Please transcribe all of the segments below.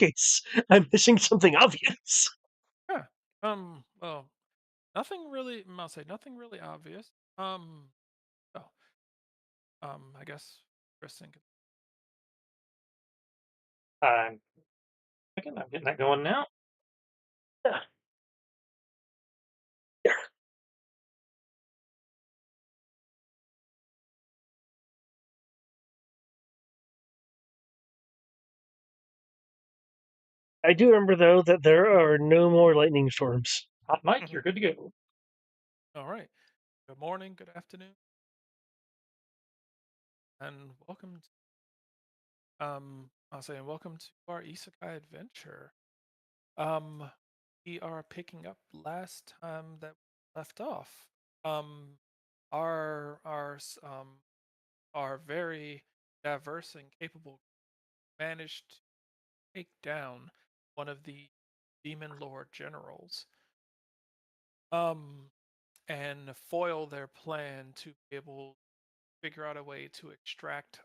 case I'm missing something obvious. Yeah. Well, nothing really. I'll say nothing really obvious. Oh, I guess interesting. I'm I'm getting that going now. Yeah. Yeah. I do remember though that there are no more lightning storms. Hot Mike, Mhm. you're good to go. All right. Good morning. Good afternoon, and welcome. I'll say welcome to our Isekai adventure. Um, we are picking up last time that we left off. Um, our very diverse and capable managed to take down one of the demon lord generals. Um, and foil their plan to be able to figure out a way to extract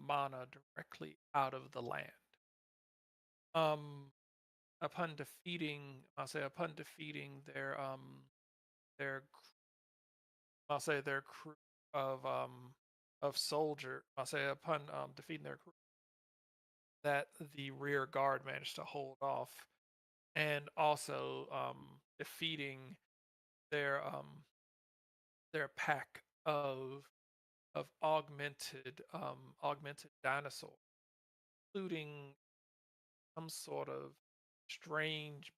mana directly out of the land. Um, upon defeating their their crew of soldier, I'll say upon defeating their crew that the rear guard managed to hold off, and also defeating their their pack of augmented dinosaurs, including some sort of strange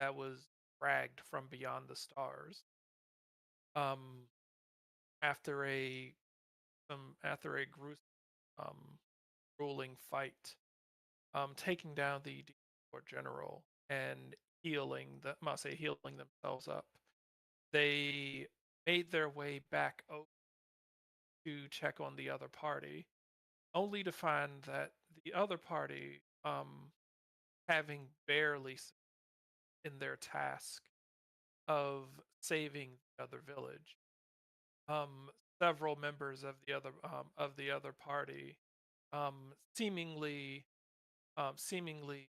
that was dragged from beyond the stars. Um, after a gruesome ruling fight, taking down the Lord General and healing themselves up, they made their way back over to check on the other party, only to find that the other party, having barely in their task of saving the other village, um, several members of the other party, seemingly seemingly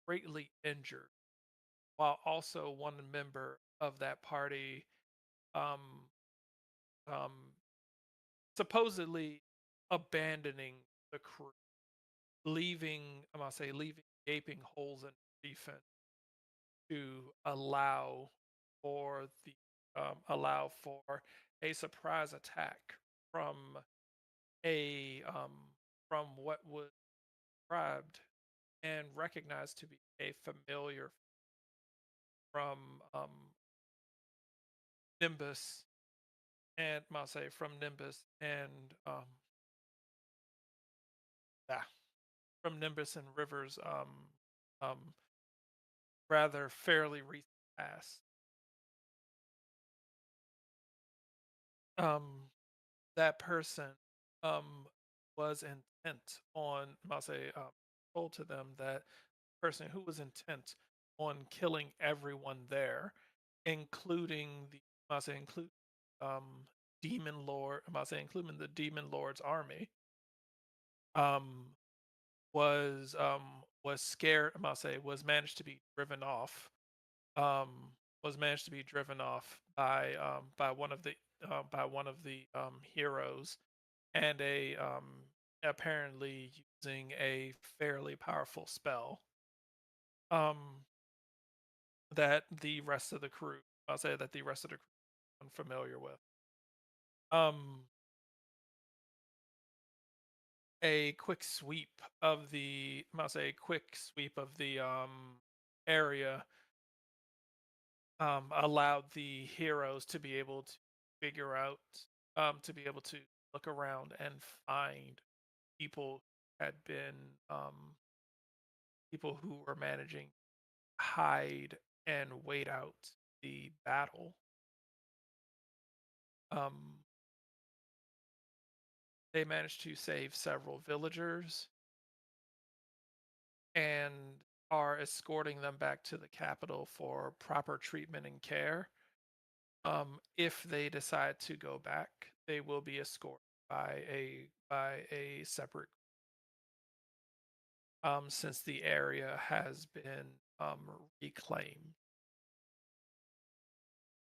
greatly injured, while also one member of that party um, um, supposedly abandoning the crew, leaving gaping holes in defense to allow for a surprise attack from a from what was described and recognized to be a familiar from Nimbus Nimbus and ah, from Nimbus and Rivers um rather fairly recent past. Um that person um was intent on told to them that person who was intent on killing everyone there, including the include um demon lord including the demon lord's army, um was scared. Was managed to be driven off. Was managed to be driven off by one of the heroes, and a apparently using a fairly powerful spell. Um, that the rest of the crew, I'll say that the rest of the crew is unfamiliar with. Um, a quick sweep of the I'll say a quick sweep of the area allowed the heroes to be able to figure out to be able to look around and find people had been people who were managing to hide and wait out the battle. Um, they managed to save several villagers and are escorting them back to the capital for proper treatment and care. If they decide to go back, they will be escorted by a separate. since the area has been reclaimed.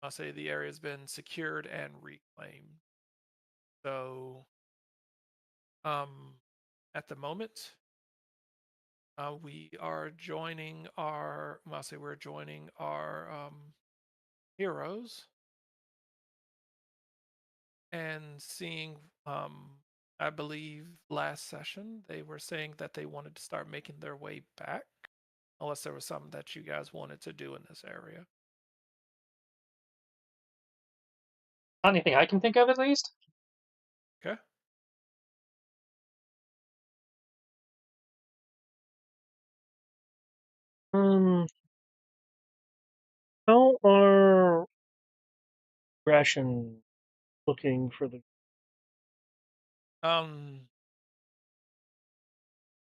I'll say the area has been secured and reclaimed. So um, at the moment, we are joining our, I'll say we're joining our heroes and seeing, I believe last session they were saying that they wanted to start making their way back, unless there was something that you guys wanted to do in this area. Not anything I can think of, at least. Okay. Um, how are ration looking for the? Um,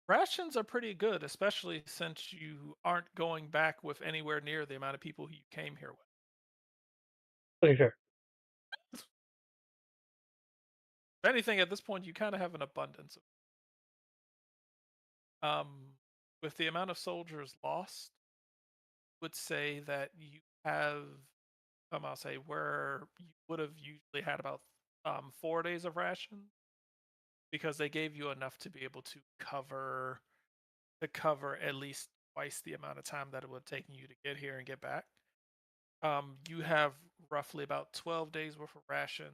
Rations are pretty good, especially since you aren't going back with anywhere near the amount of people who you came here with. Okay, sure. If anything, at this point, you kind of have an abundance. With the amount of soldiers lost, would say that you have, I'll say, where you would have usually had about 4 days of ration because they gave you enough to be able to cover at least twice the amount of time that it would have taken you to get here and get back. You have roughly about 12 days worth of ration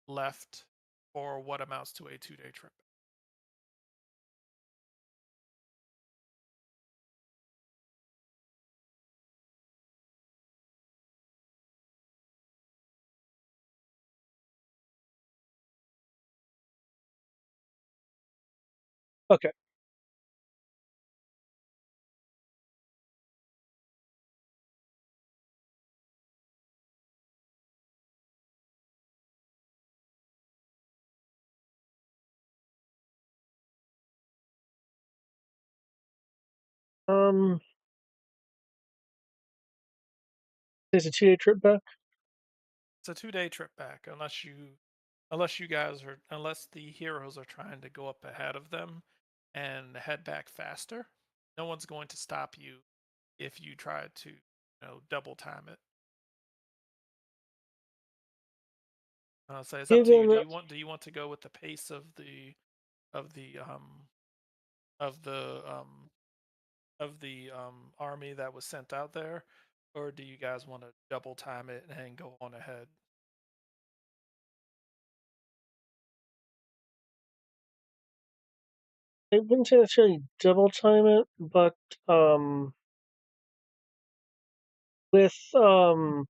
left for what amounts to a 2-day trip. Okay. Um, there's a 2-day trip back. It's a 2-day trip back unless the heroes are trying to go up ahead of them and head back faster. No one's going to stop you if you try to, double time it. So it's up to you. Given Do you want to go with the pace of the of the army that was sent out there, or do you guys want to double time it and go on ahead? I wouldn't say necessarily double time it, but with um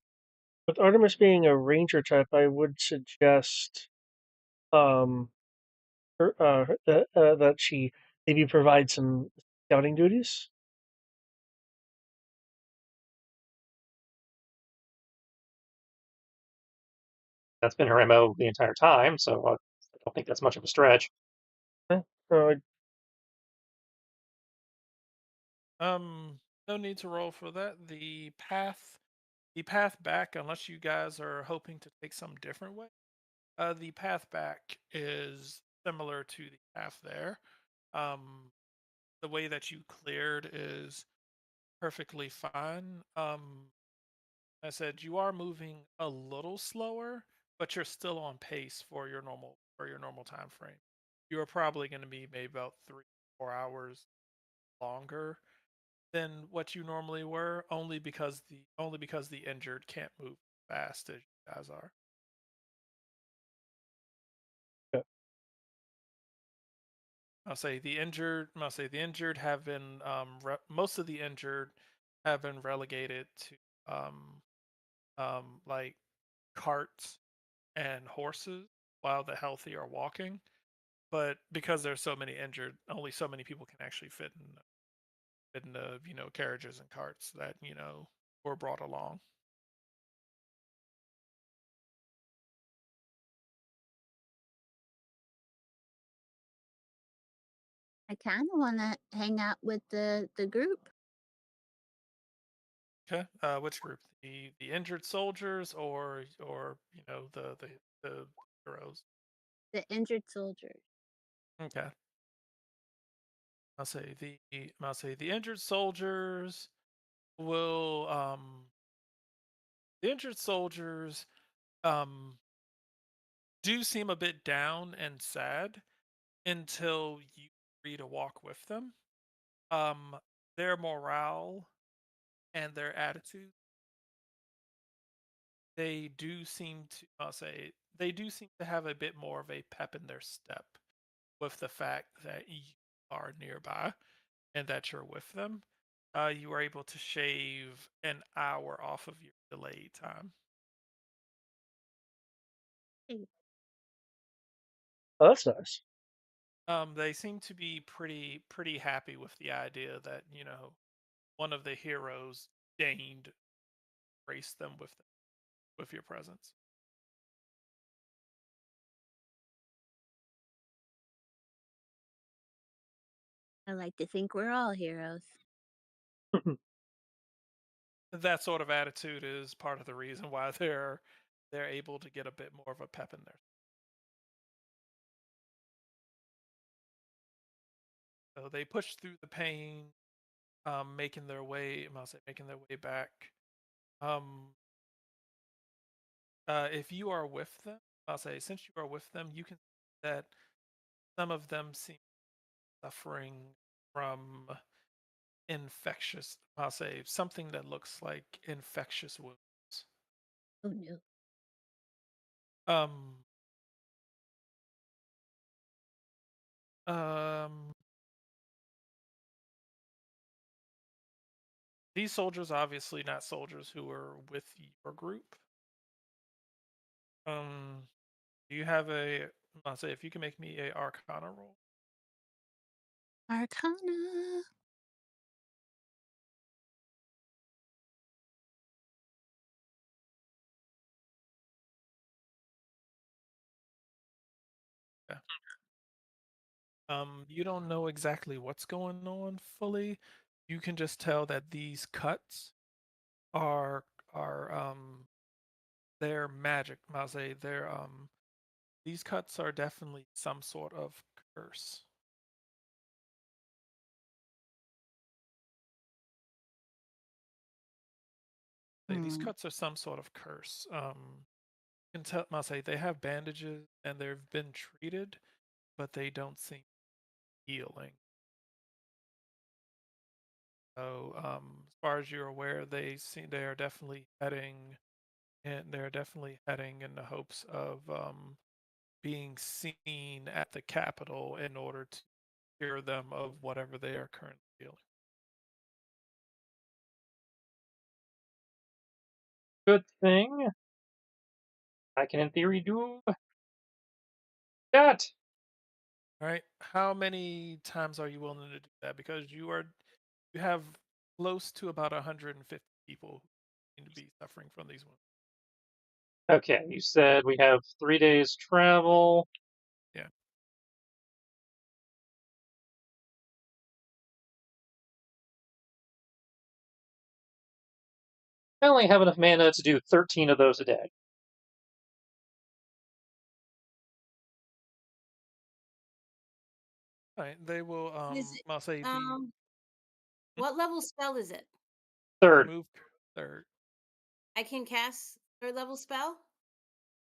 with Artemis being a ranger type, I would suggest um that she maybe provide some scouting duties. That's been her MO the entire time, so I don't think that's much of a stretch. Eh, Uh, No need to roll for that. The path back, unless you guys are hoping to take some different way, the path back is similar to the path there. Um, the way that you cleared is perfectly fine. I said you are moving a little slower, but you're still on pace for your normal time frame. You are probably going to be maybe about 3 4 hours longer than what you normally were, only because the injured can't move fast as you guys are. yeah. I'll say the injured have been most of the injured have been relegated to um like carts and horses while the healthy are walking. But because there's so many injured, only so many people can actually fit in the carriages and carts that were brought along. I kind of want to hang out with the group, Okay, which group? The injured soldiers or the heroes? the injured soldiers. Okay. the injured soldiers will the injured soldiers um do seem a bit down and sad until you agree to walk with them. Um, their morale and their attitude, they do seem to, they do seem to have a bit more of a pep in their step with the fact that you are nearby and that you're with them. You are able to shave an hour off of your delayed time. Hey, Oh, that's nice. They seem to be pretty happy with the idea that one of the heroes deigned grace them with your presence. I like to think we're all heroes. That sort of attitude is part of the reason why they're able to get a bit more of a pep in there. So they push through the pain, making their way. I'll say making their way back. Um, if you are with them, I'll say since you are with them, you can see that some of them seem suffering from infectious. I'll say something that looks like infectious wounds. Oh no. Um, um, these soldiers obviously not soldiers who are with your group. Do you have a? I'll say if you can make me a Arcana roll. Arcana. Yeah. You don't know exactly what's going on fully. You can just tell that these cuts are are they're magic. I'll say these cuts are definitely some sort of curse. These Hmm. cuts are some sort of curse. You can tell. I'll say they have bandages and they've been treated, but they don't seem healing. So, as far as you're aware, they are definitely heading, and they're definitely heading in the hopes of being seen at the Capitol in order to cure them of whatever they are currently feeling. Good thing I can, in theory, do that. All right, how many times are you willing to do that? Because you have close to about 150 people who seem to be suffering from these wounds. Okay, you said we have 3 days travel. Yeah. I only have enough mana to do 13 of those a day. All right, they will. Is it, I'll say the um, what level spell is it? Third, remove third. I can cast third level spell?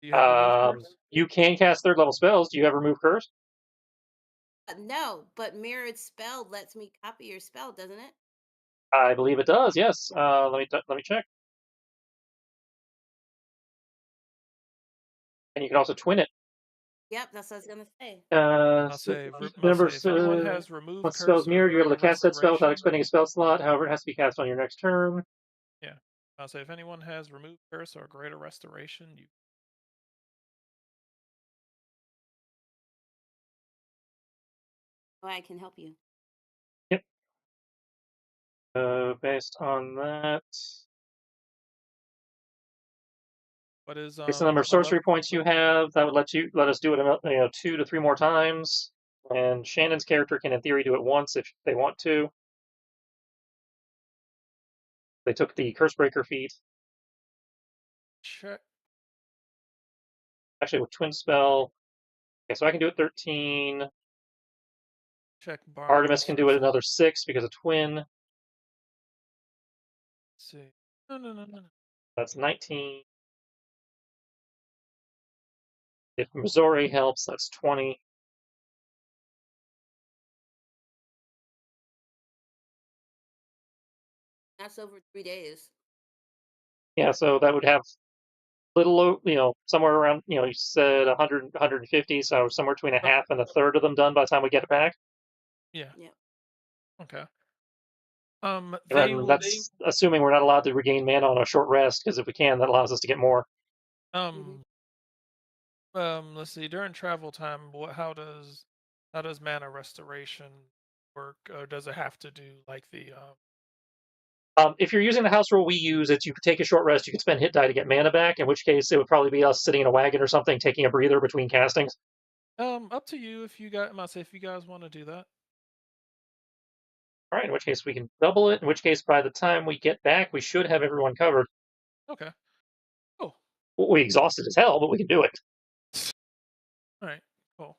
Do you have remove curse? you can cast third level spells. Do you have remove curse? No, but mirrored spell lets me copy your spell, doesn't it? I believe it does. Yes. Let me check. And you can also twin it. Yep, that's what I was gonna say. I'll Number say if anyone has remove once the spell's curse or mirrored, you're able greater to cast that spell without restoration. expending a spell slot. However, it has to be cast on your next turn. Yeah. I'll say if anyone has remove curse or greater restoration, you Oh, I can help you. Yep. Based on that, what is based on the number of what level? sorcery points you have, that would let us do it 2 to 3 more times. And Shannon's character can, in theory, do it once if they want to. They took the Cursebreaker feat. Check. Actually, with Twin Spell. Okay, so I can do it 13. check Artemis Barnabas can for do it another 6 because of twin. Let's see. No. That's 19. If Missouri helps, that's 20. That's over 3 days. Yeah, so that would have little, somewhere around, you said 100, 150, so somewhere between a half and a third of them done by the time we get it back. Yeah. Yeah. Okay. And They then will. that's assuming we're not allowed to regain mana on a short rest, because if we can, that allows us to get more. Let's see. During travel time, how does mana restoration work? Or does it have to do like the If you're using the house rule we use, it's you could take a short rest, you could spend hit die to get mana back, in which case it would probably be us sitting in a wagon or something, taking a breather between castings. Up to you if you guys. I say if you guys want to do that. All right, in which case we can double it, in which case by the time we get back, we should have everyone covered. Okay. Oh. We exhausted as hell, but we can do it. All right. Cool.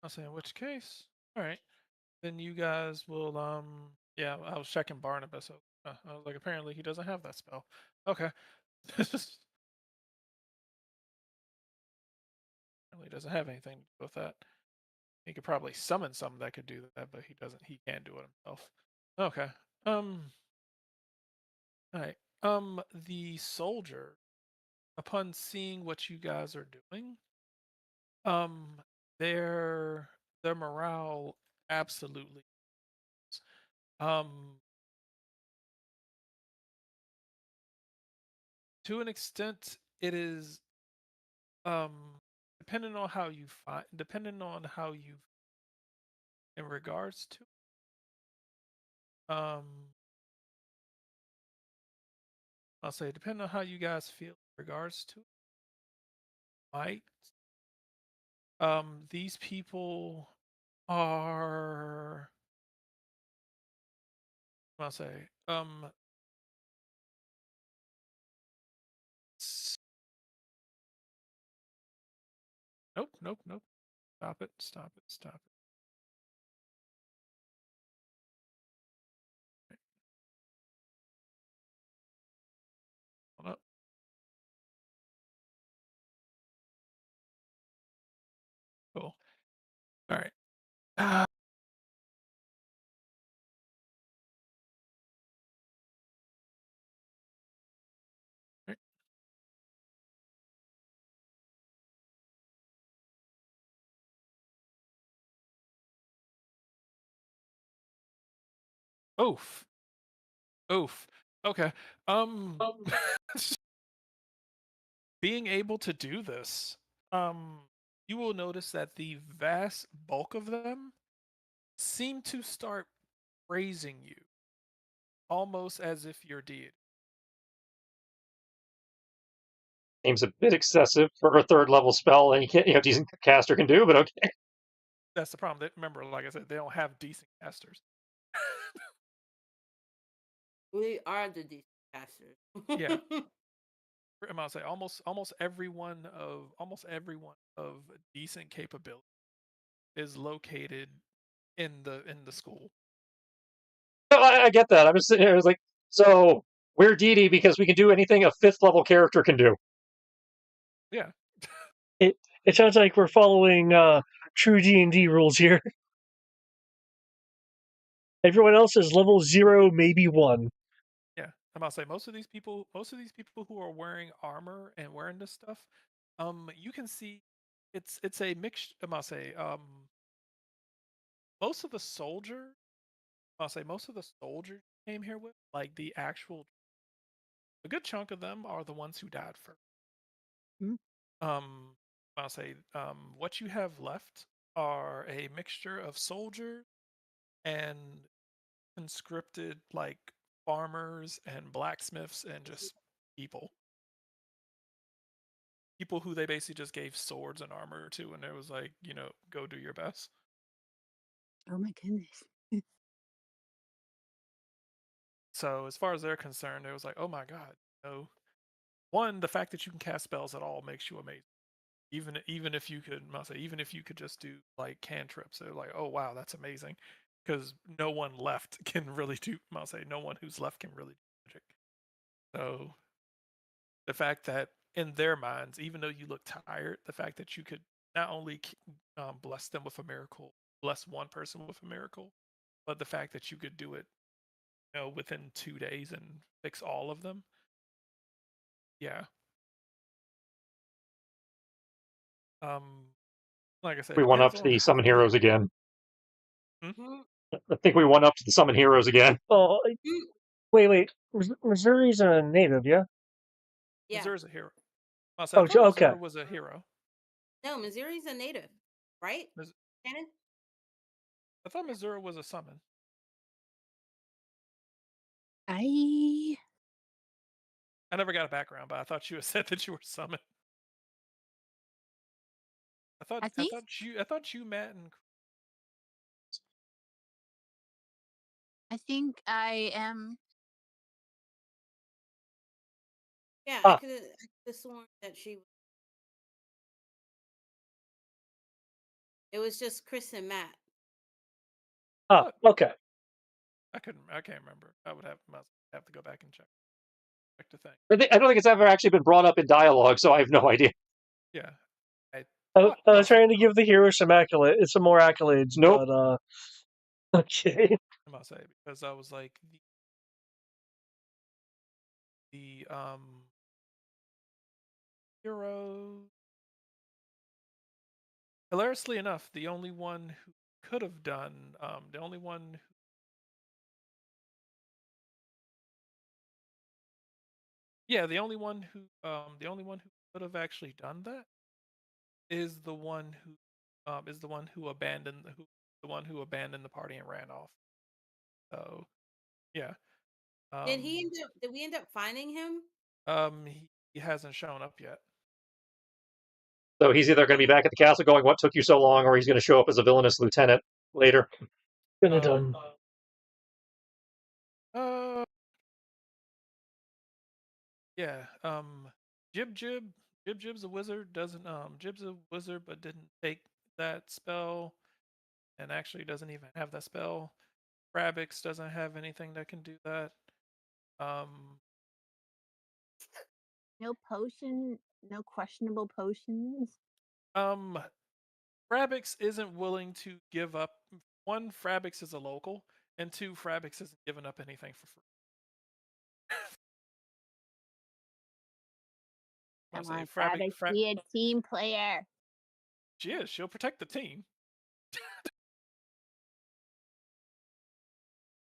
I'll say in which case. All right. Then you guys will. Yeah, I was checking Barnabas. So, I was like, apparently he doesn't have that spell. Okay. Apparently doesn't have anything to do with that. He could probably summon something that could do that, but he doesn't. He can't do it himself. Okay. All right. The soldier, upon seeing what you guys are doing, um, their morale absolutely. Um, to an extent, it is depending on how you find, depending on how you, in regards to, I'll say depending on how you guys feel in regards to it, might these people are, I'll say nope. Stop it. Right. Hold up. Cool. All right. Right. Oof. Okay. Being able to do this, you will notice that the vast bulk of them seem to start praising you, almost as if you're deity. Seems a bit excessive for a third level spell, and you can't, decent caster can do, but okay. That's the problem. Remember, like I said, they don't have decent casters. We are the decent casters. Yeah. I'm gonna say almost everyone of decent capability is located in the school. No, I get that. I'm just sitting here. I was like, so we're deity because we can do anything a 5th level character can do. Yeah. It sounds like we're following true D&D rules here. Everyone else is level 0, maybe 1. Yeah, I'm gonna say most of these people who are wearing armor and wearing this stuff, you can see it's a mix. I'm gonna say most of the soldier. I'll say most of the soldiers came here with like the actual. A good chunk of them are the ones who died first. Hmm. I'll say what you have left are a mixture of soldier and conscripted like farmers and blacksmiths and just people. People who they basically just gave swords and armor to, and it was like, go do your best. Oh my goodness. So as far as they're concerned, it was like, oh my god, one, the fact that you can cast spells at all makes you amazing. even if you could, I'll say, even if you could just do like cantrips, they're like, oh wow, that's amazing, because no one left can really do. I'll say, no one who's left can really do magic. So the fact that in their minds, even though you look tired, the fact that you could not only bless them with a miracle, bless one person with a miracle, but the fact that you could do it, within 2 days and fix all of them. Yeah. Um, like I said, We it went up depends to on the how summon the heroes again. Mhm. I think we went up to the summon heroes again. Oh, Mm, wait. Missouri's a native, yeah? yeah. Missouri's a hero. I said, I Oh, thought okay. Missouri was a hero. No, Missouri's a native, right? Mis- Shannon? I thought Missouri was a summon. I I never got a background, but I thought you had said that you were summoned. I thought I I think thought you Matt and I think I am. Yeah, I Ah, could have sworn that she. It was just Chris and Matt. Ah, what? okay. I can't remember. I would must have to go back and check the thing. I don't think it's ever actually been brought up in dialogue, so I have no idea. Yeah. I I, thought I was must trying to give the hero some some more accolades, Nope. but okay. I must say, because I was like the hero. Hilariously enough, the only one who could have done the only one who, yeah, the only one who could have actually done that is the one who abandoned the one who abandoned the party and ran off. So yeah. Did Um he end up? Did we end up finding him? he hasn't shown up yet. So he's either going to be back at the castle going, "What took you so long?" or he's going to show up as a villainous lieutenant later. Gonna done. Uh yeah. Jib's a wizard, doesn't Jib's a wizard but didn't take that spell and actually doesn't even have that spell. Rabix doesn't have anything that can do that. Um No potion, no questionable potions. um Frabix isn't willing to give up. One, Frabix is a local, and two, Frabix isn't giving up anything for free. I'll Come say on, Travis, be a team player. She is. She'll protect the team.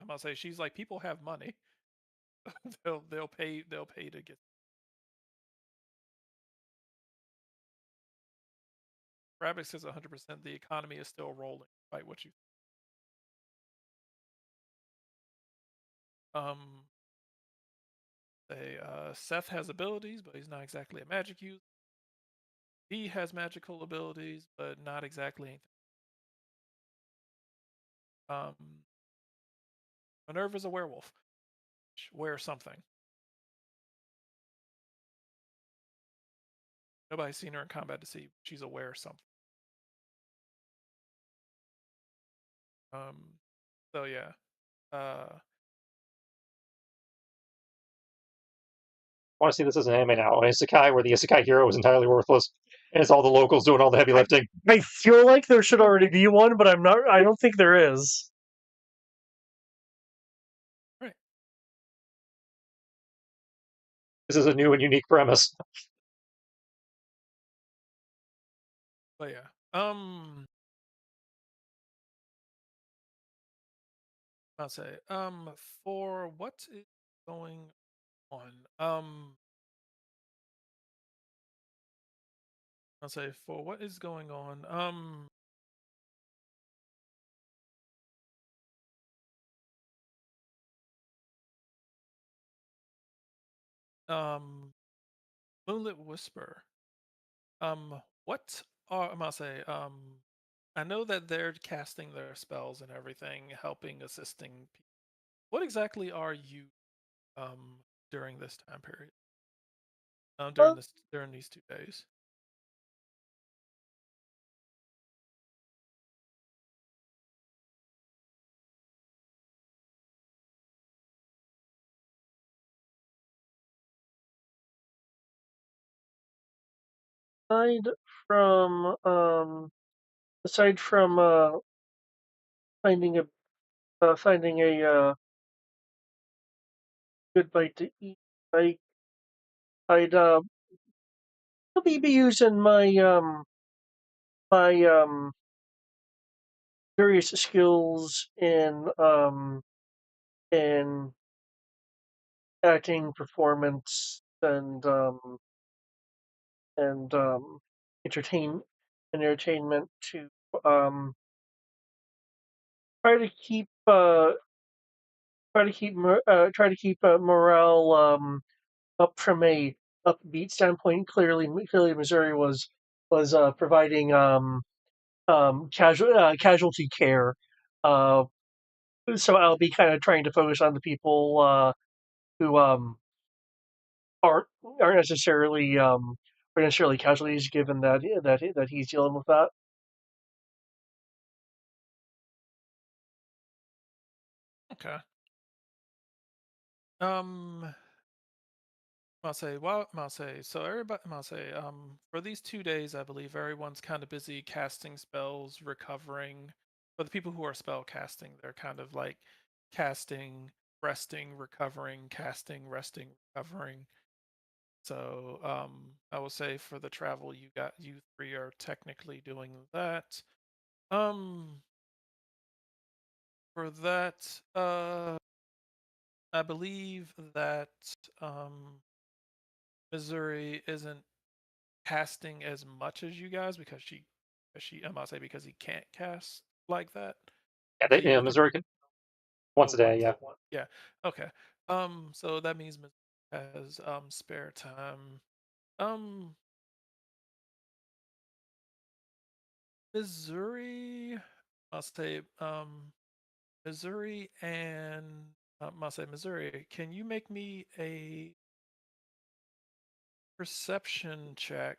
I'm gonna say she's like, people have money. they'll pay to get. Frabix says 100%. The economy is still rolling. Right? What you um say? Seth has abilities, but he's not exactly a magic user. He has magical abilities, but not exactly anything. Um, Minerva's a werewolf. Wear something. Nobody's seen her in combat to see she's aware of something. Um, so yeah. Uh, I want to see this as an anime now. An Isekai where the Isekai hero is entirely worthless, and it's all the locals doing all the heavy lifting. I feel like there should already be one, but I'm not. I don't think there is. right. This is a new and unique premise. But yeah. I'll say. For what is going on? I'll say for what is going on. Um, Moonlit Whisper. What are I'm gonna say? I know that they're casting their spells and everything, helping, assisting people. What exactly are you um during this time period? Uh, During these 2 days. aside from aside from finding a good bite to eat, I I'd probably be using my various skills in acting, performance, and entertain entertainment to um try to keep try to keep morale up from a upbeat standpoint. Clearly, Missouri was providing casualty care. Uh, so I'll be kind of trying to focus on the people who aren't aren't necessarily aren't necessarily casualties, given that he's dealing with that. Okay. Um, I'll say, so everybody, I'll say, for these 2 days, I believe everyone's kind of busy casting spells, recovering. For the people who are spell casting, they're kind of like casting, resting, recovering, casting, resting, recovering. So, I will say for the travel, you three are technically doing that. Um, for that, I believe that Missouri isn't casting as much as you guys because I'm about to say because he can't cast like that. Yeah, He can Missouri can once a day. once. Yeah. Yeah. Okay. So that means Missouri has spare time. Um Missouri, I'll say Missouri and I'll say Missouri, can you make me a perception check?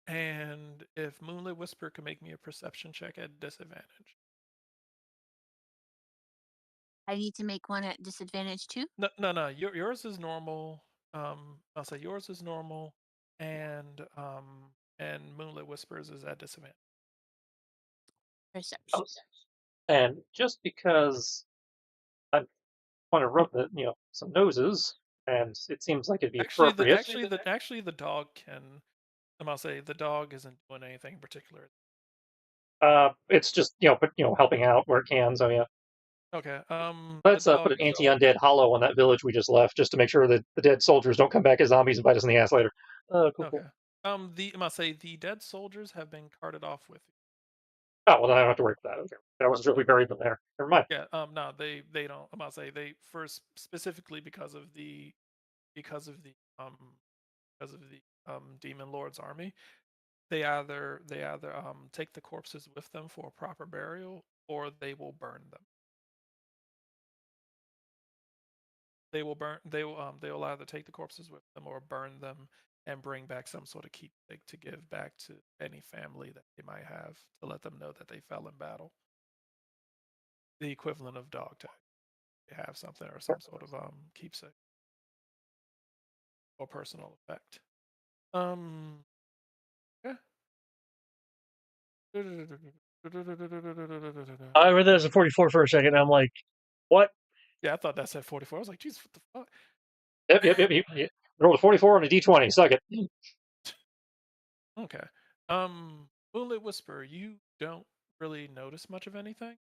And if Moonlit Whisper can make me a perception check at disadvantage. I need to make one at disadvantage too. No. Yours is normal. I'll say yours is normal, and Moonlit Whispers is at disadvantage. Perception. And just because I want to rub some noses, and it seems like it'd be appropriate. Actually the dog can. I'll say the dog isn't doing anything particular. It's just helping out where it can. So yeah. Okay. The Let's put dog. an anti-undead hollow on that village we just left, just to make sure that the dead soldiers don't come back as zombies and bite us in the ass later. Cool. Okay. I'll say the dead soldiers have been carted off with you. Oh well, then I don't have to worry about that. Okay. I wasn't sure if we buried them there. Never mind. Yeah. No, they don't. I'm gonna say they first specifically because of the um because of the demon lord's army. They either take the corpses with them for a proper burial, or they will burn them. They will either take the corpses with them or burn them and bring back some sort of keepsake to give back to any family that they might have to let them know that they fell in battle. The equivalent of dog tag. They have something or some sort of keepsake or personal effect. Yeah. I read that as a 44 for a second. I'm like, what? Yeah, I thought that said 44. I was like, Jesus, what the fuck? Yep. Roll a 44 on a d20. Suck it. Okay. Moonlit Whisper, you don't really notice much of anything.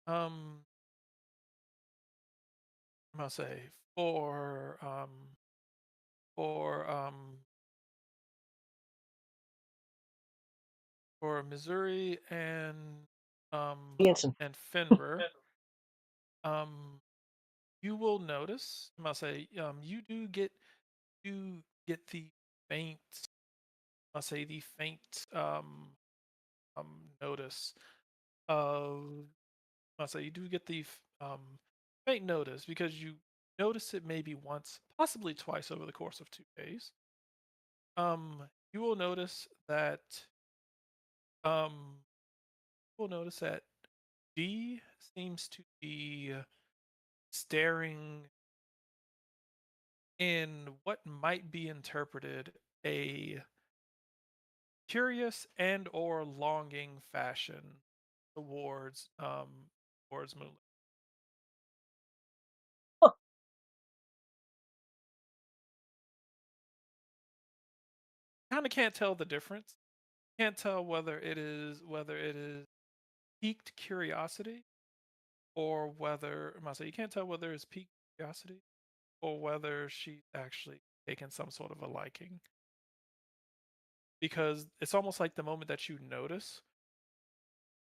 Um, I'm gonna say for for Missouri Hanson. and Fenrir, um, you will notice. I'm gonna say you get the faint. I'll say the faint notice of. I'll say you do get the faint notice because you notice it maybe once, possibly twice over the course of 2 days. You will notice that um, D seems to be staring in what might be interpreted a curious and or longing fashion towards Moonlight. Huh. Kind of can't tell the difference. Can't tell whether it is piqued curiosity or whether I must say you can't tell whether it's piqued curiosity or whether she's actually taken some sort of a liking. Because it's almost like the moment that you notice,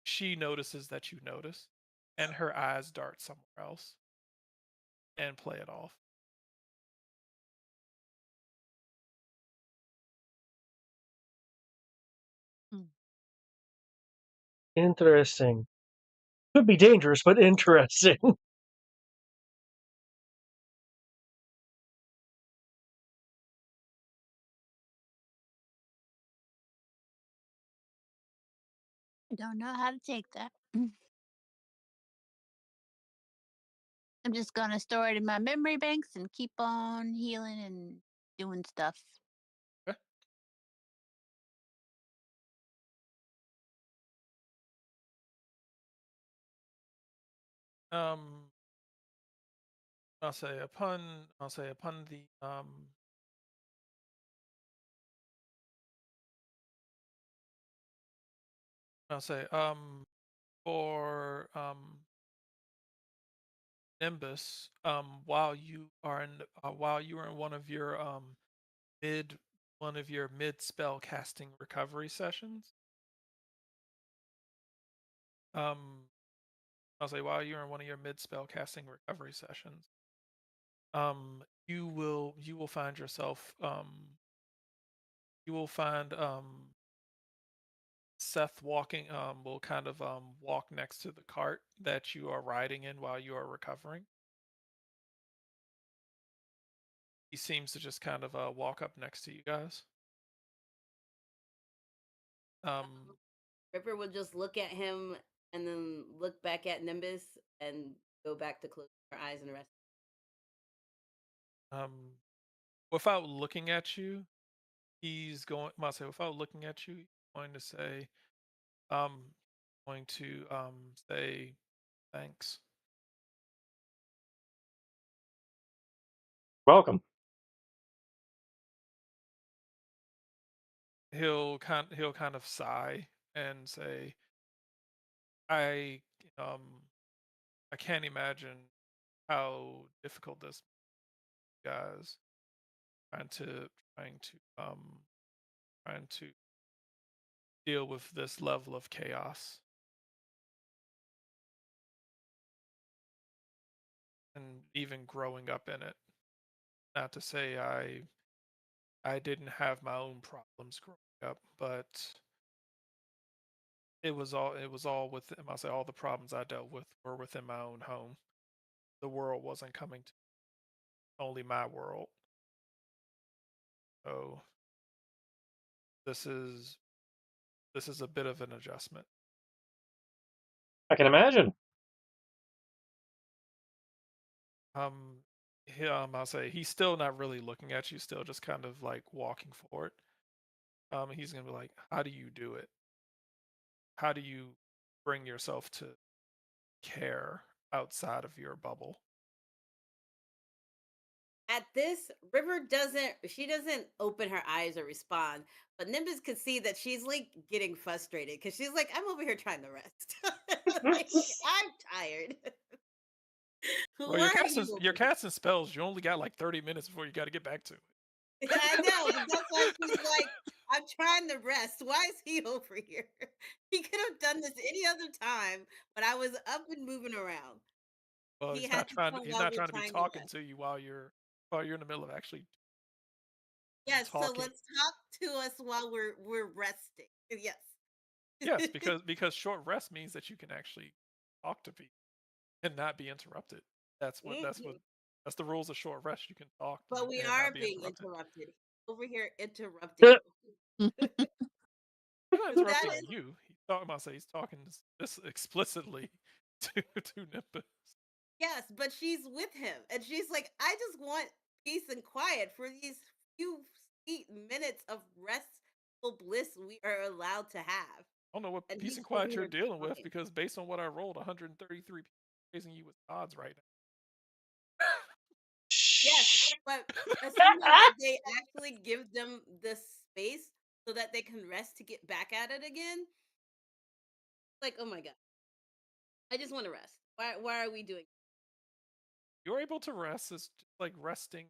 she notices that you notice, and her eyes dart somewhere else and play it off. Mm. Interesting. Could be dangerous, but interesting. Don't know how to take that. I'm just gonna store it in my memory banks and keep on healing and doing stuff. Okay. Um, I'll say upon the I'll say for Nimbus, while you are in mid one of your mid spell casting recovery sessions, um I'll say while you're in one of your mid spell casting recovery sessions, you will find yourself you will find Seth will kind of walk next to the cart that you are riding in while you are recovering. He seems to just kind of walk up next to you guys. Um, Ripper would just look at him and then look back at Nimbus and go back to close her eyes and rest. um, without looking at you, without looking at you, he's going to say, um, going to say thanks. Welcome. He'll kind of sigh and say, I um I can't imagine how difficult this guys trying to trying to um trying to deal with this level of chaos and even growing up in it. Not to say I didn't have my own problems growing up, but it was all within I say all the problems I dealt with were within my own home. The world wasn't coming to only my world. So this is this is a bit of an adjustment. I can imagine. I'll say he's still not really looking at you, still just kind of like walking forward. He's gonna be like, "How do you do it? How do you bring yourself to care outside of your bubble?" At this, River doesn't open her eyes or respond, but Nimbus could see that she's like getting frustrated because she's like, I'm over here trying to rest. Like, I'm tired. Well, Why are you your over here? casting spells, you only got like 30 minutes before you got to get back to it. Yeah, I know, but that's why she's like, I'm trying to rest. Why is he over here? He could have done this any other time, but I was up and moving around. Well, He had to come he's while not we're trying to be trying to talking rest. to you while you're in the middle of actually Yes, so talking. let's talk to us while we're resting. Yes. Yes, because short rest means that you can actually talk to people and not be interrupted. Mhm. That's the rules of short rest. You can talk But we and not are be being interrupted. interrupted. Over here interrupting. Yeah, He's not That interrupting is you. He's talking this explicitly to Nimbus. yes, but she's with him and she's like, I just want peace and quiet for these few sweet minutes of rest peaceful bliss we are allowed to have. I don't know what And peace he's and over quiet you're here dealing with, crying. because based on what I rolled, 133 people raising you with odds right Yes, Shh. but assuming that they actually give them the space so that they can rest to get back at it again, like, oh my god, I just want to rest. Why are we doing? you're able to rest. It's just like resting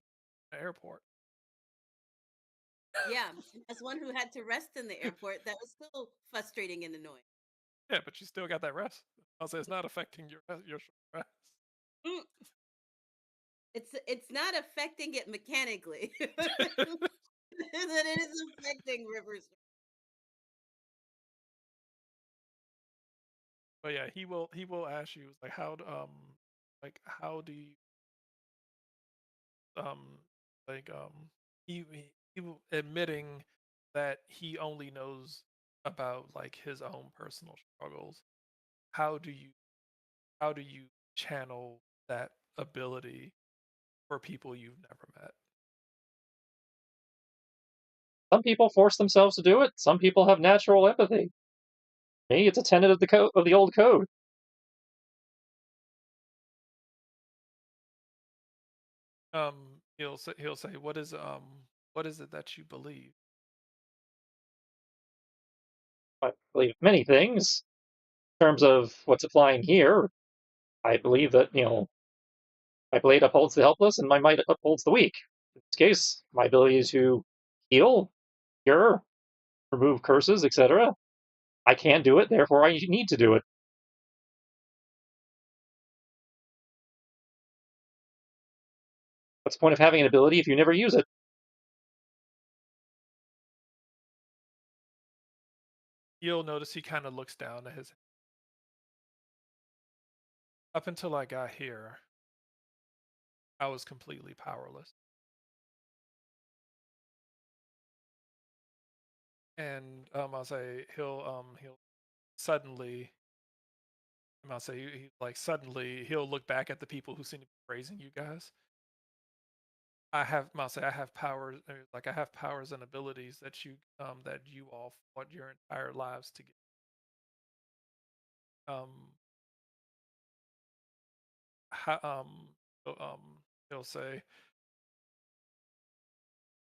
at the airport. Yeah, and as one who had to rest in the airport, that was still frustrating and annoying. Yeah, but you still got that rest. I'll say it's not affecting your short rest. Mm, it's not affecting it mechanically, that it is affecting Rivers. But yeah, he will ask you like how do you um like he will admitting that he only knows about like his own personal struggles. How do you how do you channel that ability for people you've never met? Some people force themselves to do it. Some people have natural empathy. Me, it's a tenet of the old code. He'll say what is it that you believe? I believe many things. In terms of what's applying here, I believe that, my blade upholds the helpless and my might upholds the weak. In this case, my ability to heal, cure, remove curses, etc. I can do it, therefore I need to do it. What's the point of having an ability if you never use it? You'll notice he kind of looks down at his. Up until I got here, I was completely powerless. And I'll say he'll suddenly I'll say he like suddenly he'll look back at the people who seem to be praising you guys. I'll say I have powers, like I have powers and abilities that you all fought your entire lives to get. Um, how, so, he'll say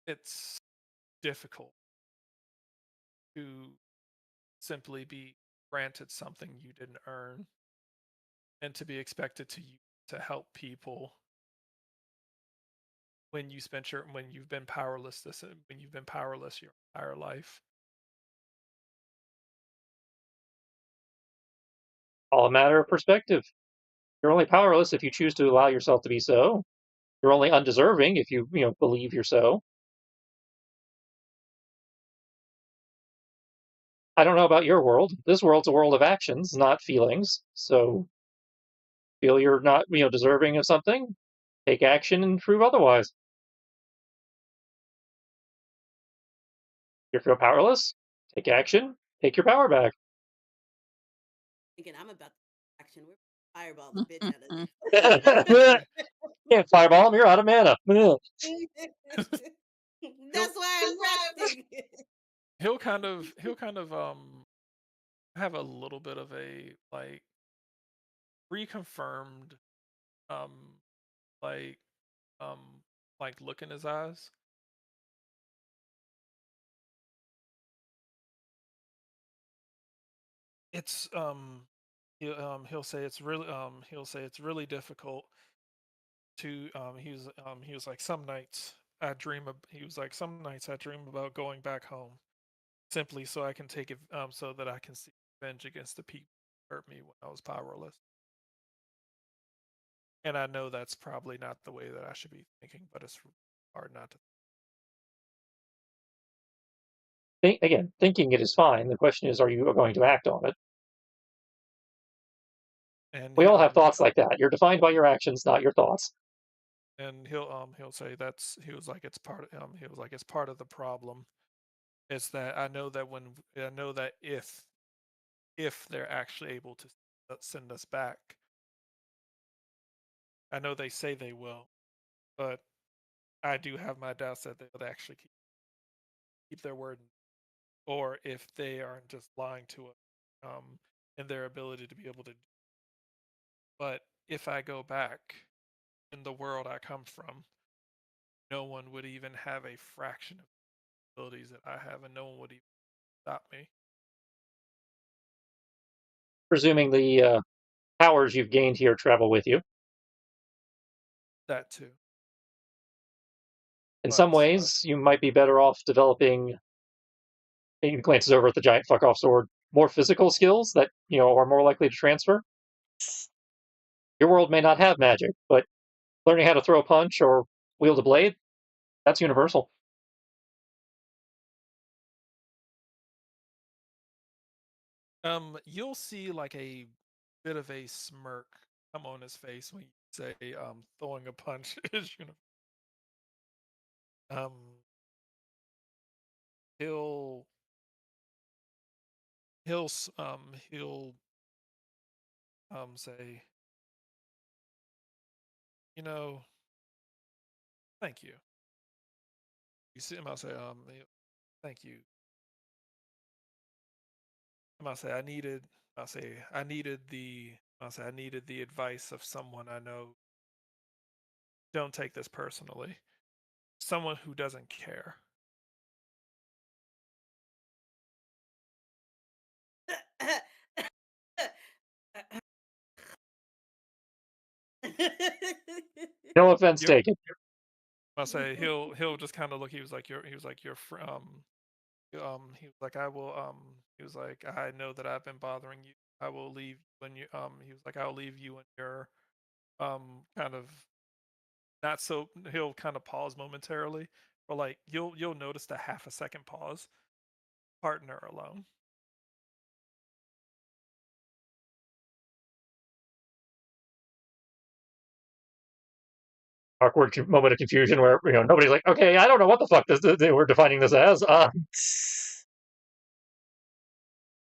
it's difficult to simply be granted something you didn't earn and to be expected to use to help people when you've been powerless your entire life. All a matter of perspective. You're only powerless if you choose to allow yourself to be so. You're only undeserving if you believe you're so. I don't know about your world. This world's a world of actions, not feelings. So feel you're not deserving of something, take action and prove otherwise. You feel powerless, take action, take your power back. Thinking I'm about to action. We're fireball the bitch out of Can't fireball him, you're out of mana. That's why I'm resting. He'll kind of have a little bit of a like reconfirmed um like um look in his eyes. It's he'll say it's really difficult to he was like some nights he was like some nights I dream about going back home simply so I can take it so that I can seek revenge against the people who hurt me when I was powerless. And I know that's probably not the way that I should be thinking, but it's hard not to. Again, thinking it is fine. The question is, are you going to act on it? And We all have thoughts like that. You're defined by your actions, not your thoughts. and he'll say that's he was like it's part of he was like it's part of the problem. It's that I know that if they're actually able to send us back, I know they say they will, but I do have my doubts that they'll actually keep their word. or if they aren't just lying to us in their ability to be able to. But if I go back in the world I come from, no one would even have a fraction of the abilities that I have, and no one would even stop me. Presuming the powers you've gained here travel with you. That too. In some But ways, you might be better off developing. He glances over at the giant fuck off sword. More physical skills that are more likely to transfer. Your world may not have magic, but learning how to throw a punch or wield a blade, that's universal. you'll see like a bit of a smirk come on his face when you say throwing a punch is um he'll he'll say, you know, thank you. You see him, I'll say, thank you. I'll say I needed I'll say I needed the I'll say I needed the advice of someone I know. Don't take this personally. Someone who doesn't care. No offense You're, taken. I'll say he'll just kind of look. He was like he was like I will he was like I know that I've been bothering you. I will leave when you he was like I'll leave you in your kind of not so he'll kind of pause momentarily, but like you'll notice the half a second pause. Partner alone. Awkward moment of confusion where nobody's like, okay, I don't know what the fuck we're defining this as.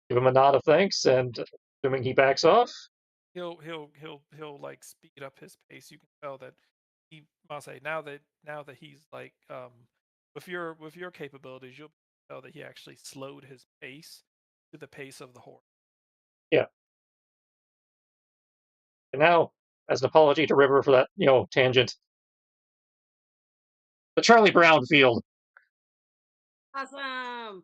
Give him a nod of thanks, and assuming he backs off. He'll like speed up his pace. You can tell that he I'll say now that he's like with your capabilities, you'll tell that he actually slowed his pace to the pace of the horse. Yeah. And now, as an apology to River for that tangent, the Charlie Brown field. Awesome.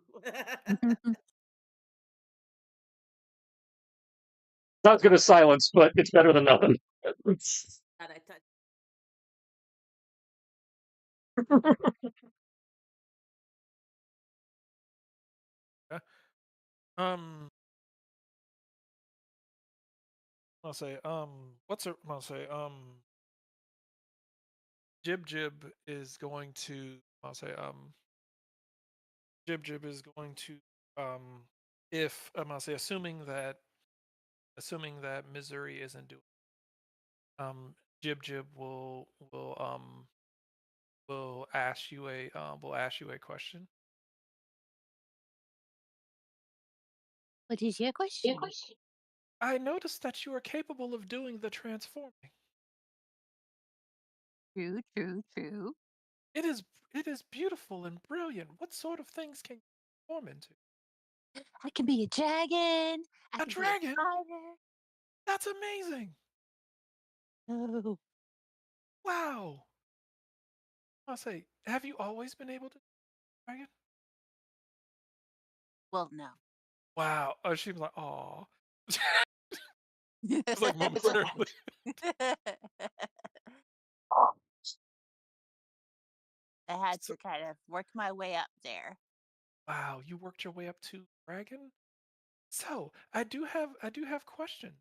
Not as good as silence, but it's better than nothing. God, I touched. Yeah. I'll say what's it? I'll say Jib Jib is going to I'll say Jib Jib is going to if I'll say assuming that misery isn't doing Jib Jib will ask you a question. What is your question? I noticed that you are capable of doing the transforming. True, true, true. It is it is beautiful and brilliant. What sort of things can you transform into? I can be a dragon. I A can be a dragon? spider. That's amazing. Oh, Wow. I'll say, have you always been able to dragon? well, no. Wow. Oh, she was like, oh. It's like momentarily. I had So, to kind of work my way up there. wow, you worked your way up to dragon? So I do have question.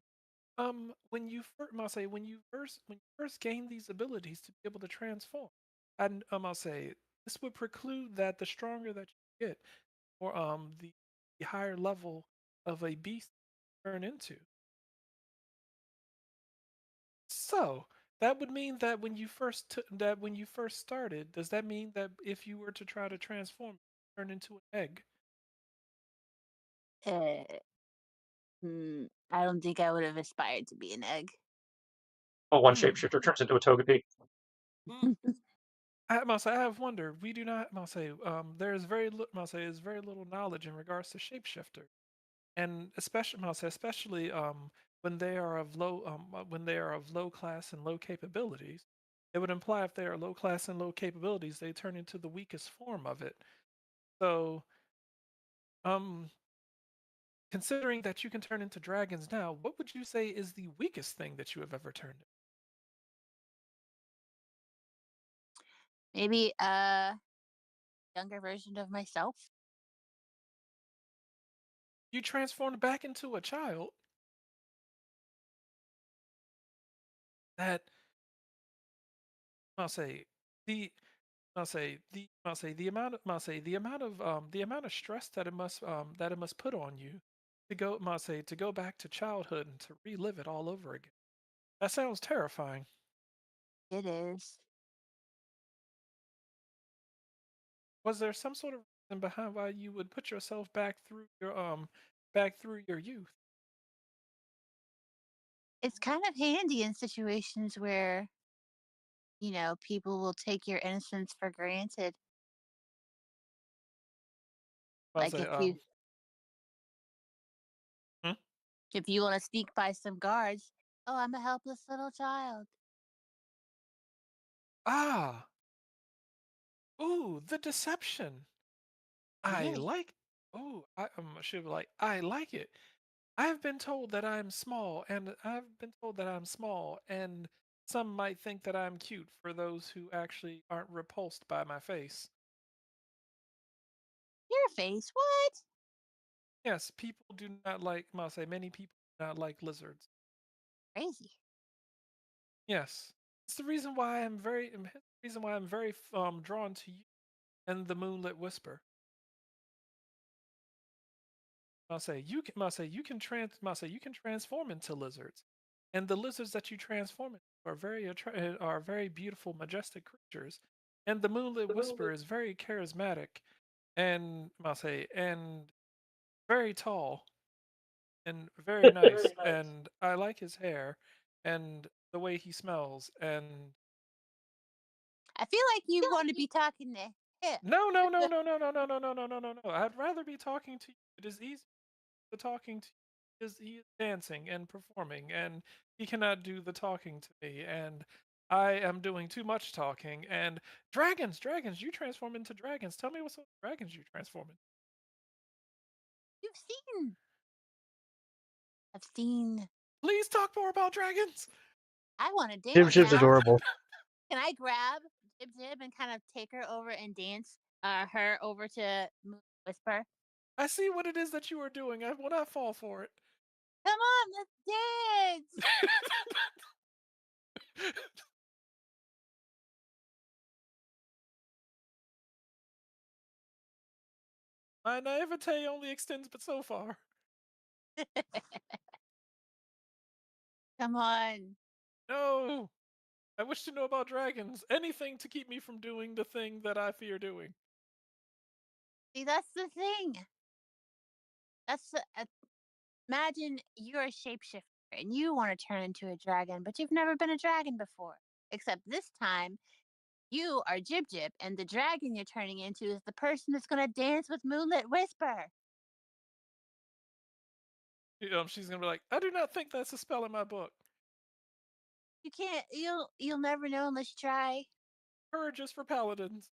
When you first, I'll say when you first gain these abilities to be able to transform, and I'll say this would preclude that the stronger that you get, or the higher level of a beast you turn into. So that would mean that when you first started, does that mean that if you were to try to transform, turn into an egg? Uh, I don't think I would have aspired to be an egg. Oh, one Hmm. shapeshifter turns into a Togepi. Mm. I must say, I have wondered. We do not, must say, there is must say, is very little knowledge in regards to shapeshifters, and especially, must say, especially when they are of low class and low capabilities. It would imply if they are low class and low capabilities, they turn into the weakest form of it. So, um, considering that you can turn into dragons now, what would you say is the weakest thing that you have ever turned into? Maybe a younger version of myself. You transformed back into a child that I'll say the I'll say the amount of stress that it must put on you to go back to childhood and to relive it all over again. That sounds terrifying. It is. Was there some sort of reason behind why you would put yourself back through your youth? It's kind of handy in situations where, people will take your innocence for granted. I'll Like say hmm? if you want to sneak by some guards, oh, I'm a helpless little child. Ah, ooh, the deception. I Yeah, like. Oh, I should be like I like it. I've been told that I'm small, and I've been told that I'm small, and some might think that I'm cute for those who actually aren't repulsed by my face. your face. What? Yes, people do not like, I'll say many people do not like lizards. Crazy. Yes. It's the reason why I'm very drawn to you and the Moonlit Whisper. I'll say you can transform into lizards, and the lizards that you transform into are very beautiful, majestic creatures. And the Moonlit Whisper is very charismatic, and I'll say and very tall and very nice. And I like his hair and the way he smells. And I feel like you want to be talking to him. no, no, no, no, no, no, no, no, no, no, no, no, no. I'd rather be talking to you. It is easy the talking to is he is dancing and performing and he cannot do the talking to me and I am doing too much talking and dragons, you transform into dragons. Tell me what sort of dragons you transform into. You've seen. I've seen. Please talk more about dragons. I want to Jib dance Jib's now. adorable. Can I grab Jib Jib and kind of take her over and dance her over to Whisper? I see what it is that you are doing. I will not fall for it. Come on, let's dance. My naivete only extends but so far. Come on. No. I wish to know about dragons. Anything to keep me from doing the thing that I fear doing. See, that's the thing. That's imagine you're a shapeshifter and you want to turn into a dragon, but you've never been a dragon before. Except this time, you are Jib Jib, and the dragon you're turning into is the person that's going to dance with Moonlit Whisper. She's gonna be like, I do not think that's a spell in my book. You can't. You'll never know unless you try. Courage is for paladins.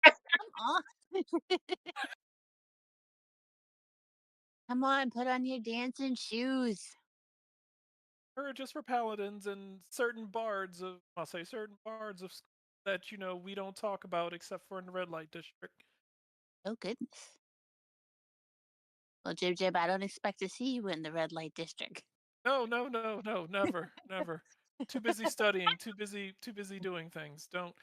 Come on. Come on, put on your dancing shoes. Courage is for paladins and certain bards of I'll say certain bards of school that we don't talk about except for in the red light district. Oh goodness. Well, Jib Jib, I don't expect to see you in the red light district. No, no, no, no, never, never. Too busy studying, too busy doing things. Don't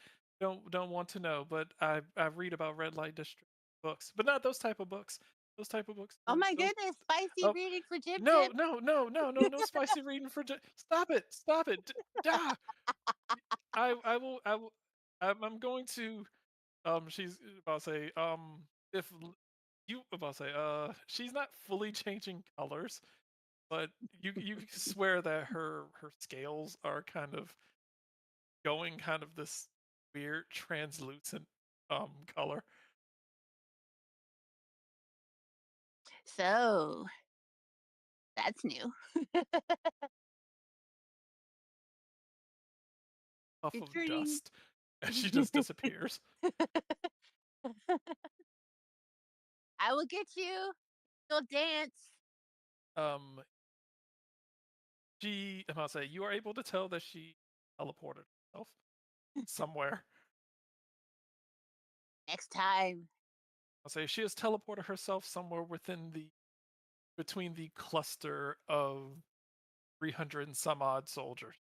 want to know. But I read about red light district books, but not those type of books. Those type of books. Oh my Those goodness, spicy oh reading for Jib no, Jib. no, no, no, no, no spicy reading for. Stop it! Stop it! Ah, I will. I'm going to. She's about to say. If you about to say. She's not fully changing colors, but you can swear that her scales are kind of going kind of this. weird translucent color. So that's new. Puff You're of turning. dust, and she just disappears. I will get you. You'll dance. Um, I'm gonna say you are able to tell that she teleported herself somewhere. Next time. I'll say she has teleported herself somewhere between the cluster of 300 and some odd soldiers.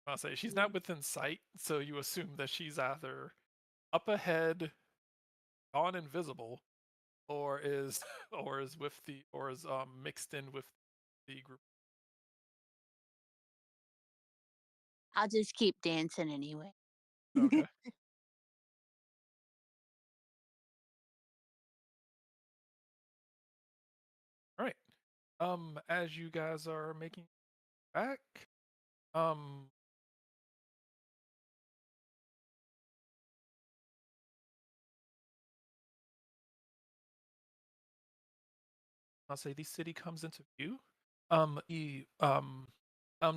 I'll say she's not within sight, so you assume that she's either up ahead, gone invisible, or is or is mixed in with the group. I'll just keep dancing anyway. Okay. All right. As you guys are making back, um, I'll say the city comes into view. Does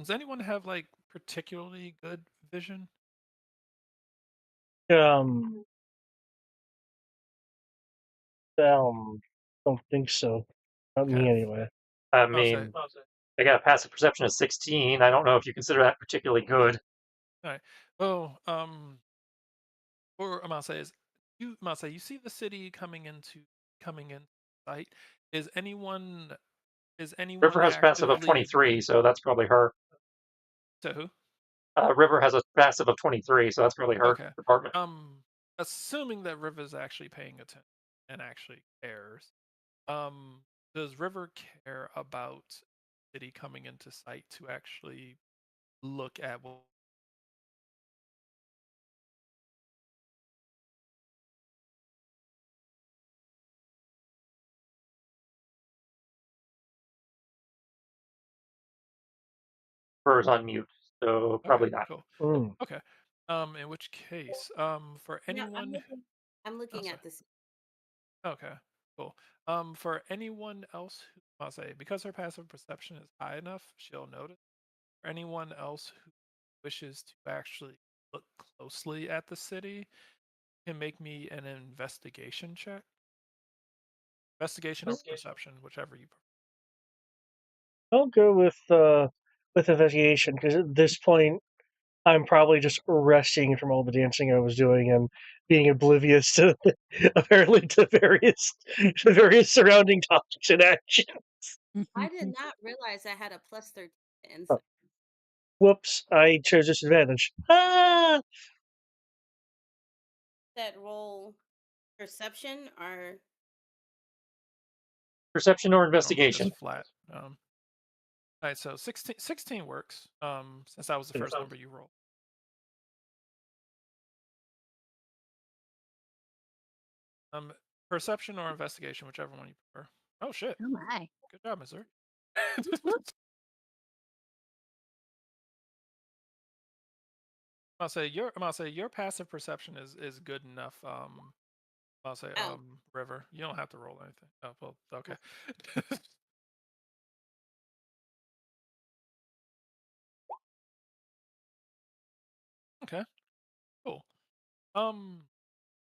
anyone have like particularly good vision? Um, don't think so. Not Okay. me anyway. I I'll say, mean, I got a passive perception of 16. I don't know if you consider that particularly good. all right. Oh, or I'm gonna say is I'm gonna say you see the city coming in sight. Is anyone River has passive of actively 23, so that's probably her. to who? River has a passive of 23, so that's probably her Okay. department. Assuming that River's actually paying attention and actually cares. Um, does River care about city coming into sight to actually look at what River's on mute, so okay, probably not. cool. Mm. Okay. In which case, for No, anyone I'm oh looking sorry. at this. Okay, cool. For anyone else who I'll say because her passive perception is high enough, she'll notice. For anyone else who wishes to actually look closely at the city, can make me an investigation check. Investigation or perception, whichever you prefer. I'll go with investigation because at this point I'm probably just resting from all the dancing I was doing and being oblivious to apparently to various surrounding topics and action. I did not realize I had a plus 13 Oh, insight. whoops! I chose disadvantage. Ah! That roll perception or Perception or Just investigation? flat. All right, so 16 works. Since that was the first number you rolled. Um, Perception or investigation, whichever one you prefer. Oh shit! Oh my. Good job, Missouri. I'm gonna say your passive perception is good enough. I'll say oh, River. You don't have to roll anything. Oh well, okay. Okay, cool. Um,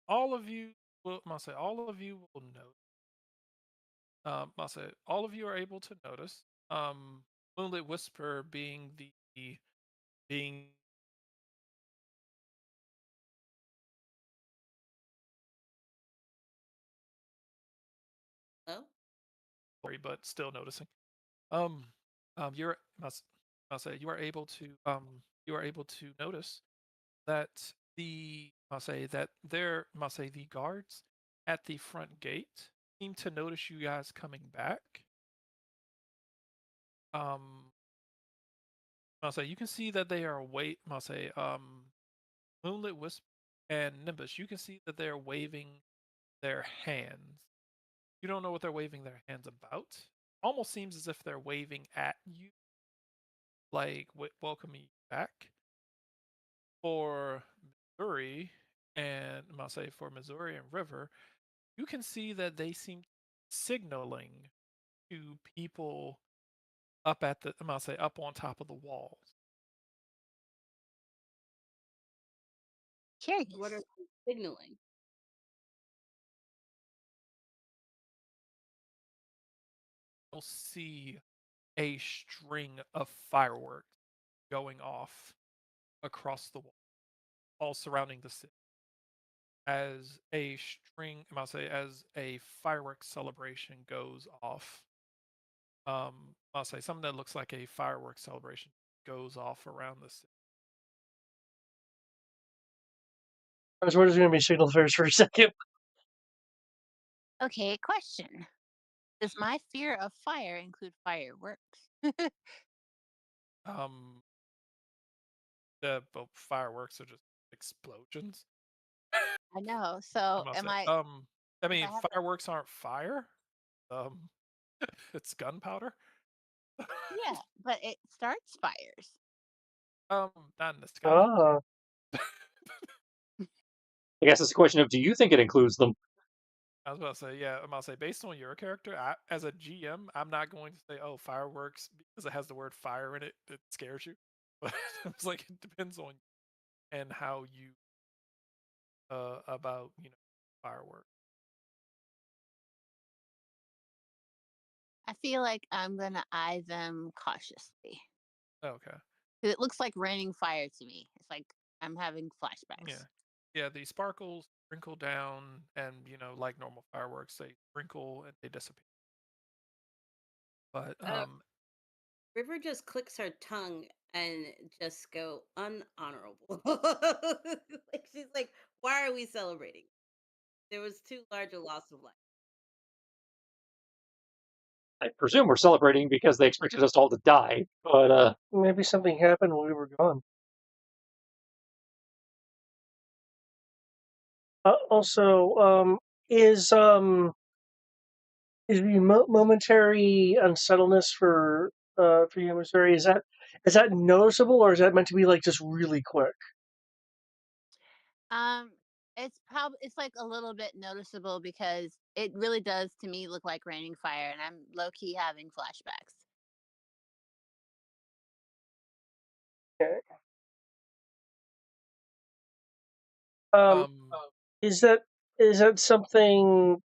all of you will. I'm gonna say all of you will note. I'll say all of you are able to notice. Moonlit Whisper being oh, but still noticing. Um, you're I'll say you are able to notice that I'll say the guards at the front gate seem to notice you guys coming back. Um, I'll say you can see that they are I'll say Moonlit Wisp and Nimbus. You can see that they are waving their hands. You don't know what they're waving their hands about. Almost seems as if they're waving at you, like welcoming you back. for Missouri I'll say for Missouri and River, you can see that they seem signaling to people up at the I'll say up on top of the walls. What are Curious. they signaling? You'll see a string of fireworks going off across the wall, all surrounding the city. As a string, I'll say, as a fireworks celebration goes off, I'll say something that looks like a fireworks celebration goes off around the city. I was worried it was going to be signal fairs for a second. Okay, question. Does my fear of fire include fireworks? Um, the fireworks are just explosions. I know. So I'll am say, I, I if I mean, have to, fireworks aren't fire. Um, it's gunpowder. yeah, but it starts fires. Not in the sky. Ah, I guess it's a question of, do you think it includes them? I was about to say, yeah, I'm about to say, based on your character, as a GM, I'm not going to say, oh, fireworks, because it has the word fire in it, it scares you. But it's like, it depends on and how you, about, fireworks. I feel like I'm gonna eye them cautiously. Okay. 'Cause it looks like raining fire to me. It's like I'm having Yeah. flashbacks. Yeah, the sparkles sprinkle down, and, like normal fireworks, they sprinkle and they disappear. But, Uh, River just clicks her tongue and just go unhonorable. Like she's like, why are we celebrating? There was too large a loss of life. I presume we're celebrating because they expected us all to die, but maybe something happened while we were gone. Also, is the momentary unsettledness for you, Missouri, is that noticeable, or is that meant to be like just really quick? Um, it's like a little bit noticeable because it really does to me look like raining fire, and I'm low key having flashbacks. Okay. Um, um, is that something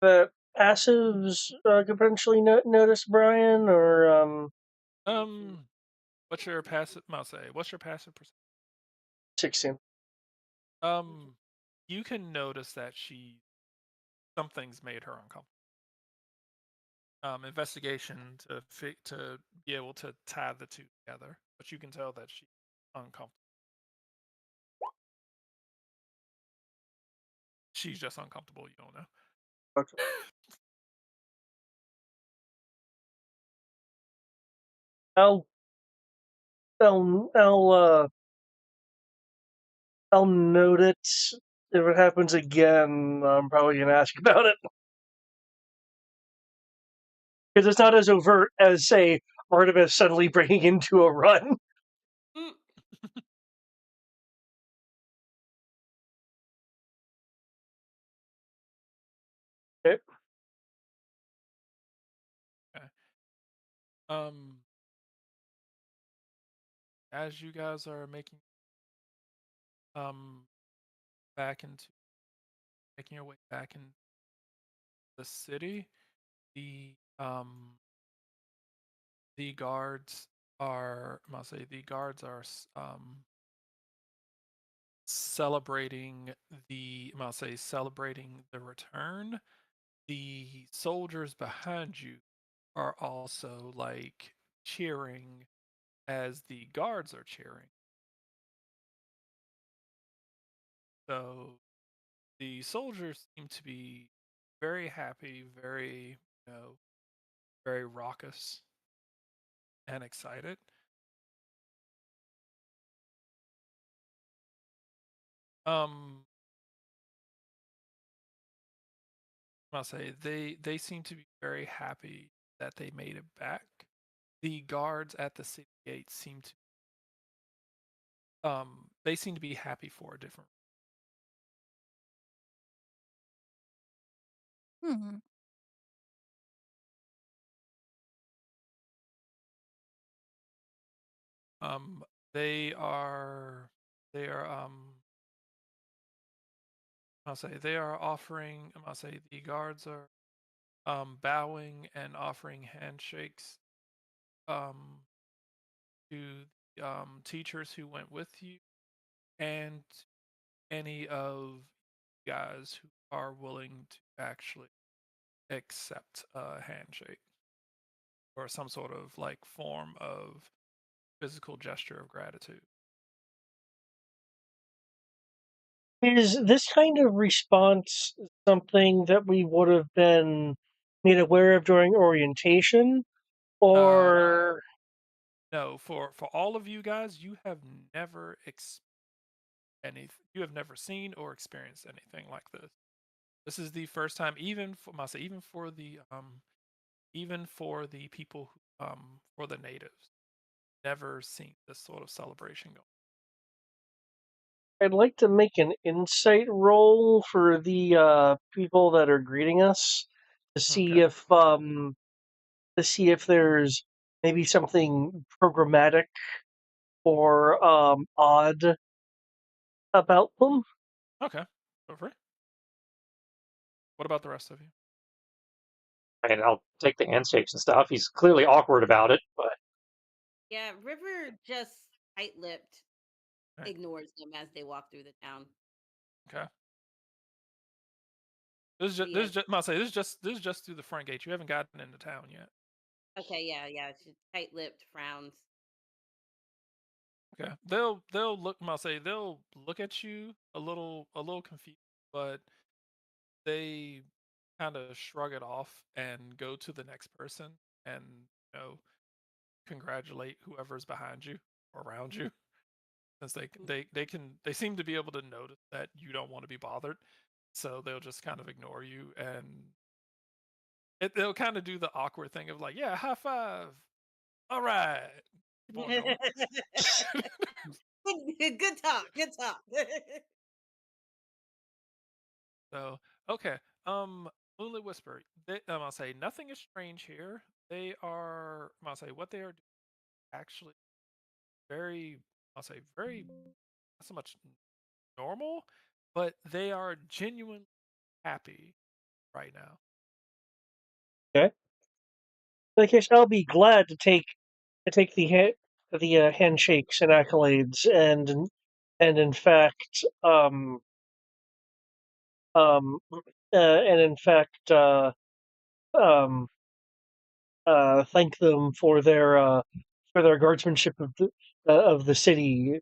that passives could potentially notice, Brian, or um, what's your passive? I'll say, what's your passive perception? 16? Um, you can notice that something's made her uncomfortable. Investigation to be able to tie the two together, but you can tell that she's uncomfortable. She's just uncomfortable. You don't know. Okay. I'll I'll I'll uh I'll note it. If it happens again, I'm probably gonna ask about it because it's not as overt as, say, Artemis suddenly breaking into a run. Mm. Okay. Okay. As you guys are um back into making your way back in the city, the um the guards I must say the guards are celebrating celebrating the return. The soldiers behind you are also like cheering as the guards are cheering. So the soldiers seem to be very happy, very, very raucous and excited. Um, I'll say they seem to be very happy that they made it back. The guards at the city gate seem to they seem to be happy for a different. Hmm. Um, they are they are I'll say they are offering. I'll say the guards are bowing and offering handshakes um, to teachers who went with you and any of you guys who are willing to actually accept a handshake or some sort of like form of physical gesture of gratitude. Is this kind of response something that we would have been made aware of during orientation, Uh, or no, for all of you guys, you have never you have never seen or experienced anything like this. This is the first time, even for myself, even for the people who, for the natives, never seen this sort of celebration go. I'd like to make an insight roll for the people that are greeting us to see Okay. if there's maybe something programmatic or odd about them. Okay. Feel free. What about the rest of you? And I'll take the handshakes and stuff. He's clearly awkward about it, but Yeah, River just tight-lipped All right. ignores them as they walk through the town. Okay. This is But just yeah, I'll say this is just through the front gate. You haven't gotten into town yet. okay, yeah, yeah. She tight-lipped frowns. Okay. They'll look. I'll say they'll look at you a little confused, but they kind of shrug it off and go to the next person and you know congratulate whoever's behind you or around you since they seem to be able to notice that you don't want to be bothered, so they'll just kind of ignore you and they'll kind of do the awkward thing of like, yeah, high five, all right, keep on going. Good talk. Good talk. So okay, Moonlit Whisper. I'll say nothing is strange here. They are. I'll say what they are doing actually very. I'll say very not so much normal, but they are genuinely happy right now. Okay. In that case, I'll be glad to take the handshakes and accolades, and in fact um and in fact um thank them for their guardsmanship of the city,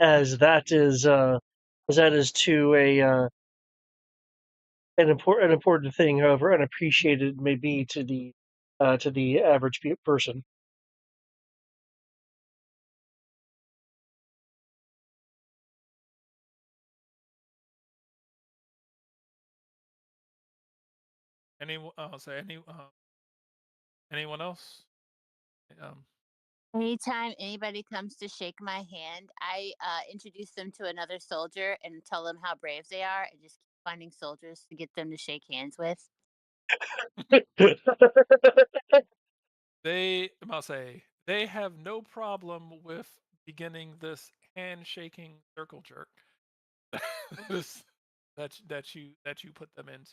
as that is to a an important thing, however unappreciated it may be to the average person. I'll say anyone else? Um, Anytime anybody comes to shake my hand, I introduce them to another soldier and tell them how brave they are, and just keep finding soldiers to get them to shake hands with. I'll say they have no problem with beginning this handshaking circle jerk this, that you put them into.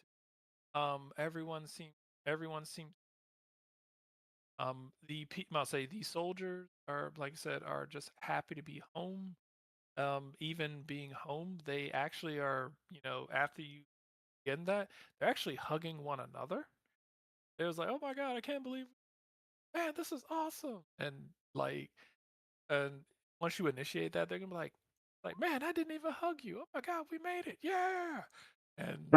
Everyone seems I'll say the soldiers are like I said are just happy to be home. Even being home, they actually are after you get that they're actually hugging one another. It was like, oh my god, I can't believe, man, this is awesome, and like and once you initiate that, they're gonna be like, man, I didn't even hug you. Oh my god, we made it, yeah, and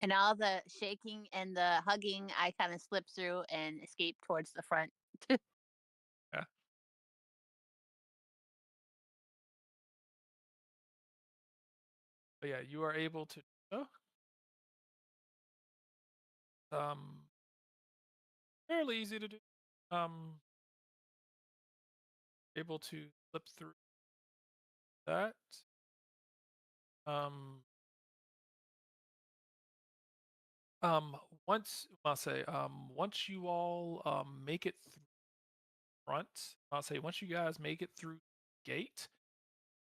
And all the shaking and the hugging, I kind of slip through and escape towards the front. yeah. But yeah, you are able to. Oh, um, fairly easy to do. Um, able to flip through that. Um, um, I'll say, once you all make it through front, I'll say once you guys make it through the gate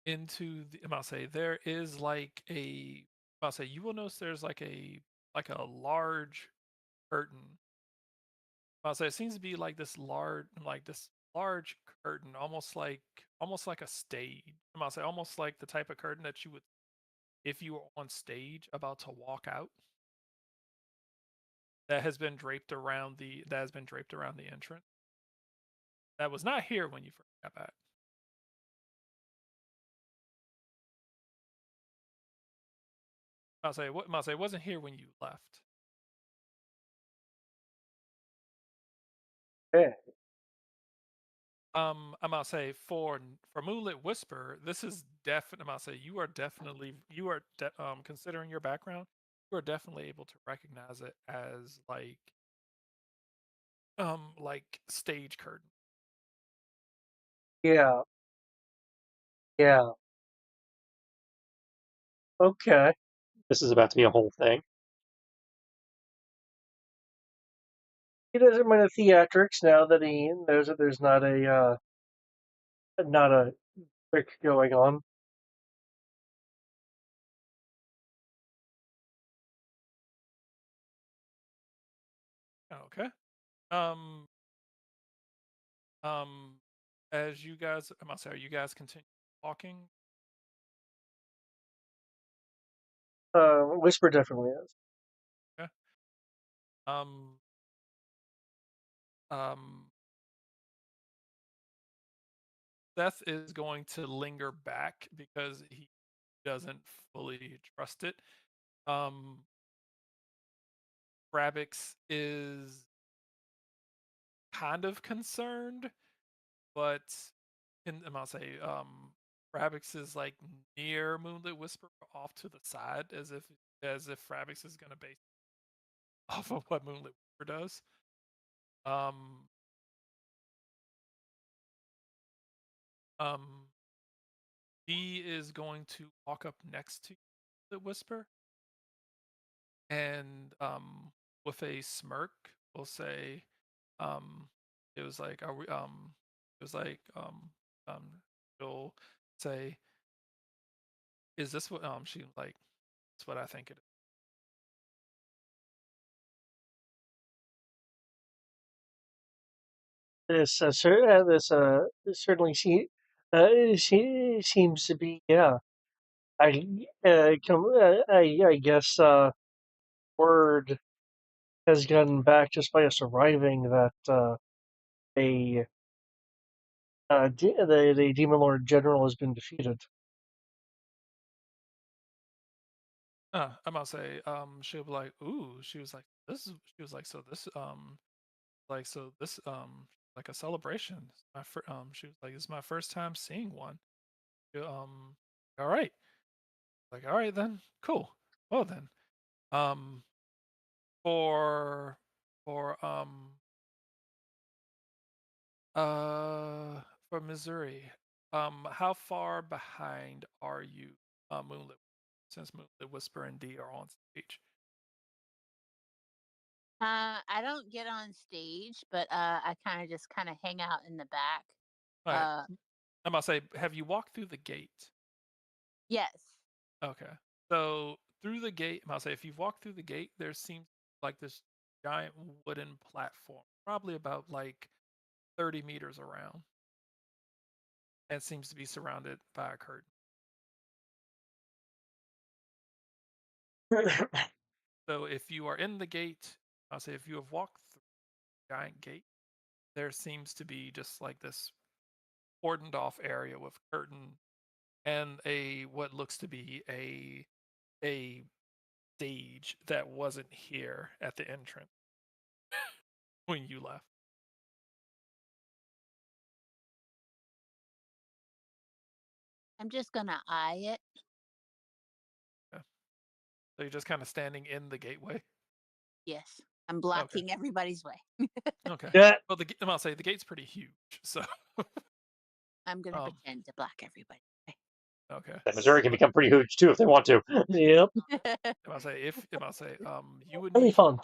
into the, I'll say there is like a, I'll say you will notice there's like a large curtain. I'll say it seems to be like this large curtain, almost like a stage. I'll say almost like the type of curtain that you would if you were on stage about to walk out. That has been draped around the entrance. That was not here when you first got back. I'll say it wasn't here when you left. Okay. I'm gonna say for Moonlit Whisper, this is definitely. I'm gonna say considering your background, you are definitely able to recognize it as like stage curtain. Yeah. Yeah. Okay. This is about to be a whole thing. He doesn't mind the theatrics now that he knows that there's not a trick going on. Okay. Um. Um. As you guys, I'm gonna say, are you guys continue walking? Whisper definitely is. Okay. Um. Um. Seth is going to linger back because he doesn't fully trust it. Um, Rabix is kind of concerned, but I'll say Rabix is like near Moonlit Whisper, off to the side, as if Rabix is gonna base off of what Moonlit Whisper does. Um, um, D is going to walk up next to the Whisper and with a smirk will say, um, it was like, are we it was like um she'll say, is this what she like, it's what I think it is. This certainly she seems to be, yeah. I guess word has gotten back just by us arriving that a the Demon Lord General has been defeated. I'm gonna say, she'll be like, ooh, she was like, so this like a celebration. She was like, it's my first time seeing one. Um, all right, like, all right then, cool. Well then, um, for for uh for Missouri, how far behind are you, Moonlit? Since Moonlit Whisper and D are on stage. I don't get on stage, but I kind of hang out in the back. All right, Uh, I'm gonna say, have you walked through the gate? yes. Okay. So through the gate, I'll say if you've walked through the gate, there seems like this giant wooden platform, probably about like 30 meters around, and seems to be surrounded by a curtain. So if you are in the gate, I'll say if you have walked through the giant gate, there seems to be just like this cordoned off area with curtain and a what looks to be a stage that wasn't here at the entrance when you left. I'm just gonna eye it. Yeah. So you're just kind of standing in the gateway. Yes. I'm Okay. blocking everybody's way. Okay. Yeah. Well, I'll say the gate's pretty huge, so I'm gonna Um, pretend to block everybody. okay. And Missouri can But become pretty huge too if they want to. Yep. if I say you would Really need to. fun.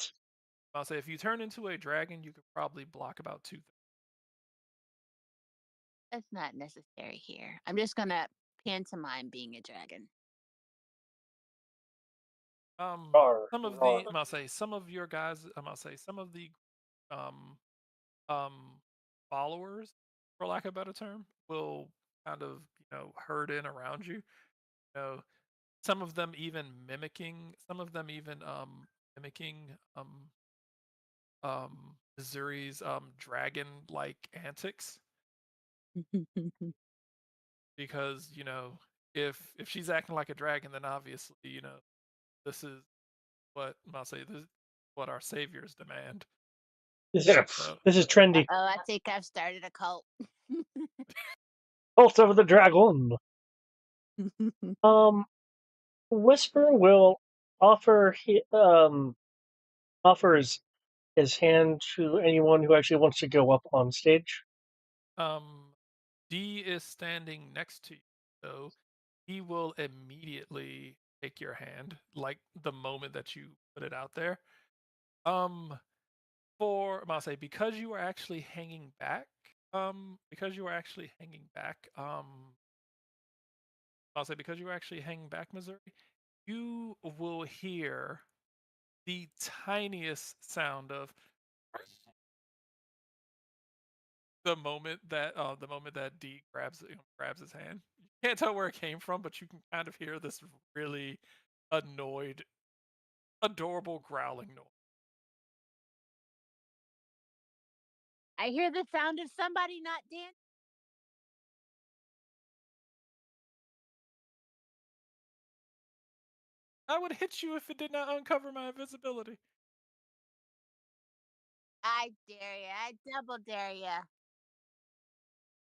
I'll say if you turn into a dragon, you could probably block about two. That's not necessary here. I'm just gonna pantomime being a dragon. Rawr, Some of rawr. the I'll say some of your guys. I'll say some of the um followers, for lack of a better term, will kind of herd in around you. You know, some of them even mimicking. Some of them even mimicking Missouri's dragon like antics because if she's acting like a dragon, then obviously this is what I'll say. This is what our saviors demand. This Yeah. this is trendy. Oh, I think I've started a cult. Cult of the Dragon. Um, Whisper will offer offers his hand to anyone who actually wants to go up on stage. Um, D is standing next to you, so he will immediately take your hand, like the moment that you put it out there. Um, I'll say because you are actually hanging back. Because you are actually hanging back. I'll say because you are actually hanging back, Missouri. You will hear the tiniest sound of the moment that D grabs his hand. You can't tell where it came from, but you can kind of hear this really annoyed, adorable growling noise. I hear the sound of somebody not dancing. I would hit you if it did not uncover my invisibility. I dare you. I double dare you.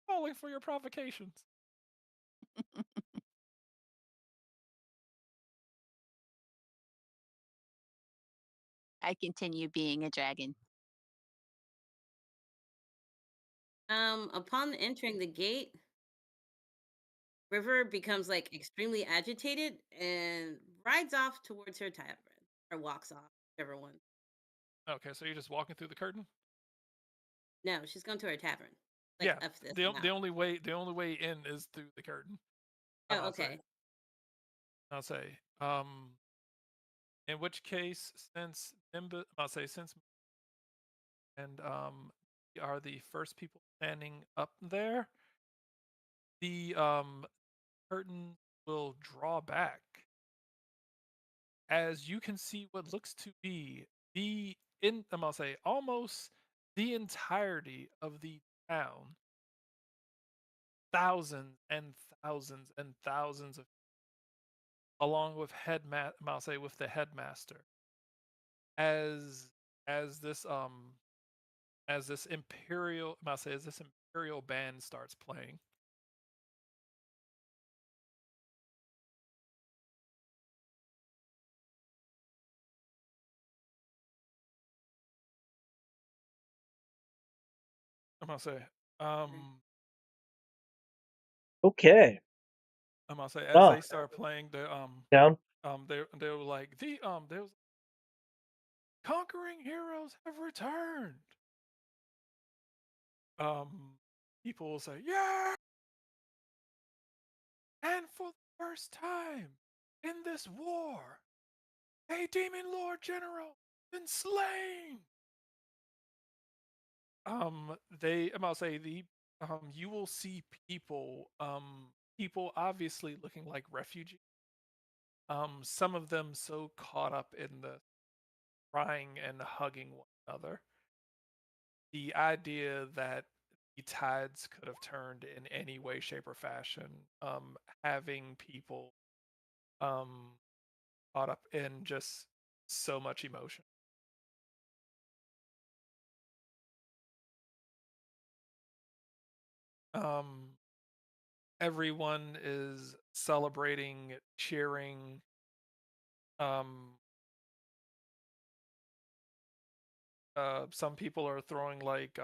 Falling for your provocations. I continue being a dragon. Upon entering the gate, River becomes like extremely agitated and rides off towards her tavern or walks off, whichever one. Okay, so you're just walking through the curtain. No, she's going to her tavern. Like Yeah, up this the amount. only way in is through the curtain. Oh, I'll say. okay. I'll say. In which case, since Nimbus, I'll say since and we are the first people standing up there, the curtain will draw back as you can see what looks to be I'll say almost the entirety of the town, thousands and thousands and thousands of, along with I'll say with the headmaster, as as this um as this imperial I'll say as this imperial band starts playing. I'm gonna say um Okay. I'm gonna say as Ah, they start playing down. they were like they was conquering heroes have returned. Um, People will say, "Yeah!" And for the first time in this war, a demon lord general been slain. I'll say you will see people obviously looking like refugees. Some of them so caught up in the crying and hugging one another. The idea that the tides could have turned in any way, shape, or fashion, having people um, caught up in just so much emotion. Um, Everyone is celebrating, cheering. Um, some people are throwing like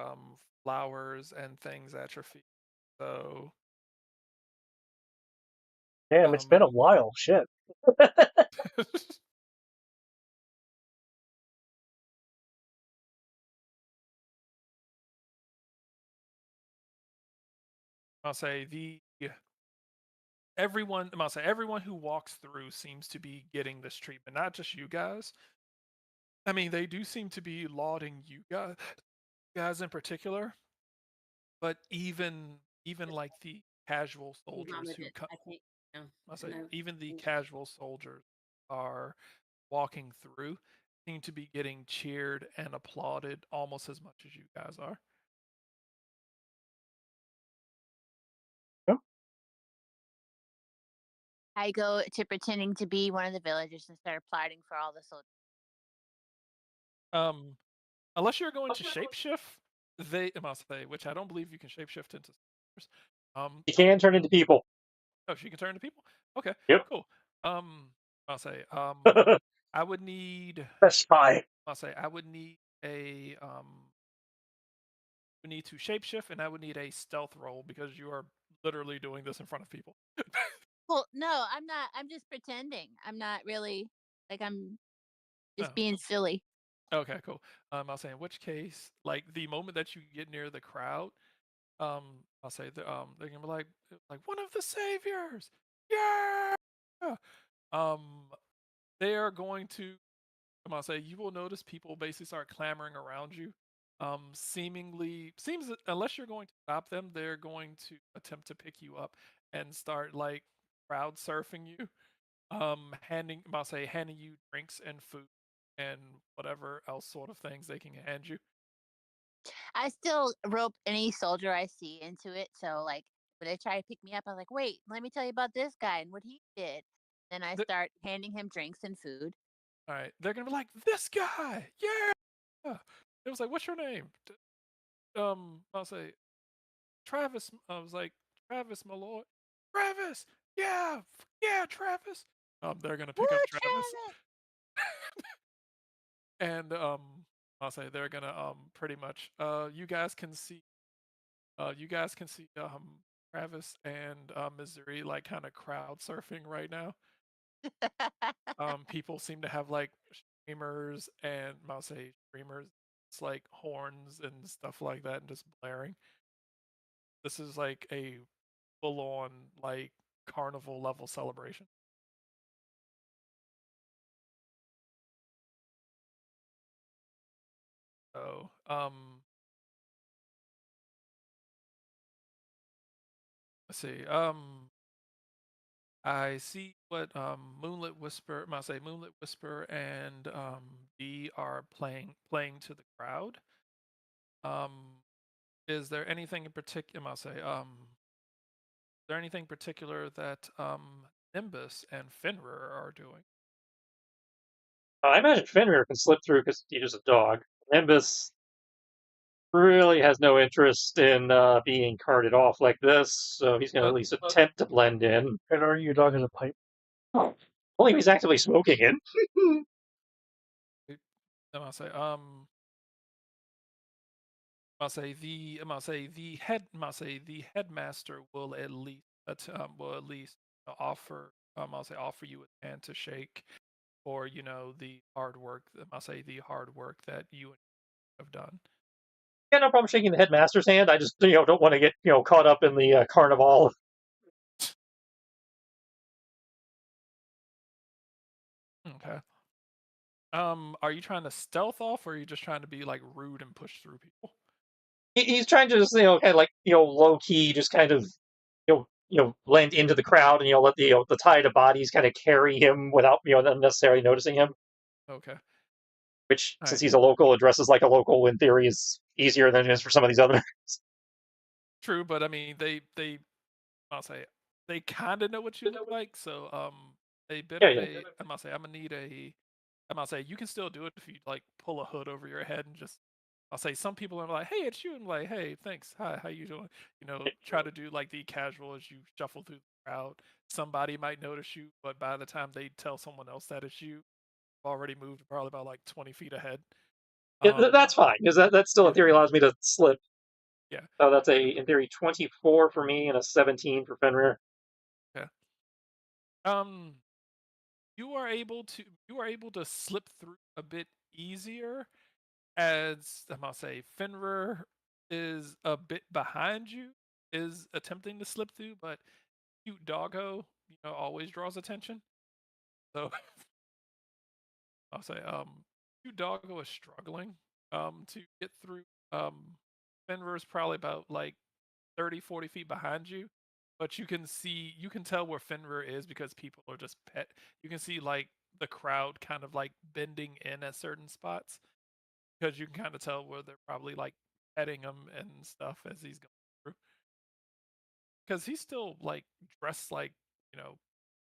flowers and things at your feet. So, Damn, it's been a while. Shit. I'll say everyone who walks through seems to be getting this treatment, not just you guys. I mean, they do seem to be lauding you guys in particular, but even like the casual soldiers Mama who did. come, I can't. No, I say no. even the casual soldiers are walking through seem to be getting cheered and applauded almost as much as you guys are. I go to pretending to be one of the villagers and start applauding for all the soldiers. Um, unless you're going to shapeshift, I must say, which I don't believe you can shapeshift into soldiers. You can turn into people. Oh, she can turn to people. Okay, Yep. cool. I'll say, I would need. That's fine. I'll say I would need a We need to shapeshift, and I would need a stealth roll because you are literally doing this in front of people. Well, no, I'm not. I'm just pretending. I'm not really like I'm just Oh, being silly. okay, cool. I'll say in which case, like the moment that you get near the crowd, I'll say they're gonna be like one of the saviors, yeah. Um, they are going to. I'm gonna say you will notice people basically start clamoring around you. Seems that unless you're going to stop them, they're going to attempt to pick you up and start like crowd surfing you. Handing you drinks and food and whatever else sort of things they can hand you. I still rope any soldier I see into it. So like when they try to pick me up, I'm like, wait, let me tell you about this guy and what he did. Then I Th- start handing him drinks and food. all right, they're gonna be like, "This guy, yeah." It was like, "What's your name?" I'll say Travis. I was like, "Travis, my lord, Travis, yeah, yeah, Travis." They're gonna Woo, pick up Travis, Travis! and I'll say they're gonna pretty much you guys can see Travis and Missouri like kind of crowd surfing right now. People seem to have like streamers and I'll say streamers, it's like horns and stuff like that, and just blaring. This is like a full on like carnival level celebration. So let's see. I see what Moonlit Whisper and B are playing to the crowd. Is there anything in particular? Is there anything particular that Nimbus and Fenrir are doing? I imagine Fenrir can slip through because he's just a dog. Nimbus really has no interest in being carted off like this, so he's going to at least attempt to blend in. I'd argue your dog has a pipe. Oh, only if he's actively smoking it. I'll say the headmaster will at least offer offer you a hand to shake for the hard work. I'll say the hard work that you have done. Yeah, no problem shaking the headmaster's hand. I just don't want to get caught up in the carnival. Okay. Are you trying to stealth off, or are you just trying to be like rude and push through people? He's trying to just kind of like low key, just kind of blend into the crowd and let the tide of bodies kind of carry him without them necessarily noticing him. Okay. Which, All since right. he's a local, addresses like a local in theory is easier than it is for some of these others. True, but I mean, I'll say they kind of know what you look like, so a bit Yeah, of yeah. a I'm gonna say I'm gonna need a I'm gonna say you can still do it if you like pull a hood over your head and just I'll say some people are like, hey, it's you, and like, hey, thanks, hi, how you doing? Try to do like the casual as you shuffle through the crowd. Somebody might notice you, but by the time they tell someone else that it's you, you've already moved probably about like 20 feet ahead. Yeah, that's fine because that still in yeah, theory allows me to slip. Yeah. So that's in theory, 24 for me and a 17 for Fenrir. Okay. Um, you are able to slip through a bit easier, as I'm gonna say Fenrir is a bit behind you, is attempting to slip through, but cute doggo, always draws attention. So I'll say, cute doggo is struggling to get through. Fenrir is probably about like 30, 40 feet behind you, but you can tell where Fenrir is because people are just you can see like the crowd kind of like bending in at certain spots because you can kind of tell where they're probably like petting him and stuff as he's going through. Because he's still like dressed like, you know,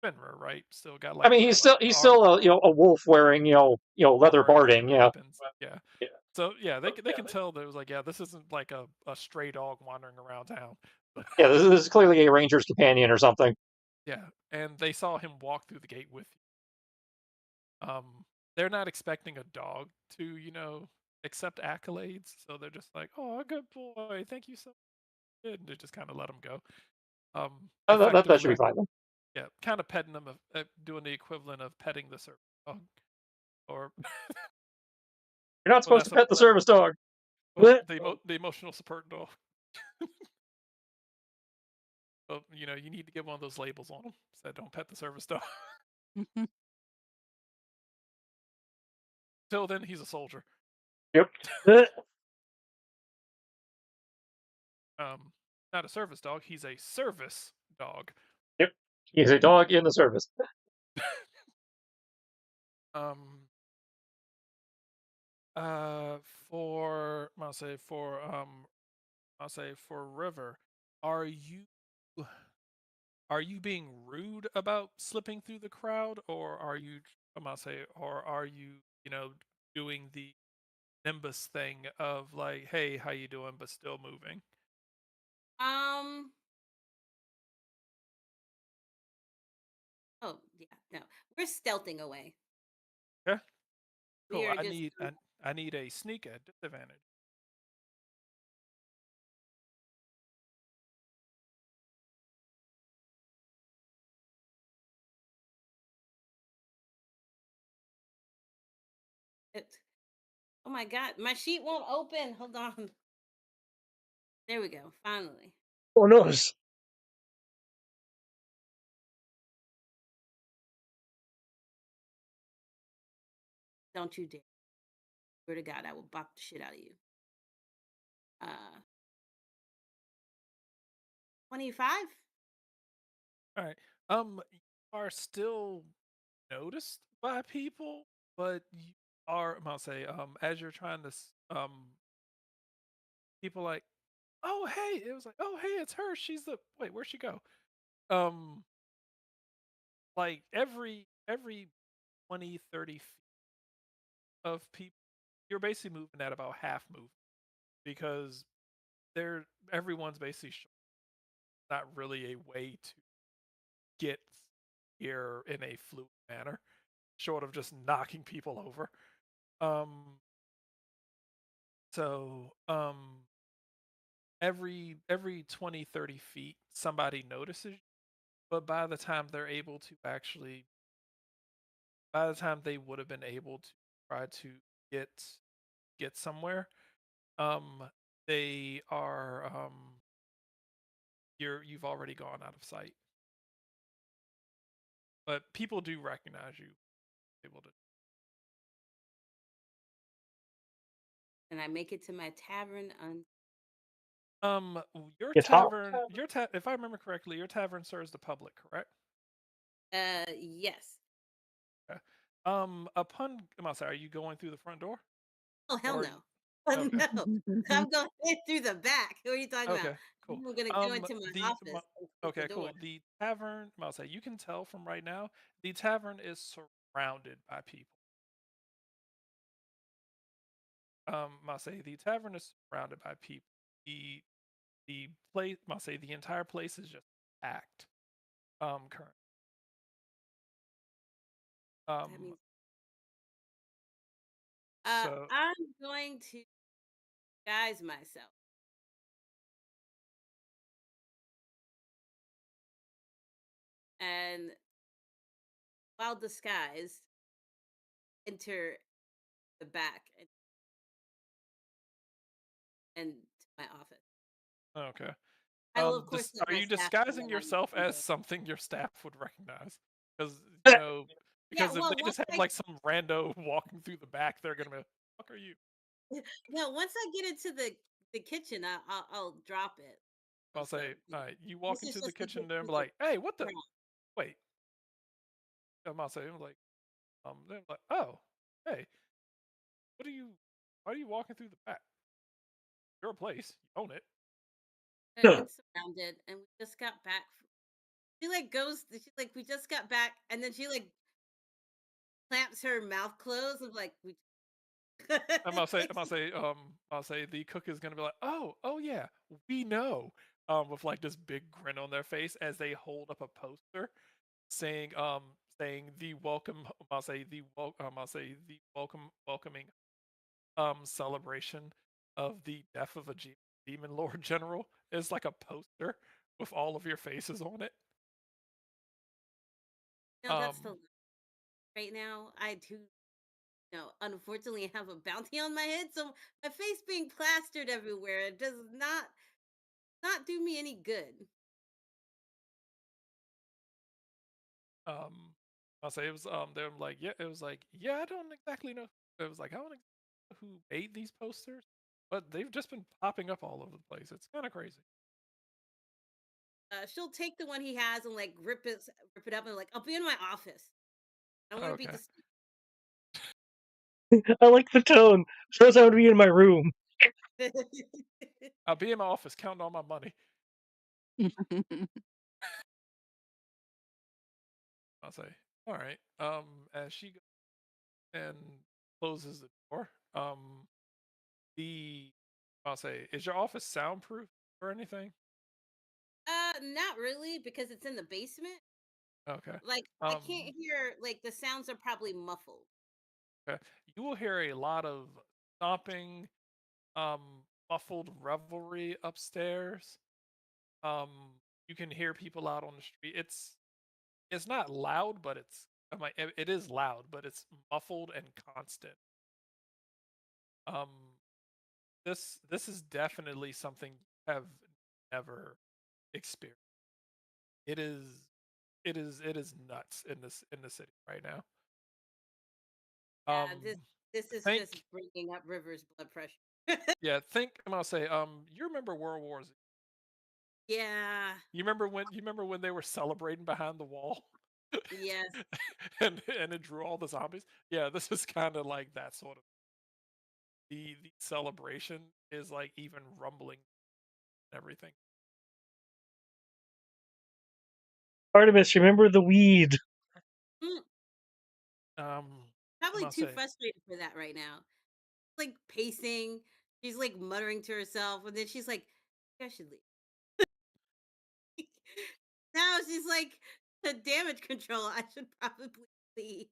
Fenrir, right? Still got I like mean, the he's arm still a wolf wearing leather armor and barding. Yeah, weapons. Yeah. yeah, So yeah, they can tell that it was like, yeah, this isn't like a stray dog wandering around town. But yeah. This is clearly a ranger's companion or something. yeah, and they saw him walk through the gate with you. They're not expecting a dog to, accept accolades, so they're just like, "Oh, good boy, thank you so much," and they just kind of let him go. That should be Effectively, fine then. yeah, kind of petting them, doing the equivalent of petting the service dog, or You're not well, supposed to that's a pet the service dog. well, the emotional support dog. Well, you need to get one of those labels on them. Said, "Don't pet the service dog." Till then, he's a soldier. Yep. Um, Not a service dog. He's a service dog. Yep. He's a dog in the service. Um, uh, for I'll say for River, are you are you being rude about slipping through the crowd, or are you or are you doing the Nimbus thing of like, hey, how you doing, but still moving? Um. Oh yeah. No, we're stealthing away. Okay, We cool. are I just. need I need a sneak at disadvantage. Oh my god, my sheet won't open. Hold on. There we go. Finally. Oh no! Don't you dare. Swear to God, I will bop the shit out of you. 25? All right. You are still noticed by people, but you are, I'll say, as you're trying to, people like, oh hey, it was like, oh hey, it's her. She's the wait, where'd she go? Um, like every 20, 30 feet of people, you're basically moving at about half move because everyone's basically not really a way to get here in a fluid manner, short of just knocking people over. Um, so every 20, 30 feet, somebody notices you, but by the time they would have been able to try to get get somewhere, um, they are you've already gone out of sight. But people do recognize you, able to. And I make it to my tavern Your Guitar. tavern, if I remember correctly, your tavern serves the public, correct? yes. Okay. I'm sorry, are you going through the front door? Oh hell Or no. Oh okay, no. I'm going in through the back. What are you talking about? okay, cool. I'm gonna go into my office and close the Okay, door. cool. The tavern, I'll say, you can tell from right now, the tavern is surrounded by people. I'll say the tavern is surrounded by people. The the place, I'll say, the entire place is just packed. Current. That Um, means so I'm going to disguise myself. and while disguised, enter the back and to my office. Okay. I will, of course, let Are my you staff know disguising that I'm yourself as leaving. something your staff would recognize? Because Yeah, because if well, they once just have I like some rando walking through the back, they're gonna be, "Fuck are you?" no, once I get into the kitchen, I'll drop it. I'll So say, "All right, you walk this is into the just the kitchen there and be kitchen like, hey, what the front. wait?" I'll say, I'm like, they're like, "Oh, hey, what are you? Why are you walking through the back? Your place, you own it." I've been surrounded, and we just got back. She like goes. She like we just got back, and then she like clamps her mouth closed. I'm like, we. I'll say the cook is gonna be like, oh yeah, we know, with like this big grin on their face as they hold up a poster saying, saying the welcome, I'll say the welcoming, celebration of the death of a demon lord general is like a poster with all of your faces on it. No, that's the Um, right now. I do unfortunately have a bounty on my head, so my face being plastered everywhere does not do me any good. um, I'll say it was, they're like, yeah, it was like, yeah, I don't exactly know. It was like, I don't know who made these posters, but they've just been popping up all over the place. It's kind of crazy. She'll take the one he has and like rip it up and like I'll be in my office. I don't want to be Okay. disturbed. I like the tone. Shows I would be in my room. I'll be in my office counting all my money. I'll say, all right. As she goes and closes the door, the I'll say, is your office soundproof or anything? Not really because it's in the basement. Okay. Like I Um, can't hear like the sounds are probably muffled. okay. You will hear a lot of stomping, muffled revelry upstairs. Um, you can hear people out on the street. It's not loud, but it is loud, but it's muffled and constant. Um, this is definitely something you have never experienced. It is it is nuts in the city right now. Yeah, this is just Think bringing up River's blood pressure. yeah, think I'm gonna say, you remember World War Z? Yeah. You remember when they were celebrating behind the wall? Yes. And it drew all the zombies? Yeah, this is kind of like that sort of the celebration is like even rumbling and everything. Artemis, remember the weed. Mm, I'm probably gonna too say frustrated for that right now. Like pacing. She's like muttering to herself, and then she's like, "I should leave." Now she's like, "The damage control. I should probably leave."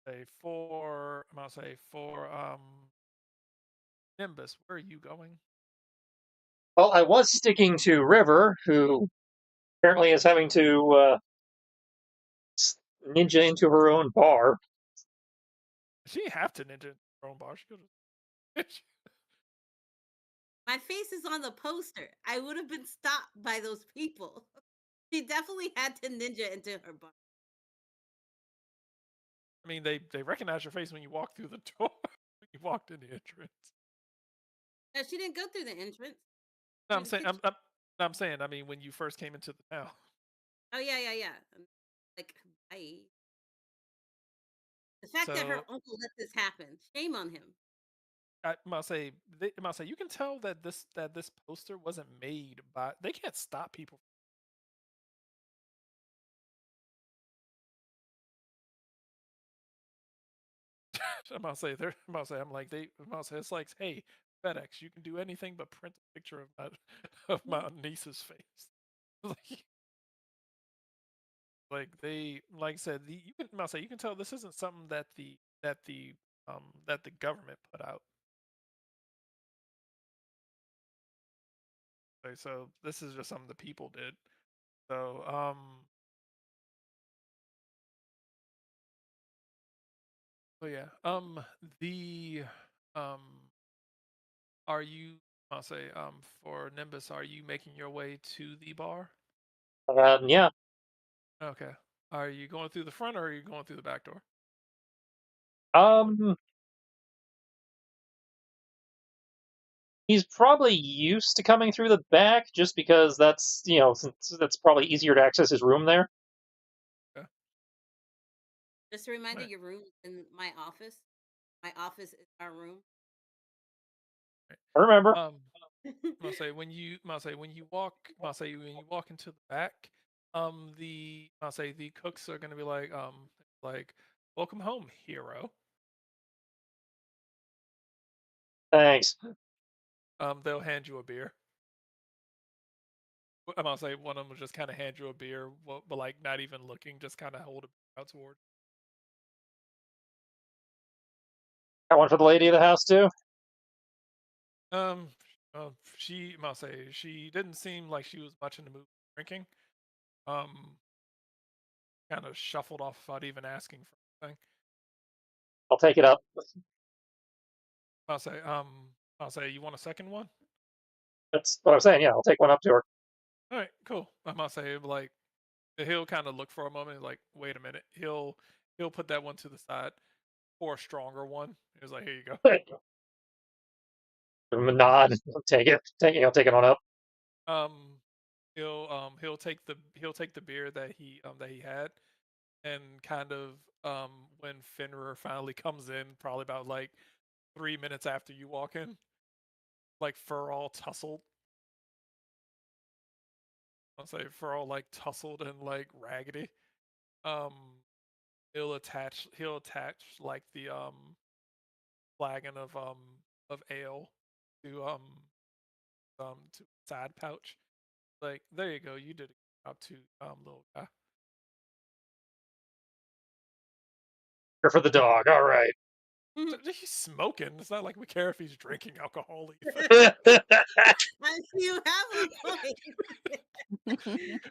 I'm gonna say for Nimbus, where are you going? Well, I was sticking to River, who apparently is having to ninja into her own bar. She didn't have to ninja her own bar. She could have. My face is on the poster. I would have been stopped by those people. She definitely had to ninja into her bar. I mean, they recognize your face when you walk through the door. When you walked in the entrance. No, she didn't go through the entrance. No, Through the kitchen. no, I'm saying. I mean, when you first came into the town. Oh yeah, yeah, yeah. Like, I. The fact that her So uncle let this happen. Shame on him. I must say, you can tell that this poster wasn't made by. They can't stop people. I'm like I'm gonna say it's like, hey, FedEx, you can do anything but print a picture of my niece's face. like, like I said, I'm gonna say you can tell this isn't something that the government put out. Okay, so this is just something the people did. So yeah. The um are you I'll say for Nimbus, are you making your way to the bar? Yeah. Okay. Are you going through the front or are you going through the back door? Um, he's probably used to coming through the back, just because that's since that's probably easier to access his room there. Okay. Just a reminder, Right. your room is in my office. My office is our room. Right. I remember. When you walk when you walk into the back, the cooks are gonna be like welcome home, hero. Thanks. They'll hand you a beer. I'm gonna say one of them will just kind of hand you a beer, but like not even looking, just kind of hold it out toward. Got one for the lady of the house too. Um, she didn't seem like she was much in the mood for drinking. Um, kind of shuffled off without even asking for anything. I'll take it up. I'll say, you want a second one? That's what I'm saying. Yeah, I'll take one up to her. All right, cool. I'm gonna say like he'll kind of look for a moment, like wait a minute. He'll put that one to the side, pour a stronger one. He's like, here you go. Give him a nod. Take it. Take it on up. Um, he'll take the beer that he had, and kind of when Fenrir finally comes in, probably about like 3 minutes after you walk in, like fur all tussled. I'll say fur all like tussled and like raggedy. Um, he'll attach like the flagon of ale to to side pouch. Like there you go, you did a good job too, little guy. Here for the dog. All right. So he's smoking. It's not like we care if he's drinking alcohol either. You have a point.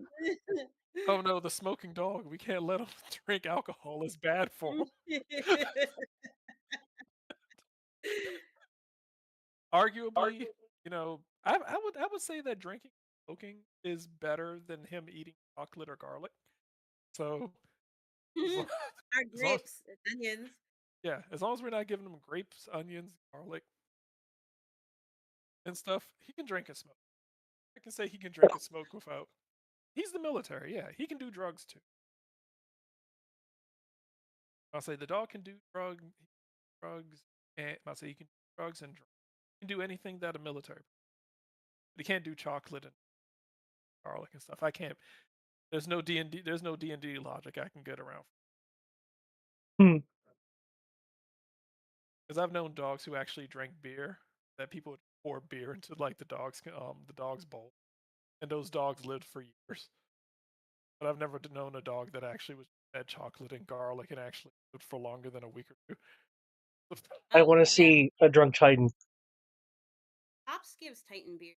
Oh no, the smoking dog. We can't let him drink alcohol. It's bad for him. Arguably, I would say that drinking and smoking is better than him eating chocolate or garlic. So as long Our as, long as grapes, onions. yeah, as long as we're not giving him grapes, onions, garlic, and stuff, he can drink and smoke. I can say he can drink and smoke without. He's the military. Yeah, he can do drugs too. I'll say the dog can do drugs, and I'll say he can do drugs and drugs. He can do anything that a military, but he can't do chocolate and garlic and stuff. I can't. There's no D&D. There's no D&D logic I can get around. Hmm. Because I've known dogs who actually drank beer. That people would pour beer into like the dog's bowl, and those dogs lived for years. But I've never known a dog that actually was fed chocolate and garlic and actually lived for longer than a week or two. I want to Yeah, see a drunk Titan. Pops gives Titan beer.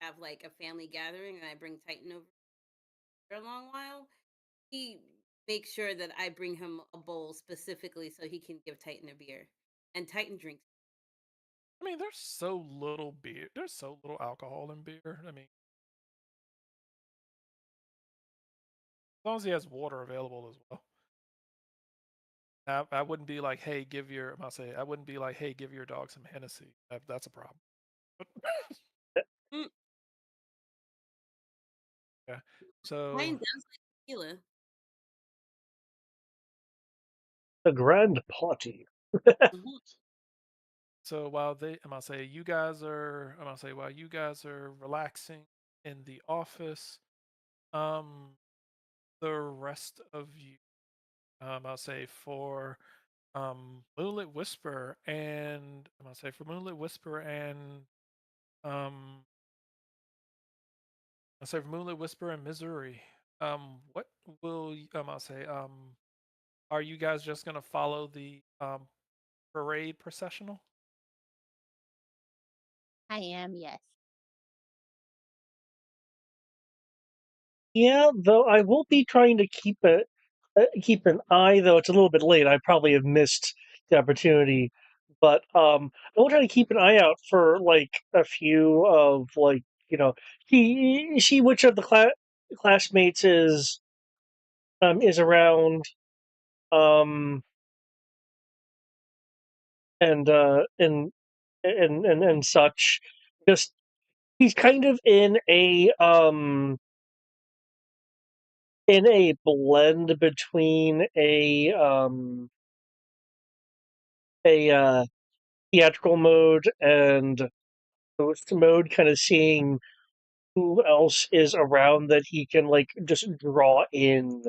Have like a family gathering, and I bring Titan over for a long while. He makes sure that I bring him a bowl specifically so he can give Titan a beer, and Titan drinks. I mean, there's so little beer. There's so little alcohol in beer. I mean, as long as he has water available as well. I wouldn't be like, hey, I wouldn't be like, hey, give your dog some Hennessy. That's a problem. But Mm, yeah. So Titan does like tequila. The grand party. Mhm. I'm gonna say while you guys are relaxing in the office, um, the rest of you, I'll say for Moonlit Whisper and I'm gonna say for Moonlit Whisper and um, I'll say for Moonlit Whisper and Missouri, what I'll say are you guys just gonna follow the parade processional? I am, yes. Yeah, though I will be trying to keep an eye. Though it's a little bit late, I probably have missed the opportunity. But I will try to keep an eye out for like a few of like see which of the classmates is around um and and such. Just he's kind of in a blend between a theatrical mode and host mode, kind of seeing who else is around that he can like just draw in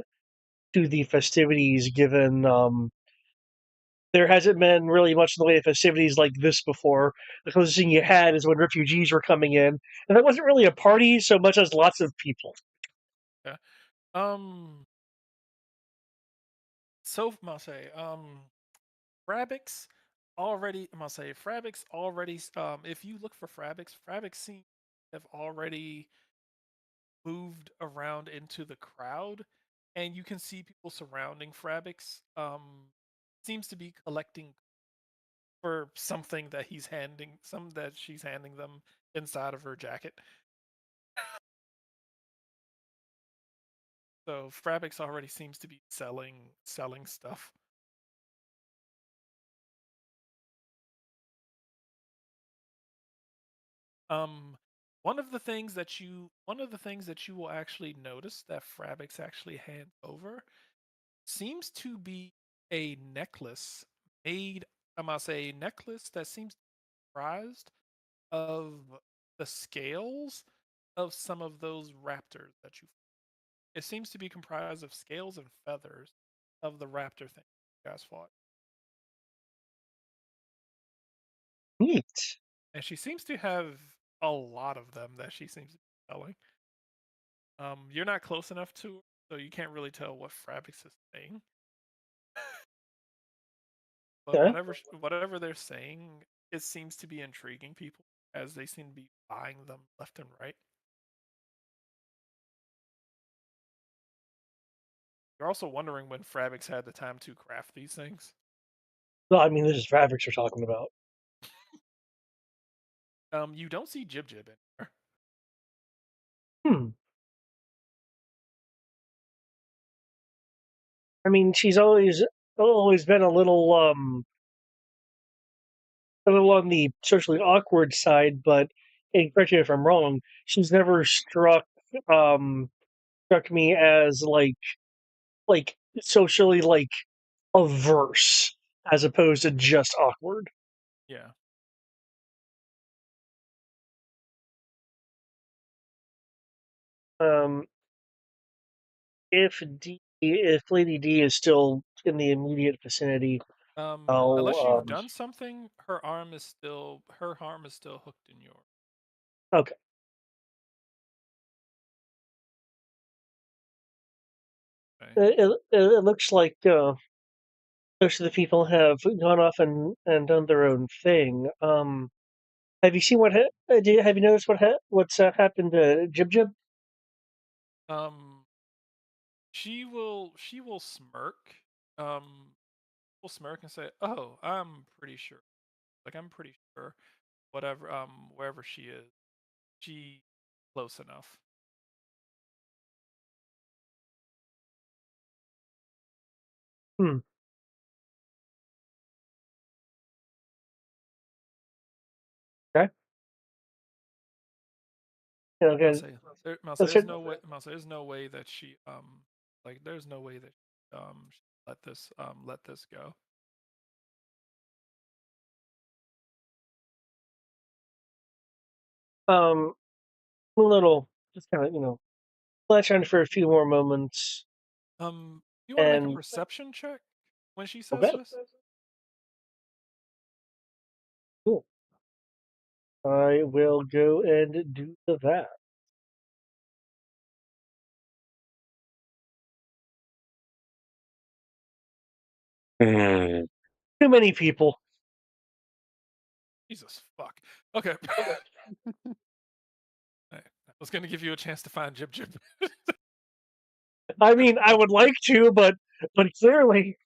to the festivities. Given there hasn't been really much in the way of festivities like this before. The closest thing you had is when refugees were coming in, and that wasn't really a party so much as lots of people. Yeah. Um. So I'll say Frabix already. I'm gonna say Frabix already. If you look for Frabix seem have already moved around into the crowd, and you can see people surrounding Frabix. Seems to be collecting for something that she's handing them inside of her jacket. So Frabix already seems to be selling stuff. Um, one of the things that you will actually notice that Frabix actually hands over seems to be a necklace made. I must say, a necklace that seems comprised of the scales of some of those raptors that you. It seems to be comprised of scales and feathers of the raptor thing you guys fought, Neat. and she seems to have a lot of them that she seems to be selling. You're not close enough to her, so you can't really tell what Frabix is saying. But Yeah. whatever they're saying, it seems to be intriguing people as they seem to be buying them left and right. You're also wondering when Frabix had the time to craft these things. Well, I mean, this is fabrics we're talking about. You don't see Jib Jib in there. Hmm. I mean, she's always been a little on the socially awkward side, but and correct me if I'm wrong, she's never um struck me as like socially like averse as opposed to just awkward. Yeah. Um, if Lady D is still in the immediate vicinity, Unless you've I'll done something, her arm is still hooked in yours. okay. Okay. It looks like most of the people have gone off and done their own thing. Have you seen have you noticed what's happened to Jib Jib? Um, she will smirk. Will smirk and say, "Oh, I'm pretty sure. Like I'm pretty sure whatever wherever she is, she close enough." Hmm. Okay. You know, I'll 'cause say I'll say that's there's it. no way I'll say there's no way that she like there's no way that she let this go. Um, a little, just kind of latch on for a few more moments, You want to make a and perception check when she says okay, this? cool. I will go and do that. Hmm. Too many people. Jesus fuck. Okay. I was gonna give you a chance to find Jib Jib. I mean, I would like to, but clearly,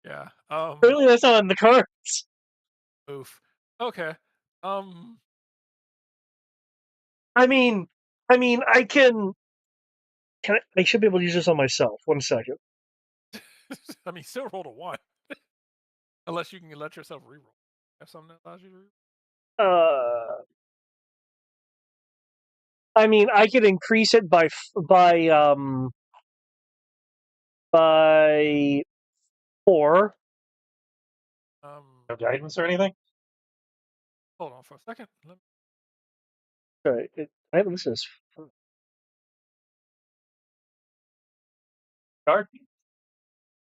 Yeah. that's not on the cards. Oof. Okay. I mean, I can. I should be able to use this on myself. 1 second. I mean, still roll a 1. Unless you can let yourself reroll. Have something that allows you to reroll? I mean, I could increase it by 4. No guidance or anything? Hold on for a second. Sorry, I haven't listened to this. Card?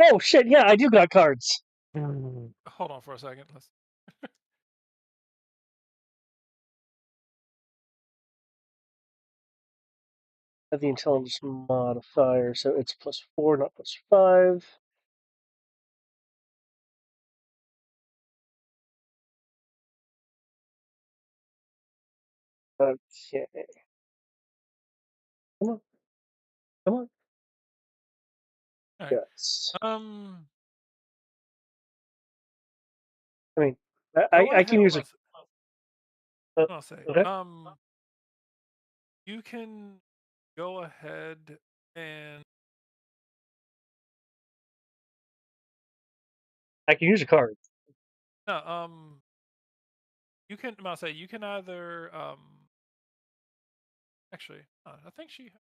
Oh shit! Yeah, I do got cards. Hold on for a second. Let's. Have the intelligence modifier, so it's +4, not +5. Okay. Come on. Come on. All right. Yes. I mean, go I ahead. can use it. I'll say. Okay. You can go ahead and. I can use a card. No. You can. I'll say you can either. Actually, I think she.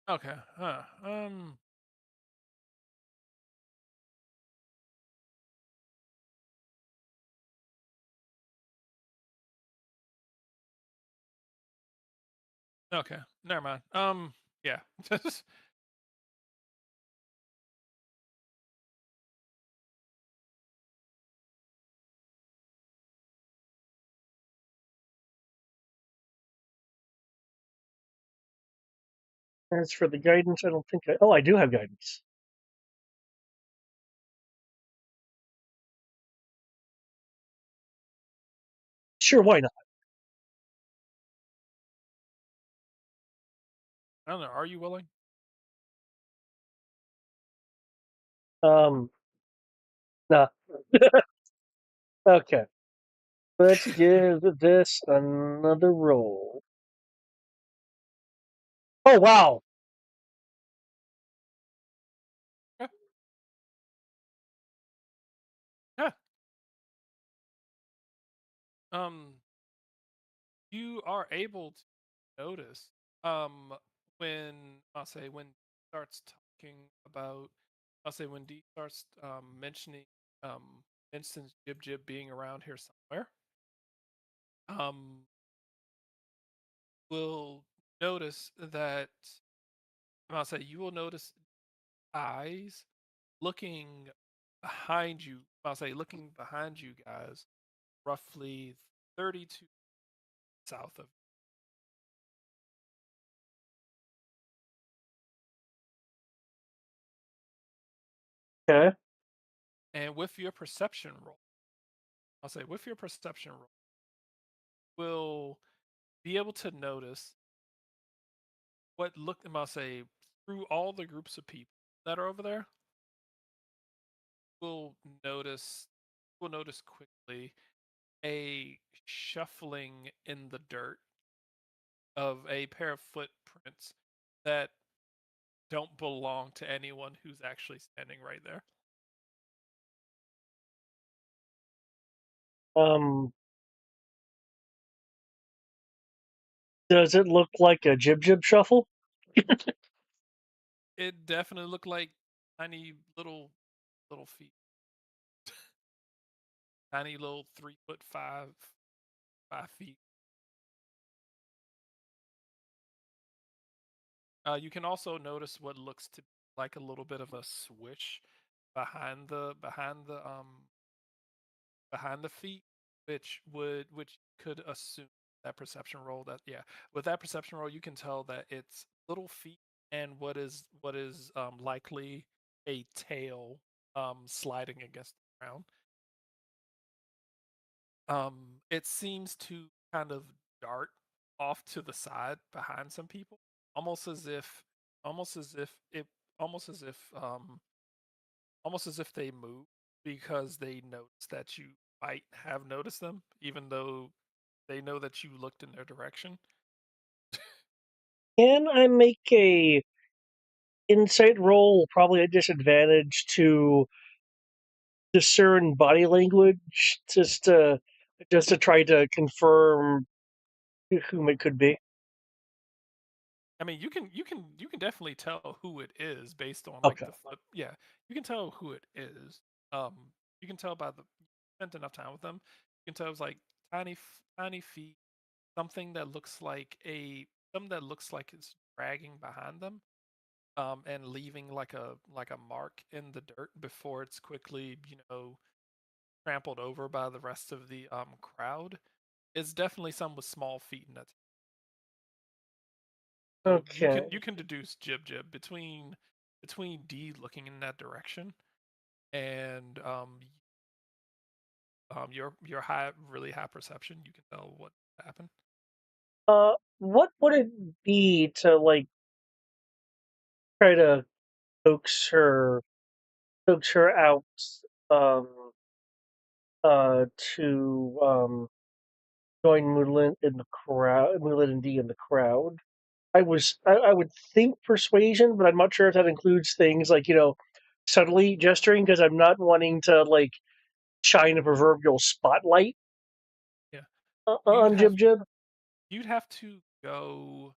Okay. Okay. Never mind. Yeah. As for the guidance, I don't think I. Oh, I do have guidance. Sure, why not? I don't know. Are you willing? Nah. Okay. Let's give this another roll. Oh wow! Yeah. Yeah. You are able to notice when I'll say when Dee starts talking about I'll say when Dee starts mentioning instance Jib Jib being around here somewhere. Will notice that I'll say you will notice eyes looking behind you. I'll say looking behind you guys, roughly 32 south of. Okay. And with your perception roll, I'll say with your perception roll, will be able to notice what look I'll say through all the groups of people that are over there. Will notice will notice quickly a shuffling in the dirt of a pair of footprints that don't belong to anyone who's actually standing right there. Does it look like a Jib Jib shuffle? It definitely looked like tiny little feet. Tiny little 3 foot 5 feet. You can also notice what looks to be like a little bit of a swish behind the feet, which could assume that perception roll that yeah, with that perception roll you can tell that it's little feet and what is likely a tail sliding against the ground. It seems to kind of dart off to the side behind some people, almost as if almost as if it almost as if almost as if they move because they notice that you might have noticed them, even though they know that you looked in their direction. Can I make a insight roll, probably a disadvantage, to discern body language, just to try to confirm whom it could be? I mean, you can definitely tell who it is based on like Okay. the yeah, you can tell who it is. Um, you can tell by the you spent enough time with them. You can tell it's like tiny feet, something that looks like it's dragging behind them, and leaving like a mark in the dirt before it's quickly trampled over by the rest of the crowd. It's definitely some with small feet in it. So you can Okay. you can deduce Jib between D looking in that direction and your really high perception. You can tell what happened. What would it be to like try to coax her coax her out um to join Moonlit and D in the crowd? I would think persuasion, but I'm not sure if that includes things like, subtly gesturing, because I'm not wanting to like shine a proverbial spotlight Yeah, you'd on have Jib Jib. you'd have to go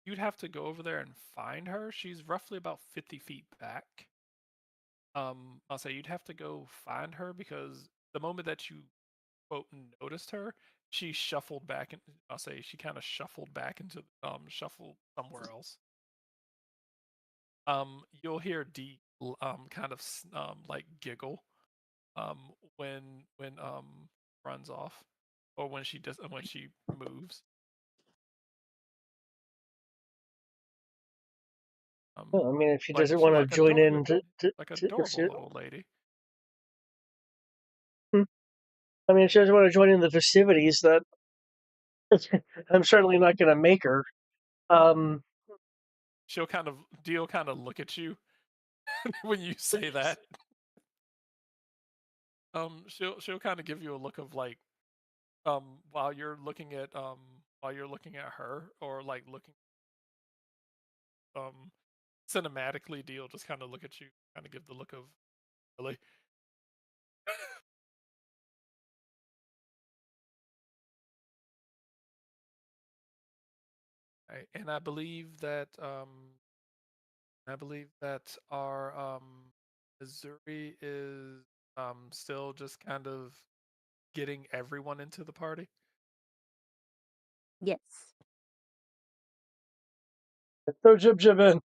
you'd have to go over there and find her. She's roughly about 50 feet back. I'll say you'd have to go find her because the moment that you quote noticed her, she shuffled back and I'll say she kind of shuffled back into shuffled somewhere else. You'll hear D kind of like giggle when runs off or when she moves. Well, I mean, if she Like doesn't she's want to join in like to adorable little lady. hmm. I mean, if she doesn't want to join in the festivities, that I'm certainly not going to make her. Um, Deal kind of look at you when you say that. She'll kind of give you a look of like while you're looking at her or like looking um cinematically. Deal just kind of look at you, kind of give the look of really. Right. And I believe that our Missouri is still just kind of getting everyone into the party. Yes. throw Jib Jib in.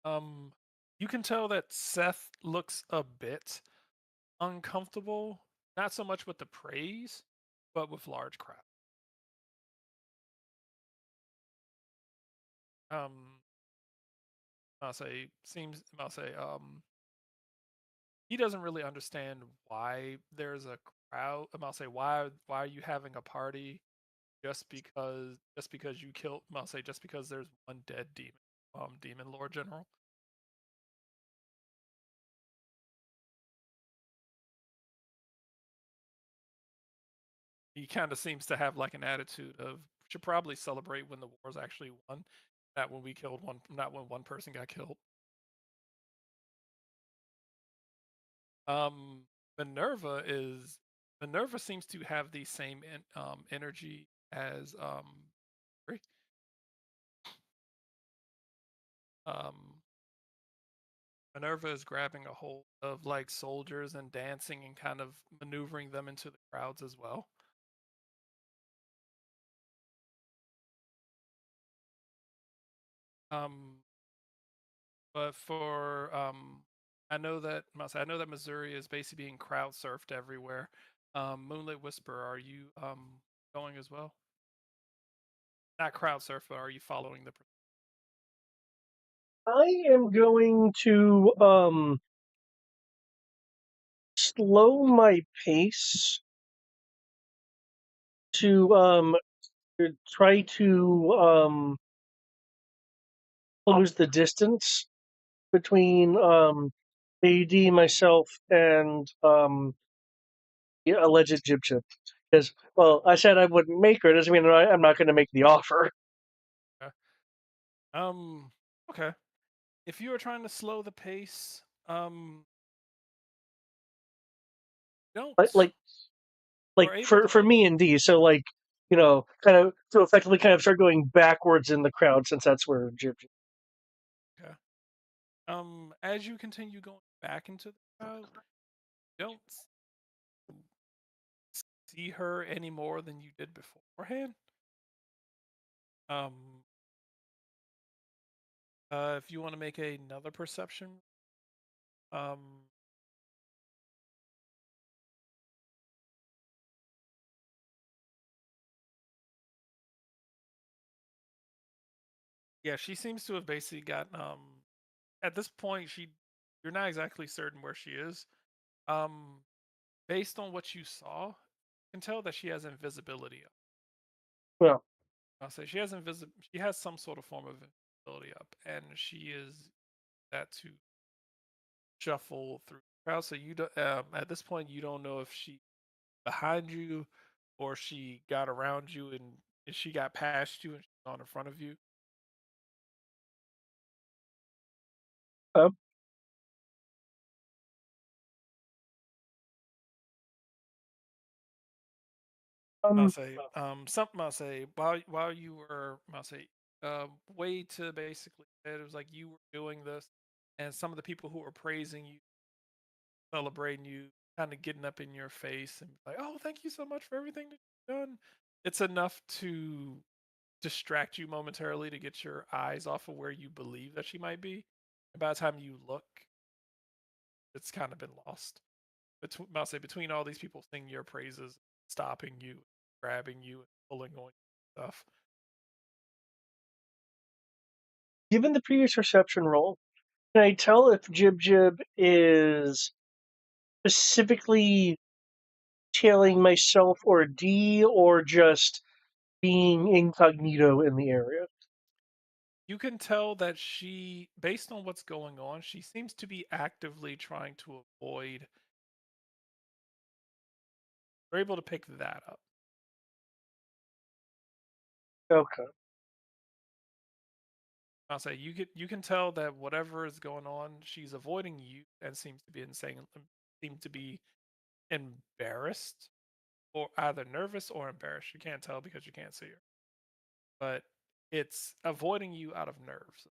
Um, you can tell that Seth looks a bit uncomfortable, not so much with the praise, but with large crowd. Um, I'll say he doesn't really understand why there's a crowd. I'll say why are you having a party just because you killed. I'll say just because there's one dead demon lord general. He kind of seems to have like an attitude of should probably celebrate when the war's actually won, not when one person got killed. Um, Minerva is Minerva seems to have the same energy as Ri. um Minerva is grabbing a hold of like soldiers and dancing and kind of maneuvering them into the crowds as well. Um, But for I know that Missouri is basically being crowd surfed everywhere. Moonlit Whisper, are you going as well? Not crowd surf, but are you following the? I am going to slow my pace to try to close the distance between AD, myself, and the alleged Jib Chip. Because, well, I said I wouldn't make her. Doesn't mean I'm not going to make the offer. Okay. Um. Okay. If you are trying to slow the pace, Like, don't. like, like You're able for to. me and D. So, like, kind of to effectively kind of start going backwards in the crowd since that's where Jib. Okay. As you continue going back into the crowd, don't see her any more than you did beforehand. Um. If you want to make another perception, um, yeah, she seems to have basically gotten at this point you're not exactly certain where she is. Um Based on what you saw, you can tell that she has invisibility up. Well, I'll say she has some sort of form of invisibility up, and she is that to shuffle through the crowd. So you don't at this point you don't know if she behind you or she got around you and she got past you and she's on in front of you. uh, I'll um, say something. I'll say while you were I'll say way to basically it was like you were doing this, and some of the people who were praising you, celebrating you, kind of getting up in your face and like, oh, thank you so much for everything that you've done. It's enough to distract you momentarily to get your eyes off of where you believe that she might be. And by the time you look, it's kind of been lost. I'll say between all these people singing your praises, stopping you, grabbing you, and pulling on you stuff. given the previous reception roll, can I tell if Jib Jib is specifically tailing myself or D, or just being incognito in the area? You can tell that she, based on what's going on, she seems to be actively trying to avoid. We're able to pick that up. Okay. I'll say you can tell that whatever is going on, she's avoiding you and seems to be embarrassed or either nervous or embarrassed. You can't tell because you can't see her, but it's avoiding you out of nerves.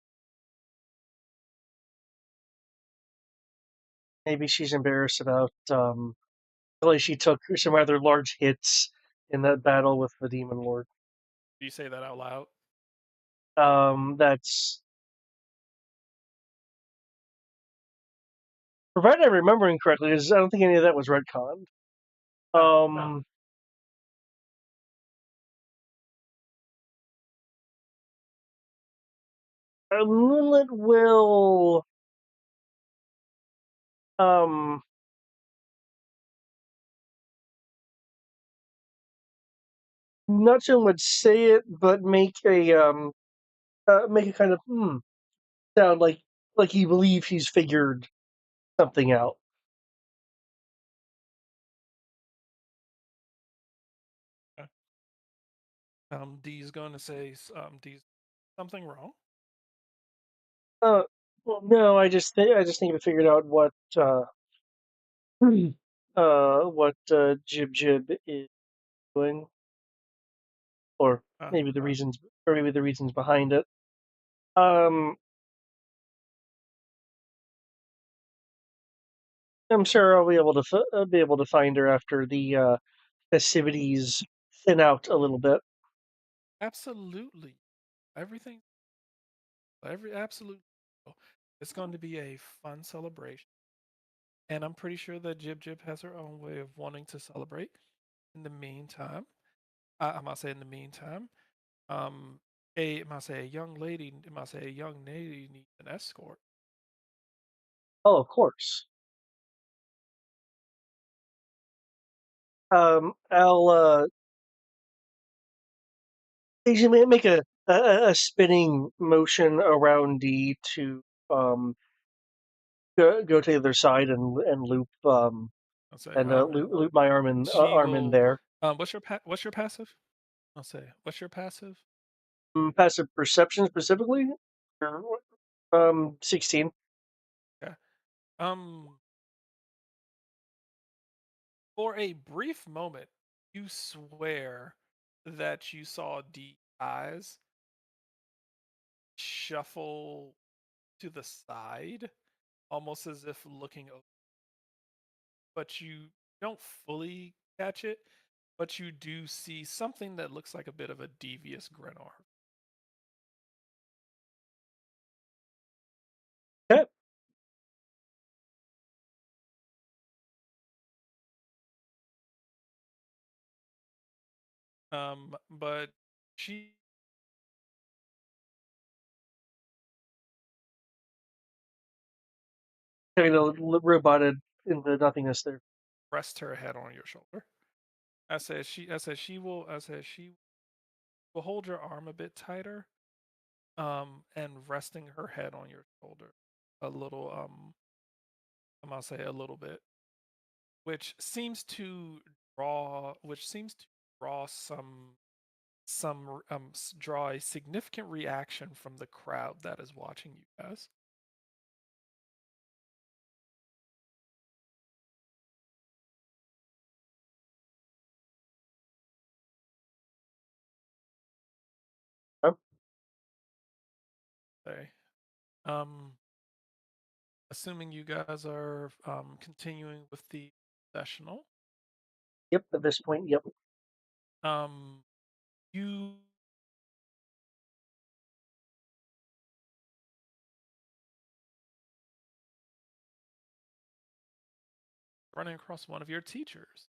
Maybe she's embarrassed about really she took some rather large hits in that battle with the Demon Lord. Do you say that out loud? That's provided I'm remembering correctly, because I don't think any of that was retconned. No. Moonlit will um not so much say it, but make a kind of sound like you believe he's figured something out. Okay. D's going to say D's something wrong. Uh, well, no, I just think I figured out what Jib Jib is doing, or Uh, maybe the reasons behind it. Um, I'm sure I'll be able to find her after the festivities thin out a little bit. Absolutely. Everything. Absolutely. It's going to be a fun celebration. And I'm pretty sure that Jib Jib has her own way of wanting to celebrate. In the meantime, I might say in the meantime, um, I might say a young lady, I might say a young lady needs an escort. Oh, of course. I'll basically make a spinning motion around D to um go to the other side and loop I'll say, and loop my she arm in will. there. What's your passive? I'll say, what's your passive? Passive perception specifically. Or 16. Okay. Um, for a brief moment, you swear that you saw D eyes shuffle to the side, almost as if looking over, but you don't fully catch it, but you do see something that looks like a bit of a devious grin on her. Okay. But she Kind of roboted into nothingness there. rests her head on your shoulder. I said she will hold your arm a bit tighter, and resting her head on your shoulder a little, I'm gonna say a little bit, which seems to draw draw a significant reaction from the crowd that is watching you guys. Oh, Okay. Um, assuming you guys are continuing with the sessional, yep. At this point, yep. you running across one of your teachers,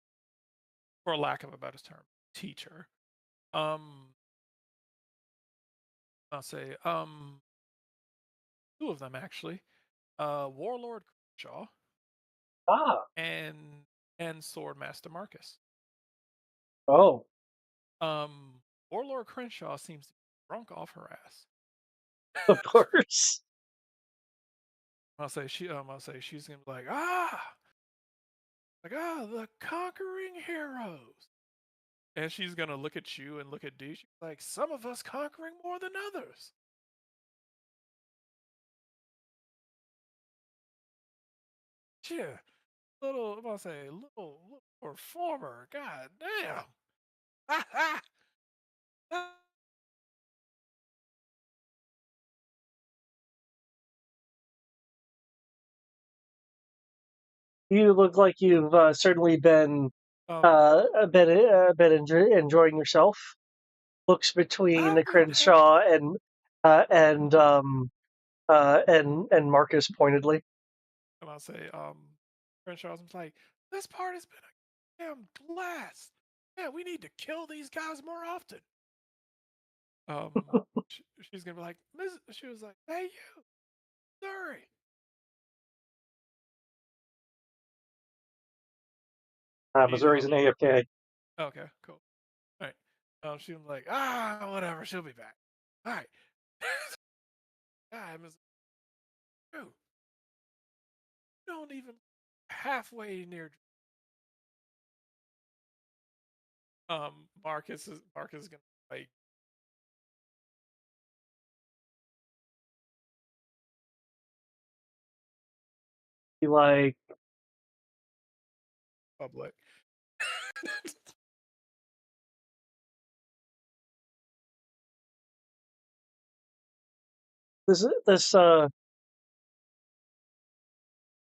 for lack of a better term, teacher. Um, I'll say two of them actually. Warlord Shaw Ah. and Swordmaster Marcus. Oh. Warlord Crenshaw seems to be drunk off her ass. Of course. I'll say she's gonna be the conquering heroes, and she's gonna look at you and look at D. She's like, some of us conquering more than others. Yeah, little performer. God damn. You look like you've certainly been um, enjoying yourself. Looks between I've been paying. Crenshaw uh, and um and Marcus pointedly. And I'll say, Crenshaw's like, this part has been a damn blast. Yeah, we need to kill these guys more often. Um, she's gonna be like, she was like, hey, you, sorry. He, Missouri's an AFK. okay, cool. All right. She was like, whatever, she'll be back. All right. God, Miss, you don't even halfway near. Marcus is gonna like You like public. this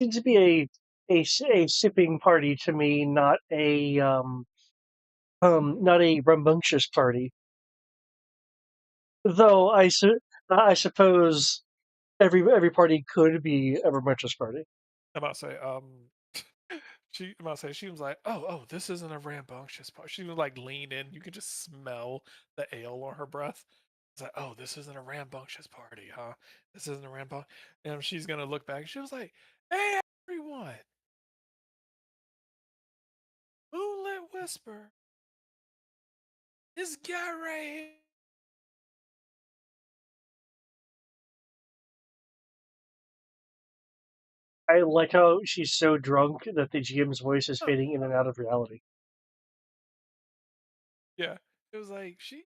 seems to be a shipping party to me, not a rambunctious party. Though I suppose Every party could be Evermention's party. I'm about to say, I'm about to say, she was like, oh, this isn't a rambunctious party. She would like lean in. You could just smell the ale on her breath. It's like, oh, this isn't a rambunctious party, huh? This isn't a rambunctious. And she's gonna look back. She was like, hey, everyone, Moonlit Whisper, this guy right here. I like how she's so drunk that the GM's voice is Huh. fading in and out of reality. Yeah, it was like she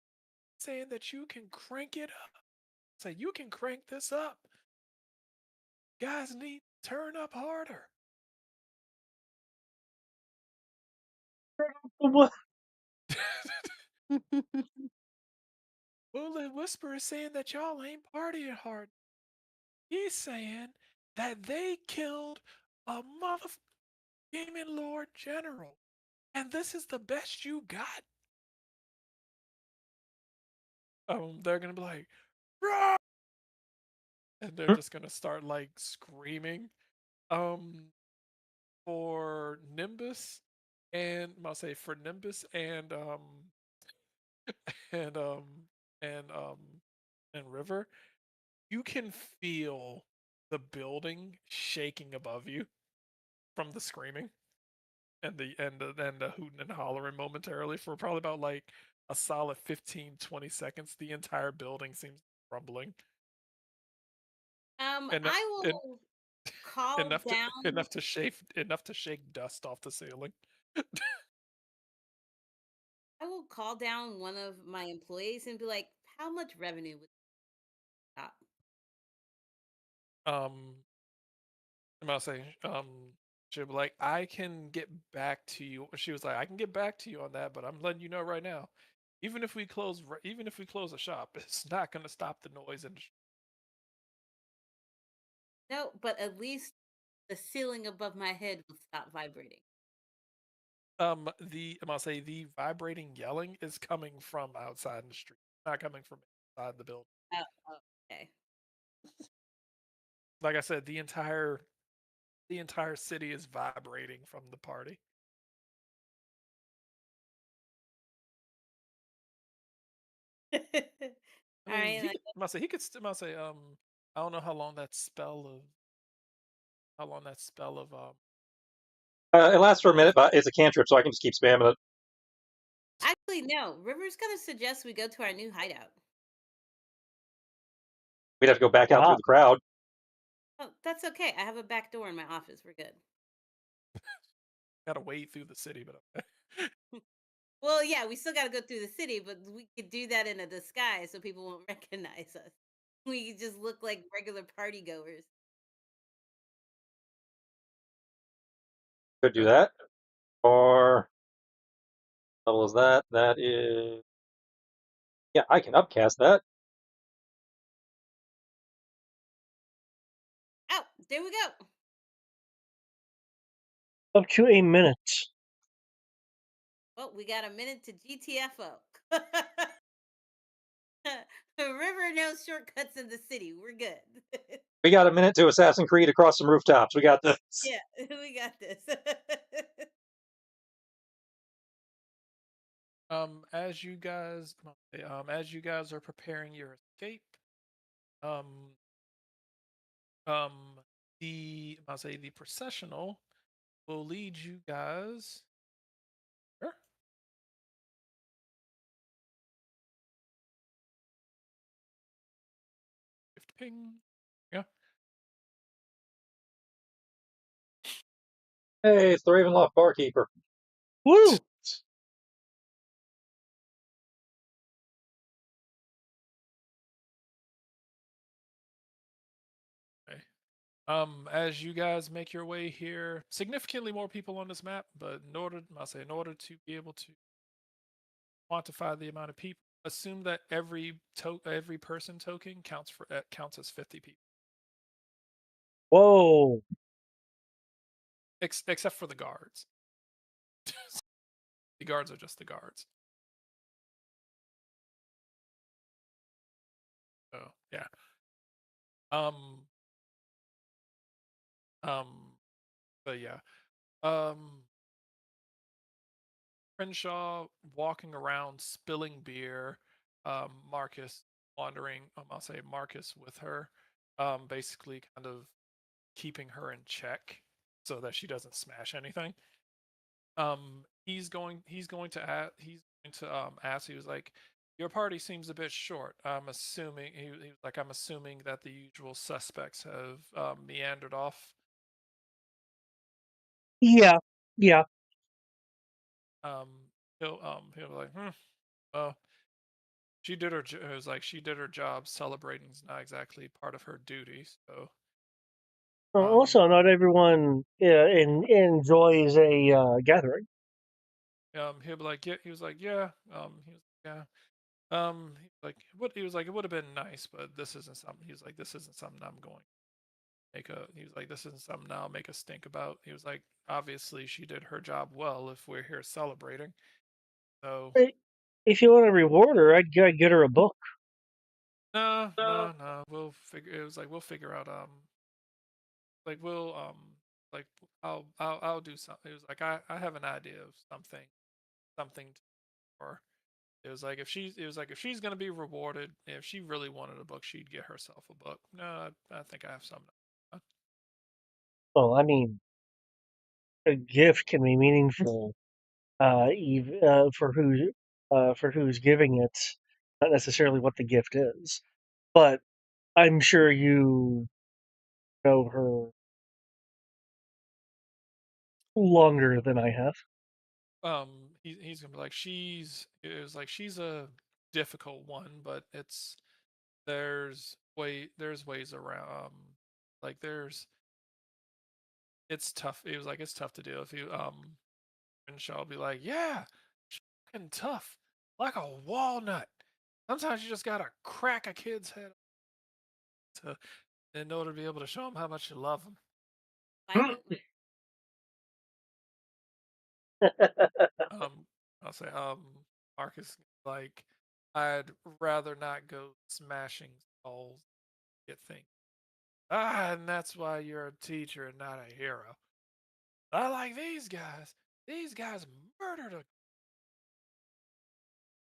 saying that you can crank it up. Say you can crank this up. Guys need to turn up harder. What? Moonlit Whisper is saying that y'all ain't partying hard. He's saying that they killed a mother gaming lord general, and this is the best you got. They're gonna be like, "Rah!" And they're just gonna start like screaming. Um, for Nimbus, and I'll say for Nimbus and and um and River, you can feel the building shaking above you from the screaming and the hooting and hollering momentarily for probably about like a solid 15-20 seconds. The entire building seems crumbling. And I en- will call enough to down. enough to shake dust off the ceiling. I will call down one of my employees and be like, "How much revenue would that?" Um I'm about to say, she'll be like, I can get back to you. She was like, I can get back to you on that, but I'm letting you know right now. Even if we close a shop, it's not going to stop the noise industry. No, but at least the ceiling above my head will stop vibrating. I'm gonna say the vibrating yelling is coming from outside in the street, not coming from inside the building. Oh, okay. Like I said, the entire city is vibrating from the party. All I mean, right. he could still, must say, I don't know how long that spell of It lasts for a minute, but it's a cantrip, so I can just keep spamming it. Actually, no. River's gonna suggest we go to our new hideout. We'd have to go back out through Wow. the crowd. Oh, that's okay. I have a back door in my office. We're good. gotta wade through the city, but okay. Well, yeah, we still got to go through the city, but we could do that in a disguise so people won't recognize us. We could just look like regular party goers. Could do that. Or level is that? That is, yeah, I can upcast that. Oh, there we go. Up to a minute. Well, we got a minute to GTFO. River knows shortcuts in the city. We're good. We got a minute to Assassin's Creed across some rooftops. We got this. Yeah, we got this. As you guys, as you guys are preparing your escape, um, um, I'll say the processional will lead you guys. Sure. Ping. Yeah. Hey, it's the Ravenloft barkeeper. Woo! Okay. As you guys make your way here, significantly more people on this map, but in order to be able to quantify the amount of people, assume that every person token counts as 50 people, Whoa. except for the guards. The guards are just the guards. So yeah. Um, um, but yeah. Um, Crenshaw walking around spilling beer. Marcus wandering. I'll say Marcus with her. Basically, kind of keeping her in check so that she doesn't smash anything. He's going to ask. He was like, your party seems a bit short. I'm assuming he was like, I'm assuming that the usual suspects have meandered off. Yeah, yeah. um he'll be like, well, it was like she did her job. Celebrating is not exactly part of her duty, so um Also, not everyone enjoys a gathering. he'll be like, yeah, he was like, yeah, he was yeah. He was like, it would have been nice, but this isn't something. He was like, this isn't something I'm going to make a. He was like, this isn't something I'll make a stink about. He was like, obviously she did her job well if we're here celebrating. So Hey, if you want to reward her, I'd get her a book. no, no, no. We'll figure. It was like we'll figure out. Like we'll like I'll do something. It was like I have an idea of something to, or it was like if she's gonna be rewarded, if she really wanted a book, she'd get herself a book. No, I think I have something. Well, I mean, a gift can be meaningful, for who's giving it, not necessarily what the gift is. But I'm sure you know her longer than I have. He's gonna be like it was like she's a difficult one, but there's ways around. Like there's it's tough. It was like it's tough to deal with you. And she'll be like, yeah, she's fucking tough, like a walnut. Sometimes you just gotta crack a kid's head to in order to be able to show them how much you love them. Violently. Um, I'll say, Marcus, like, I'd rather not go smashing skulls, get things. And that's why you're a teacher and not a hero. I like these guys. These guys murdered a,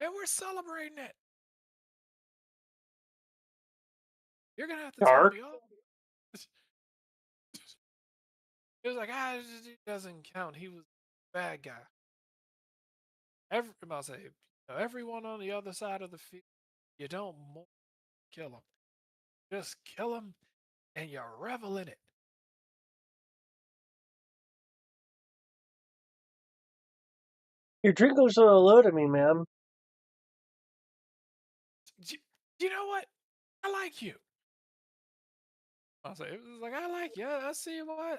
and we're celebrating it. You're gonna have to tell Dark. me all. It was like, it doesn't count. He was a bad guy. I'll say, everyone on the other side of the field, you don't kill them. Just kill them and you revel in it. Your drink goes a little low to me, ma'am. Do you know what? I like you. I'll say, it was like, I like you. I see why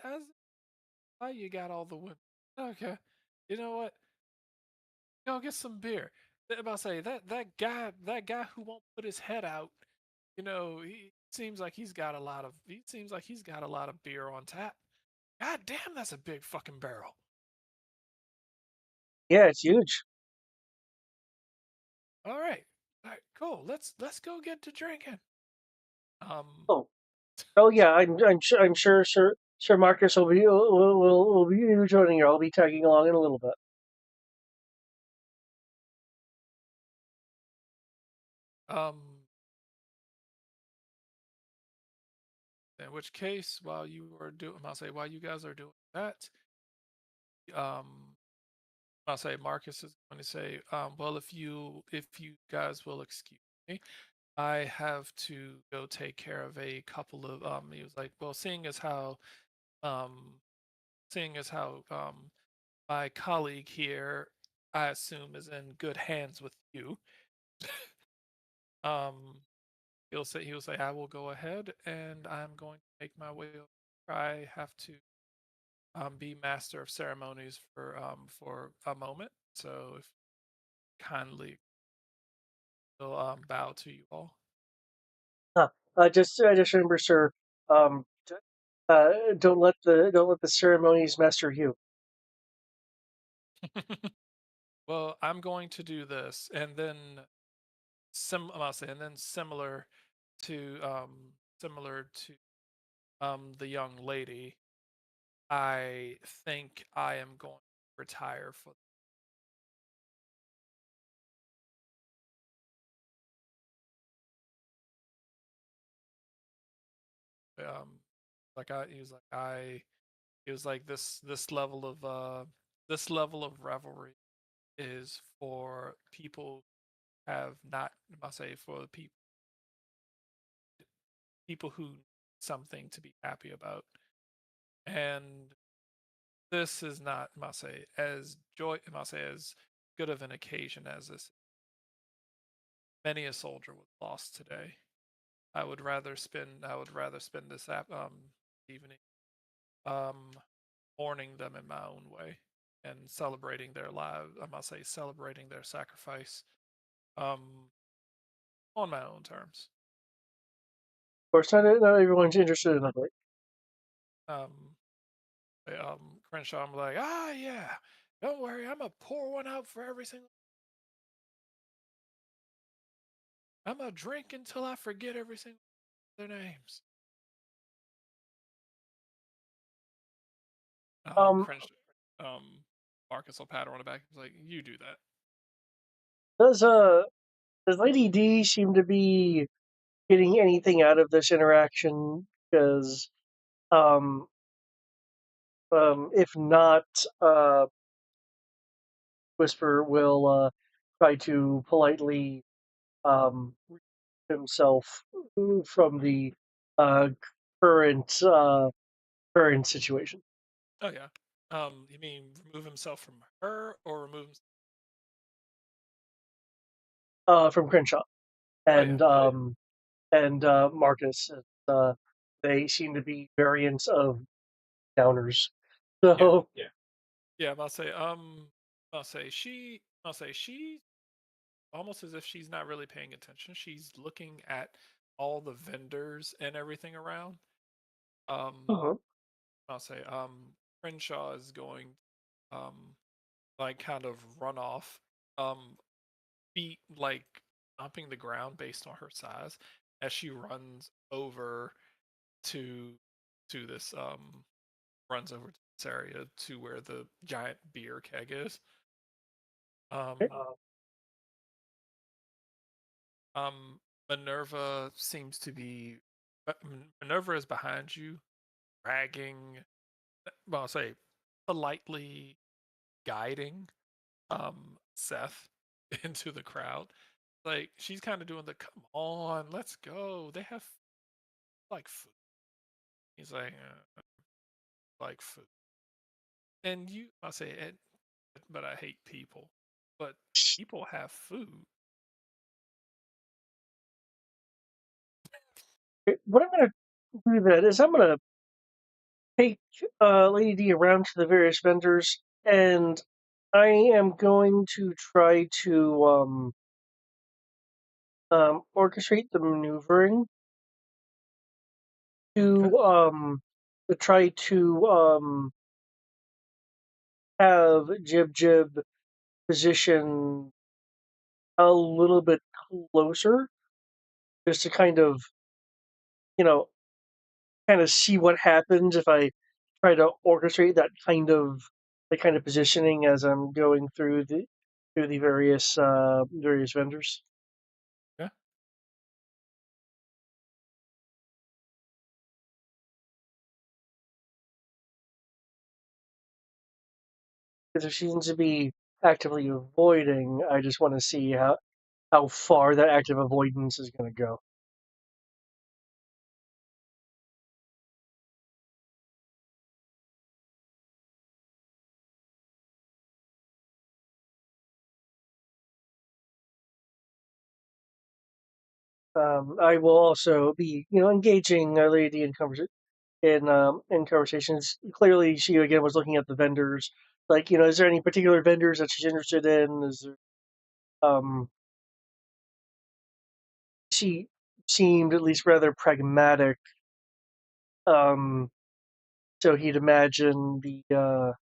you got all the women. Okay. You know what? Go get some beer. I'll say that guy who won't put his head out, he seems like he's got a lot of beer on tap. God damn, that's a big fucking barrel. Yeah, it's huge. All right. All right, cool. Let's go get to drinking. Um Oh, oh yeah. I'm sure Sir Marcus will be joining you. I'll be tagging along in a little bit. um in which case, while you guys are doing that, um I'll say Marcus is going to say, well, if you guys will excuse me, I have to go take care of a couple of he was like, well, um seeing as how my colleague here, I assume, is in good hands with you. um he'll say I will go ahead and I'm going to make my way over. I have to be master of ceremonies for a moment. So if kindly will bow to you all. Huh. Just remember, sir. Um, don't let the ceremonies master you. Well, I'm going to do this, and then I'll say, and then similar to similar to the young lady, I think I am going to retire for um like I he was like I he was like this level of revelry is for people have not I say for the people who need something to be happy about. And this is not must say as joy must say as good of an occasion as this. Many a soldier was lost today. I would rather spend this evening um mourning them in my own way and celebrating their lives. I must say celebrating their sacrifice um on my own terms. Of course, not everyone's interested in it. Um Crenshaw, I'm like, yeah, don't worry, I'm gonna pour one out for every single. I'm gonna drink until I forget every single their names. Um, Crenshaw, Marcus will pat her on the back. He's like, you do that. does does Lady D seem to be getting anything out of this interaction? Because um, if not, Whisper will try to politely um, himself from the uh, current current situation Oh yeah. You mean remove himself from her or remove? from Crenshaw Oh yeah. and Marcus. Uh, they seem to be variants of downers. Yeah. So Yeah. I'll say she almost as if she's not really paying attention. She's looking at all the vendors and everything around. Um, uh I'll say Crenshaw is going like kind of run off, feet like stomping the ground based on her size as she runs over to this runs over to this area to where the giant beer keg is. okay. Um, Minerva seems to be Minerva is behind you, dragging, well, I'll say politely guiding Seth into the crowd. Like she's kind of doing the come on, let's go. They have like food. He's like food. And you I say it, but I hate people. But people have food. What I'm gonna do then is I'm gonna take Lady D around to the various vendors, and I am going to try to orchestrate the maneuvering Okay. to try to have Jib Jib position a little bit closer, just to kind of you know kind of see what happens if I try to orchestrate that kind of positioning as I'm going through the various vendors. Yeah. Because if she seems to be actively avoiding, I just want to see how far that active avoidance is going to go. I will also be, engaging a lady in conversations. Clearly, she again was looking at the vendors. Like, is there any particular vendors that she's interested in? Is there, um, she seemed at least rather pragmatic. Um, so he'd imagine the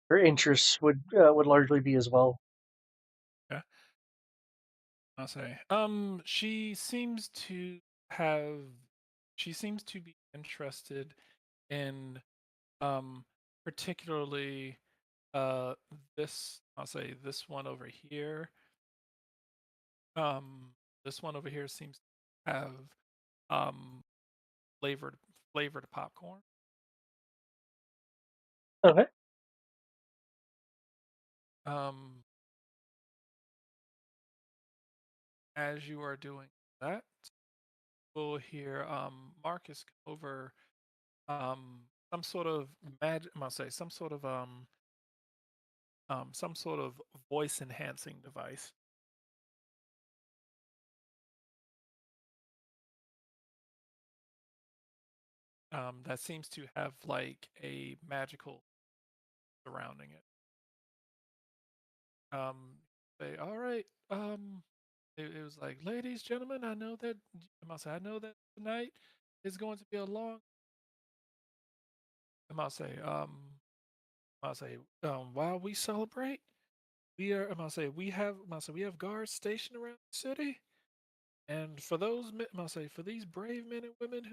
her interests would largely be as well. Yeah. I'll say. She seems to have she seems to be interested in um particularly this, I'll say this one over here. Um this one over here seems to have um flavored flavored popcorn. Okay. Um as you are doing that, we'll hear Marcus come over some sort of magic, I'll say some sort of voice enhancing device that seems to have like a magical surrounding it. Say, all right, it was like, ladies, gentlemen, I know that I must say, I know that tonight is going to be a long. I must say, while we celebrate, we are. I must say, we have guards stationed around the city, and for those, I must say, for these brave men and women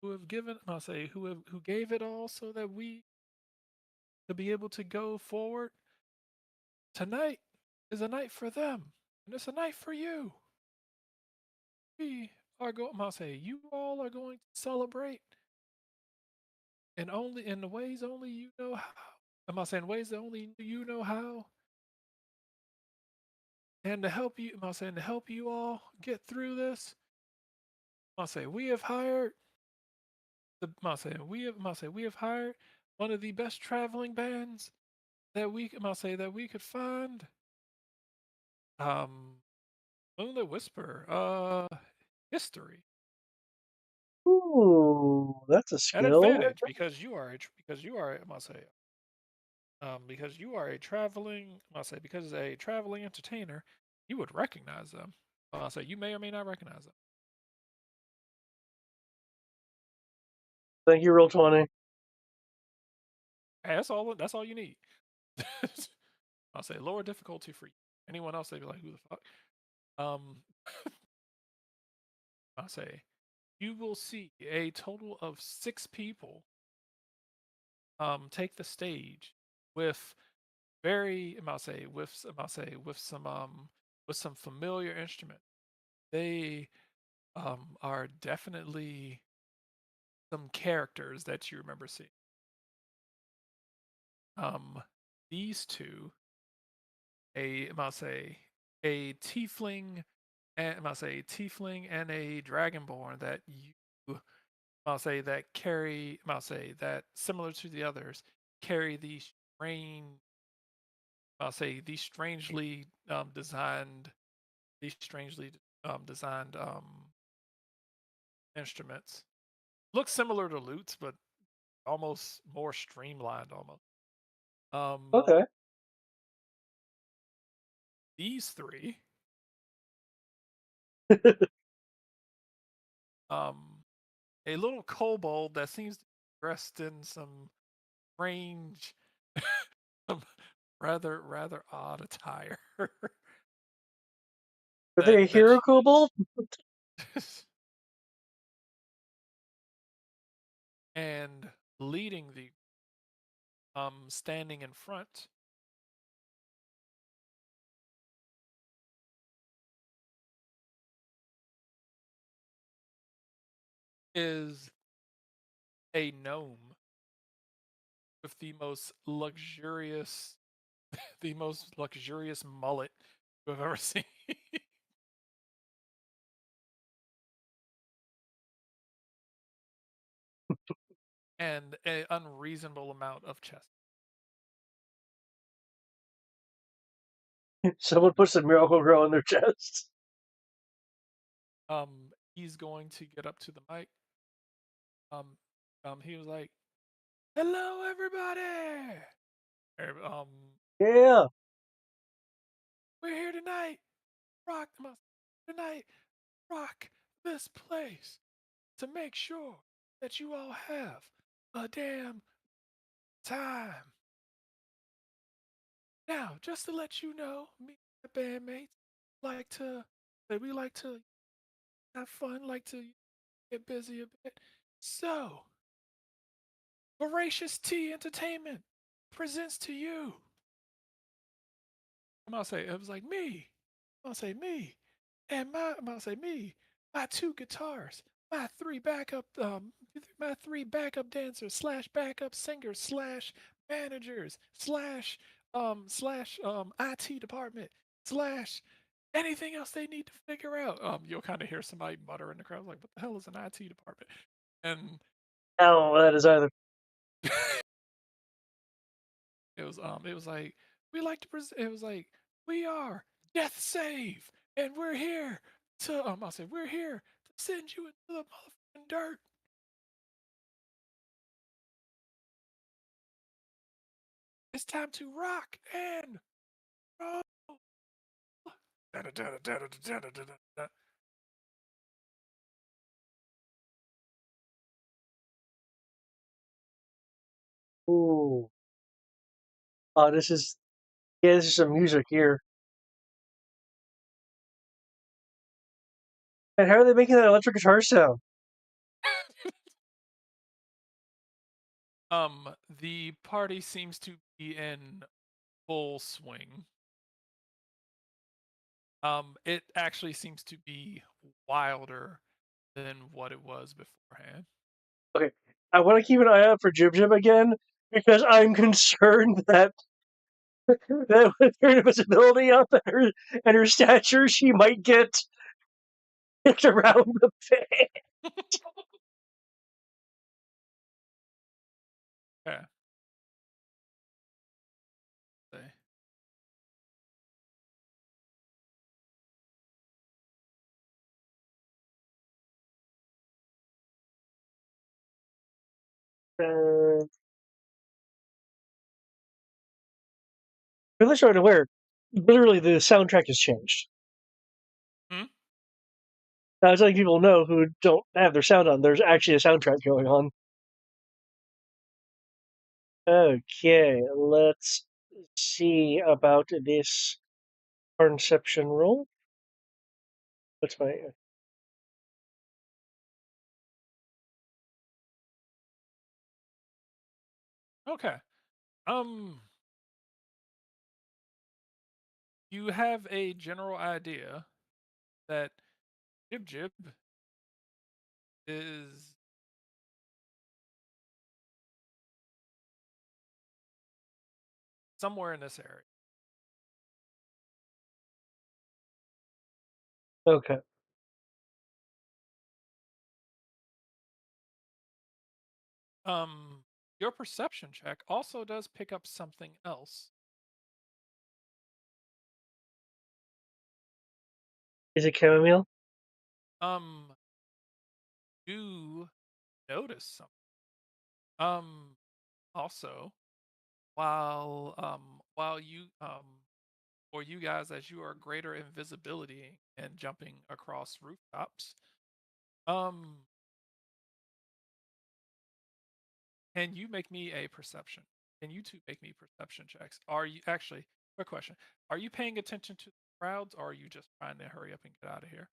who have given, I must say, who gave it all so that we could be able to go forward. Tonight is a night for them, and it's a night for you. We are going. I say, you all are going to celebrate, and only in the ways only you know how. Am I saying ways that only you know how? And to help you, am I saying to help you all get through this? I say we have hired the. I say we have. I say we have hired one of the best traveling bands that we. I say that we could find. Um, Moonlit Whisper. History. Ooh, that's a At skill. advantage because you are because you are. I must say because you are a traveling, I'll say, because a traveling entertainer, you would recognize them. I'll say you may or may not recognize them. Thank you, roll 20. Hey, that's all. That's all you need. I'll say lower difficulty for you. Anyone else, they'd be like, "Who the fuck?" Um, I'll say you will see a total of 6 people take the stage with very, I'll say with some familiar instrument. They are definitely some characters that you remember seeing. Um, these two, I'll say a tiefling, and I'll say a tiefling and a dragonborn that you, I'll say that carry, I'll say that similar to the others, carry these strange, I'll say these strangely designed instruments. Look similar to lutes, but almost more streamlined almost. Um, Okay. these three, um, a little kobold that seems to be dressed in some strange, some rather odd attire. Are they a that hero kobold? and leading the standing in front is a gnome with the most luxurious mullet you have ever seen. And an unreasonable amount of chest. Someone put some Miracle Grow on their chest. He's going to get up to the mic. He was like, "Hello, everybody! Um, Yeah. we're here tonight. Rock tonight. Rock this place to make sure that you all have a damn time. Now, just to let you know, me and my bandmates like to we like to have fun, like to get busy a bit. So, Voracious T Entertainment presents to you. I'm gonna say it was like me. I'm gonna say me, and I'm gonna say me. My two guitars, my three backup dancers slash backup singers slash managers slash IT department slash anything else they need to figure out. You'll kind of hear somebody mutter in the crowd like, "What the hell is an IT department?" And Oh, that is either. it was like we like to present. It was like we are Death Save, and we're here to I said we're here to send you into the motherfucking dirt. It's time to rock and roll. Da-da-da-da-da-da-da-da-da. Ooh. This is this is some music here. And how are they making that electric guitar sound? The party seems to be in full swing. It actually seems to be wilder than what it was beforehand. Okay, I want to keep an eye out for Jib Jib again because I'm concerned that that with her invisibility up and her stature, she might get kicked around the face. Yeah. Say. Unless you're unaware, literally the soundtrack has changed. Hmm? I was letting people know who don't have their sound on. There's actually a soundtrack going on. Okay, let's see about this Perception roll. What's my Okay. You have a general idea that Jib Jib is somewhere in this area. okay? Your perception check also does pick up something else. Is it chamomile? Um, you notice something. Also, while you for you guys as you are greater invisibility and jumping across rooftops, um, can you make me a perception? Can you two make me perception checks? Are you actually, quick question, are you paying attention to the crowds or are you just trying to hurry up and get out of here?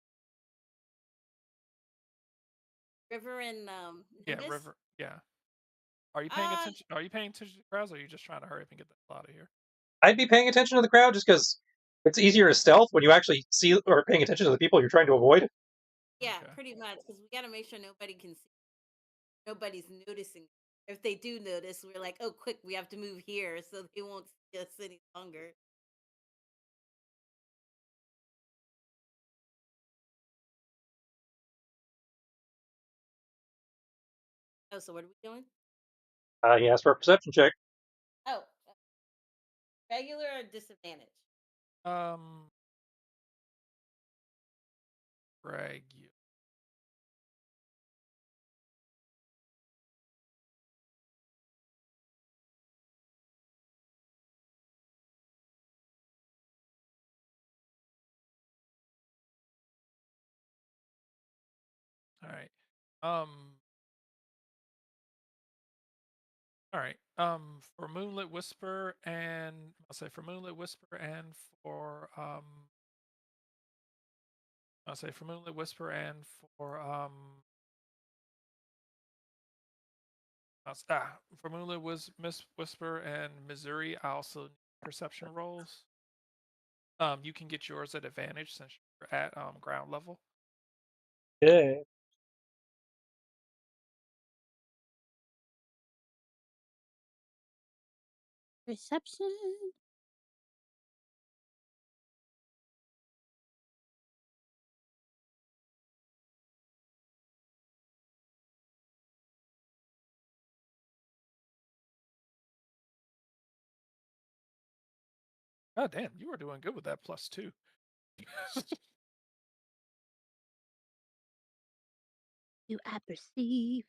River and Yeah, Nimbus. River. Yeah. Are you paying Uh, attention? Are you paying attention to the crowds or are you just trying to hurry up and get the hell out of here? I'd be paying attention to the crowd just because it's easier as stealth when you actually see or paying attention to the people you're trying to avoid. yeah, Okay. pretty much because we got to make sure nobody can see. Nobody's noticing. If they do notice, we're like, oh, quick, we have to move here so they won't see us any longer. Oh, so what are we doing? He asked for a perception check. Oh, regular or disadvantage? Um, Greg, you. All right. Um, all right. For Moonlit Whisper and I'll say for Moonlit Whisper and for I'll say for Moonlit Whisper and for For Moonlit was Miss Whisper and Missouri. I also need perception rolls. You can get yours at advantage since you're at ground level. Yeah. Reception. Oh damn, you were doing good with that +2. Do I perceive?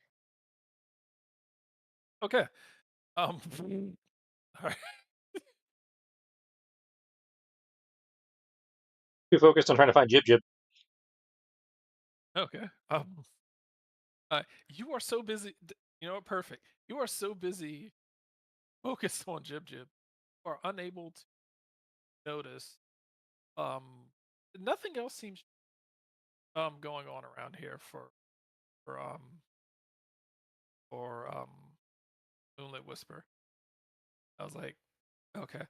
Okay. All right. Too focused on trying to find Jib Jib. Okay. You are so busy. You know what? Perfect. You are so busy focused on Jib Jib, you are unable to notice. Um, Nothing else seems going on around here for um for Moonlit Whisper. I was like, okay,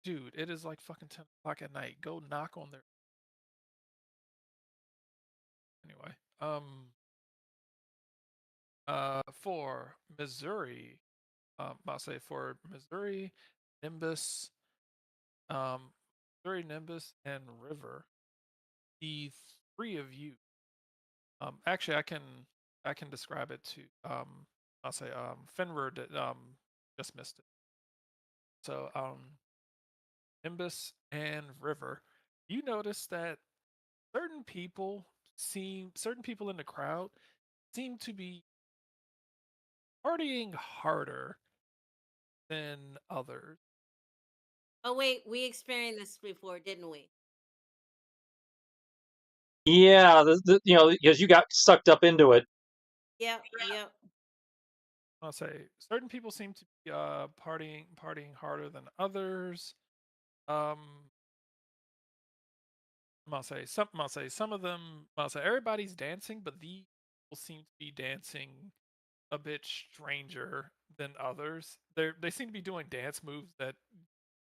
dude, it is like fucking 10 o'clock at night. Go knock on their. Anyway, for Missouri, I'll say for Missouri, Nimbus, um, Missouri, Nimbus, and River, the three of you. Actually, I can describe it to I'll say Fenrir just missed it. So Nimbus and River, you notice that certain people in the crowd seem to be partying harder than others. Oh wait, we experienced this before, didn't we? Yeah, because you got sucked up into it. Yep, yep. I'll say certain people seem to be partying harder than others. Um, I'll say some of them. I'll say everybody's dancing, but these people seem to be dancing a bit stranger than others. They seem to be doing dance moves that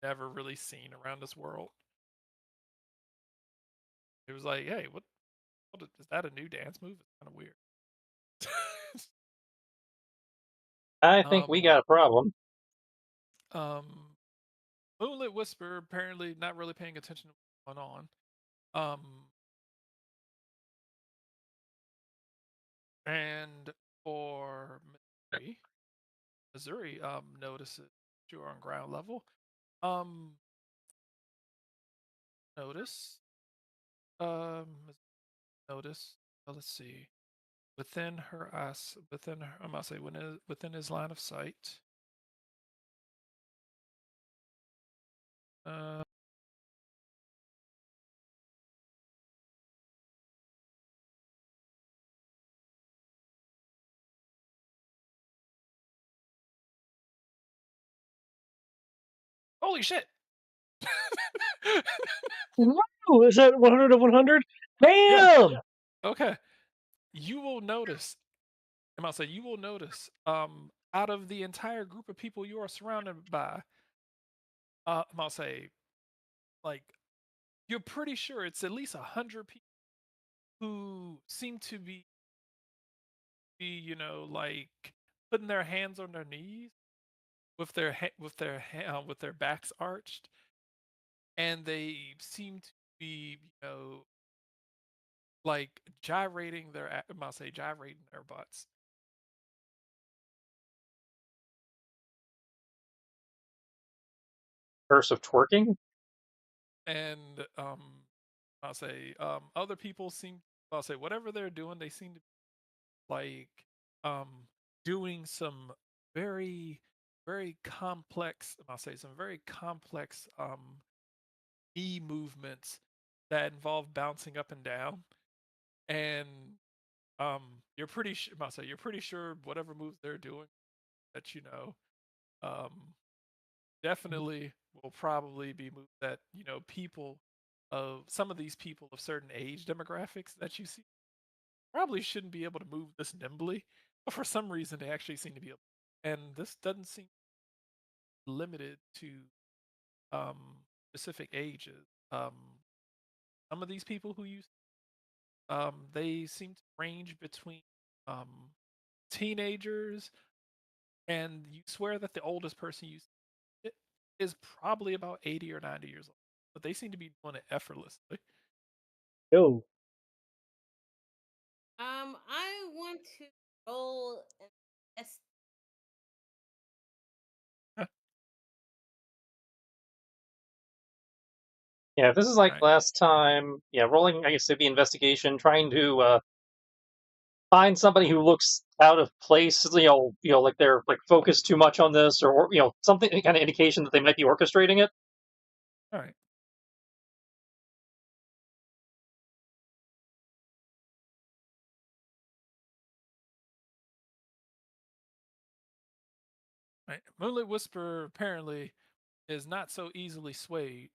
never really seen around this world. It was like, hey, is that a new dance move? It's kind of weird. I think we um, got a problem. um, Moonlit Whisper apparently not really paying attention to what's going on. And for Missouri notices you're on ground level. Um, notice, um, notice. Let's see. Within her eyes, within her, I must say, within his line of sight. Uh, Holy shit! Wow, is that 100 of 100? Yeah. Bam! Okay. You will notice. I must say, you will notice. Out of the entire group of people you are surrounded by, I must say, like, you're pretty sure it's at least 100 people who seem to like putting their hands on their knees with with their backs arched, and they seem to be like gyrating gyrating their butts. Curse of twerking. And other people seem, I'll say whatever they're doing, they seem to be like um doing some very very complex, I'll say some very complex knee movements that involve bouncing up and down. And you're pretty sure whatever moves they're doing that um definitely will probably be moves that people of some of these people of certain age demographics that you see probably shouldn't be able to move this nimbly. But for some reason, they actually seem to be, and this doesn't seem limited to specific ages. Some of these people who use they seem to range between um, teenagers, and you swear that the oldest person used it is probably about 80 or 90 years old, but they seem to be doing it effortlessly. Oh, I want to roll an S. Yeah, if this is like Right. last time, yeah, rolling, I guess it'd be investigation, trying to find somebody who looks out of place, like they're like focused too much on this, or something, any kind of indication that they might be orchestrating it. All right. Right. Moonlit Whisper apparently is not so easily swayed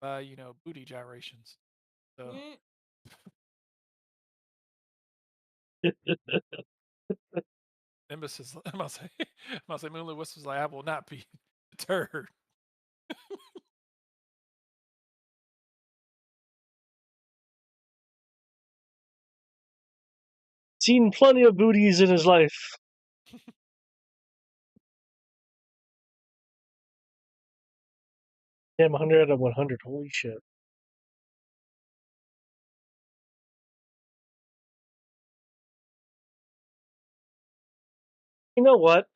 by booty gyrations. So Mm, Nimbus is I'm gonna say I'm gonna say Moonlit Whisper's like I will not be deterred. seen plenty of booties in his life. Damn, 100 out of 100. Holy shit. You know what?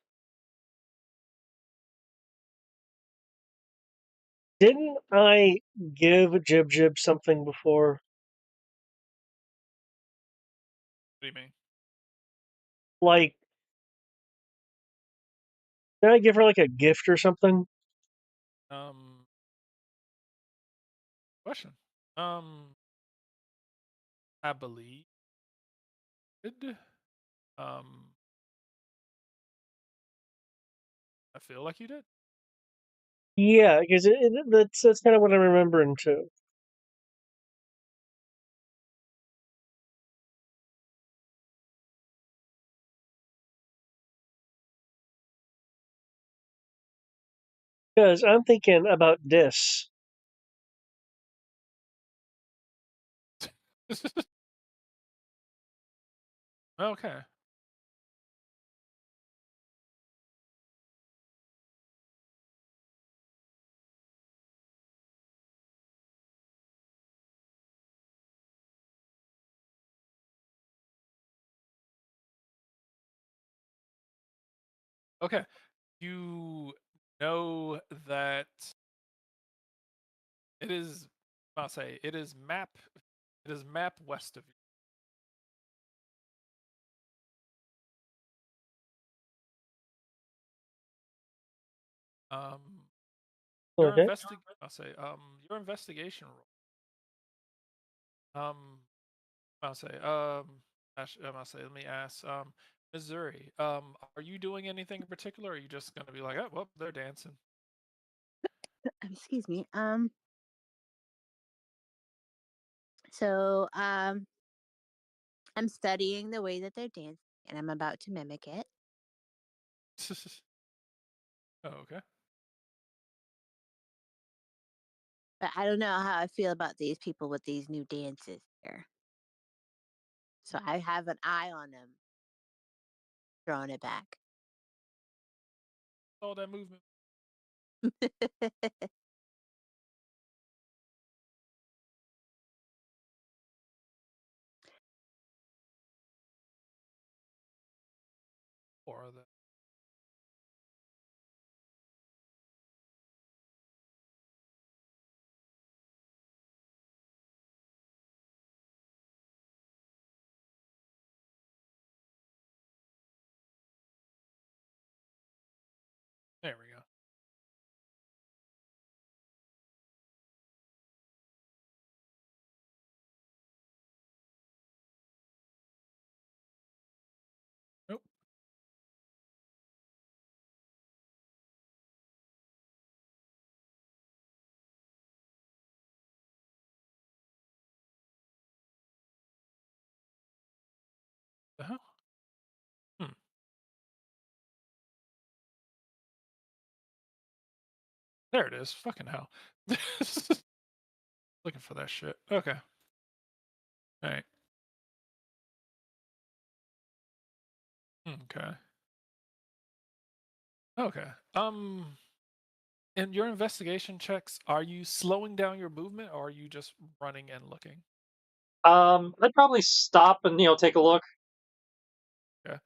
Didn't I give Jib Jib something before? What do you mean? Like, did I give her like a gift or something? Um, Question. Um, I believe it. Um, I feel like you did. Yeah, because that's kind of what I'm remembering too. Because I'm thinking about this. Okay. Okay. You know that it is. I'll say it is map. It is map west of you. Your Okay. I'll say your investigation role. I'll say I'll say let me ask Missouri. Are you doing anything in particular? Or are you just gonna be like, oh, well, they're dancing? Excuse me. So I'm studying the way that they're dancing, and I'm about to mimic it. Oh, okay. But I don't know how I feel about these people with these new dances here. So I have an eye on them, throwing it back. All that movement. Or the there we go. Nope. The hell? Hmm. There it is. Fucking hell. Looking for that shit. Okay. All right. Okay. Okay. In your investigation checks, are you slowing down your movement or are you just running and looking? I'd probably stop and take a look. Okay.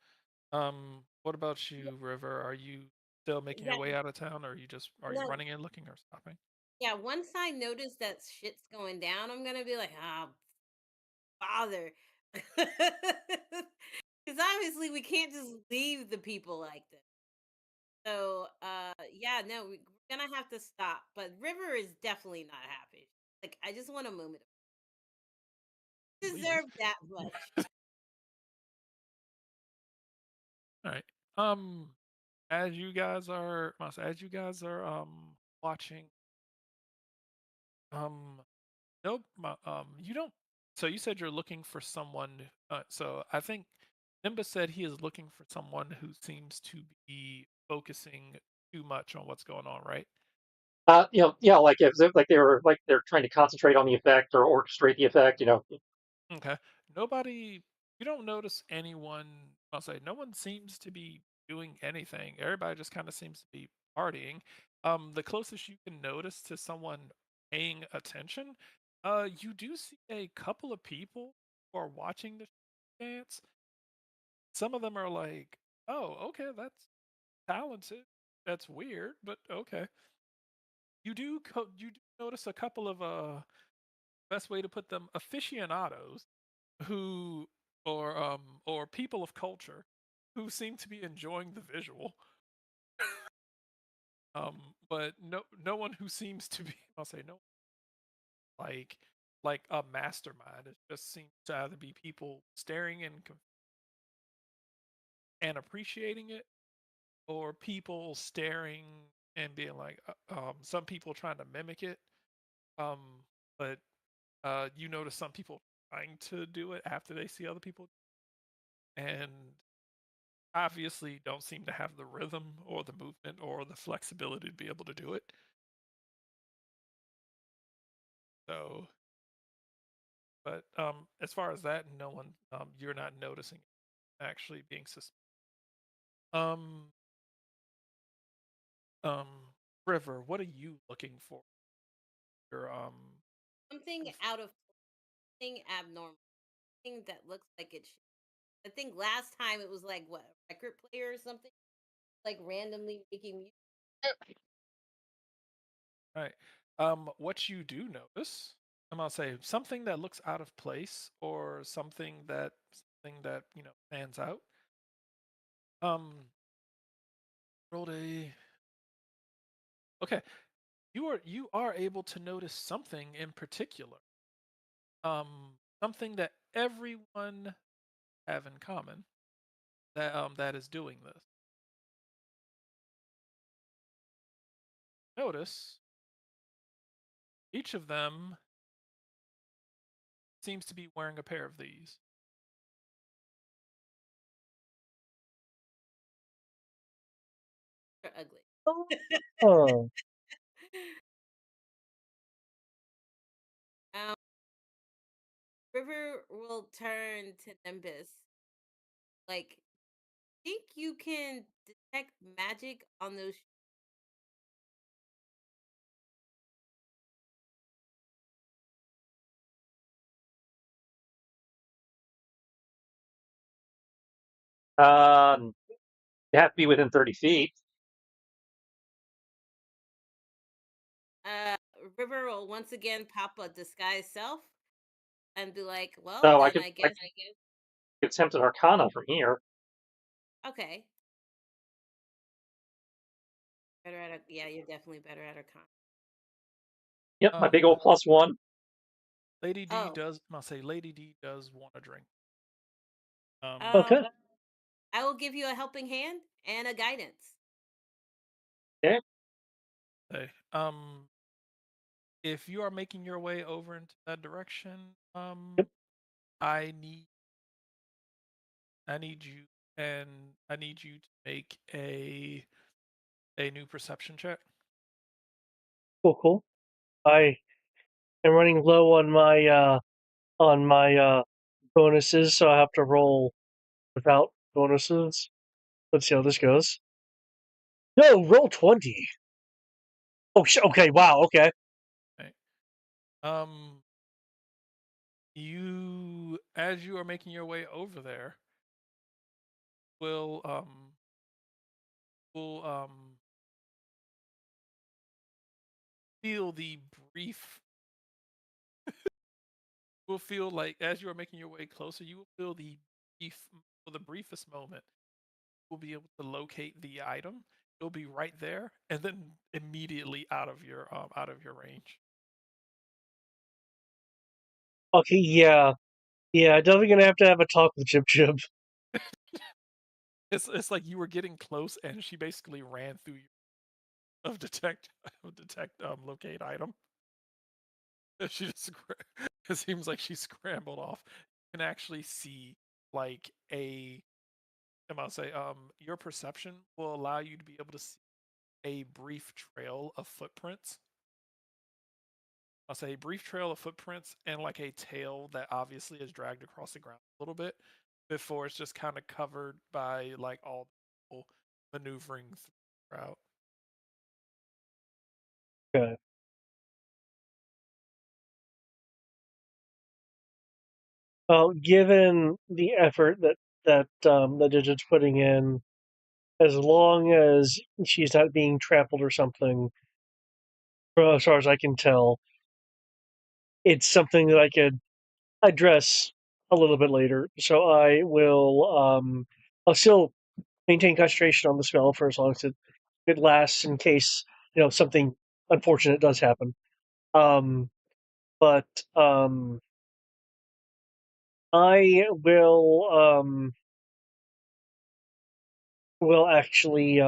What about you, River? Are you still making your Yeah, way out of town, or are you no, running and looking or stopping? yeah. Once I notice that shit's going down, I'm gonna be like, ah, bother. Because obviously we can't just leave the people like this. So, yeah, no, we're gonna have to stop. But River is definitely not happy. Like, I just want a moment. Leave. Deserve that much. All right. As you guys are watching, um nope, you don't. So you said you're looking for someone. So I think Nimbus said he is looking for someone who seems to be focusing too much on what's going on, right? Yeah, like if like they're trying to concentrate on the effect or orchestrate the effect. Okay. Nobody. You don't notice anyone. I'll say no one seems to be doing anything. Everybody just kind of seems to be partying. The closest you can notice to someone paying attention, you do see a couple of people who are watching the dance. Some of them are like, "Oh, okay, that's talented. That's weird, but okay." You do notice a couple of best way to put them, aficionados who or people of culture who seem to be enjoying the visual. But no one who seems to be, I'll say, no, like like a mastermind. It just seems to either be people staring and appreciating it, or people staring and being like, some people trying to mimic it. Um, but you notice some people trying to do it after they see other people, and obviously don't seem to have the rhythm or the movement or the flexibility to be able to do it. So, but as far as that, no one, you're not noticing actually being um um River, what are you looking for? Your Something out of thing abnormal. Thing that looks like it should. I think last time it was like what, a record player or something, like randomly making music. right. What you do notice, I'm gonna say something that looks out of place or something that stands out. Um, rolled a okay. You are able to notice something in particular. Something that everyone have in common that is doing this. Notice each of them seems to be wearing a pair of these. They're ugly. Oh, um, River will turn to Nimbus. Like, think you can detect magic on those? Um, you have to be within 30 feet. Uh, River will once again pop a disguise self and be like, "Well, So I then could I I guess could attempt an Arcana from here. okay." Better at a yeah, you're definitely better at a con. Yep, my big Um, old +1. Lady D Oh, does. I'll say Lady D does want a drink. um, Okay. I will give you a helping hand and a guidance. Okay. Hey, if you are making your way over into that direction, Yep. I need I need you I need you to make a new perception check. Cool, cool. I am running low on my bonuses, so I have to roll without bonuses. Let's see how this goes. No, roll 20. Oh, okay, wow, okay. Right. You, as you are making your way over there, will will feel the brief will feel like as you are making your way closer, you will feel brief for the briefest moment. Will be able to locate the item. It'll be right there, and then immediately out of your range. Okay, yeah. Yeah, definitely gonna have a talk with Chip Chip. It's like you were getting close, and she basically ran through you of detect locate item. She just it seems like she scrambled off. You can actually see like I'm gonna say your perception will allow you to be able to see a brief trail of footprints. I'll say a brief trail of footprints and like a tail that obviously is dragged across the ground a little bit before it's just kind of covered by like all the people maneuvering throughout. Okay. Well, given the effort that Digit's putting in, as long as she's not being trampled or something, as far as I can tell, it's something that I could address a little bit later. So I'll still maintain concentration on the spell for as long as it lasts in case, something unfortunate does happen. Um, but I will actually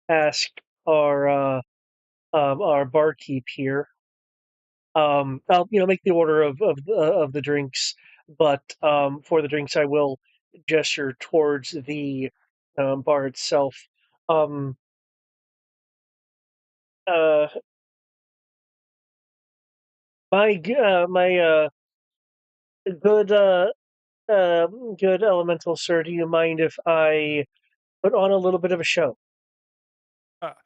ask our our barkeep here. I'll make the order of the drinks, but for the drinks I will gesture towards the bar itself. Um, uh, my good good elemental sir, do you mind if I put on a little bit of a show? Ah,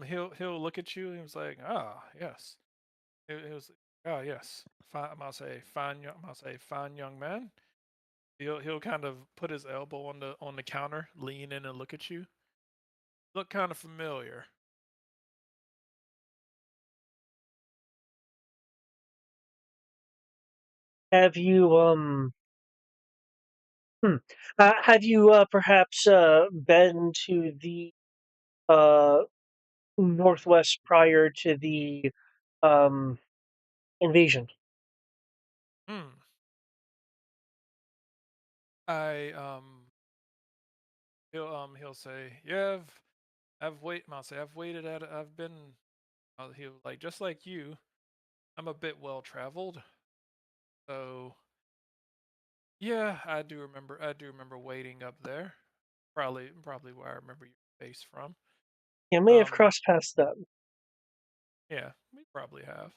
he'll look at you and he was like, ah, yes. It was, ah, yes. Fine, I'll say fine young man. He'll kind of put his elbow on the counter, lean in and look at you. Look kind of familiar. Have you have you perhaps been to the uh northwest prior to the um invasion? Hmm. I he'll say, yeah, I've waited at it. I've been he'll like just like you. I'm a bit well traveled, so yeah, I do remember waiting up there. Probably where I remember your face from. You may have Um, crossed paths then. yeah, we probably have.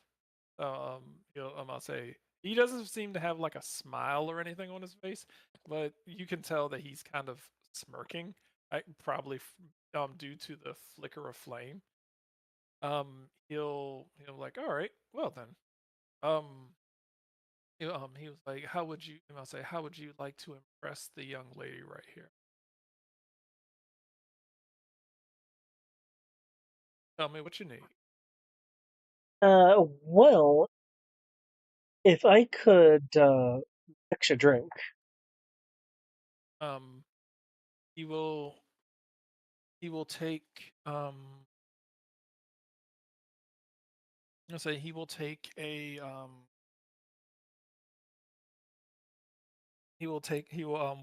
I'll say he doesn't seem to have like a smile or anything on his face, but you can tell that he's kind of smirking. Probably due to the flicker of flame. He'll like, all right, well then. Um, he was like, how would you? And I'll say, how would you like to impress the young lady right here? Tell me what you need. Well, if I could fix a drink. Um, he will he will take I'll say he will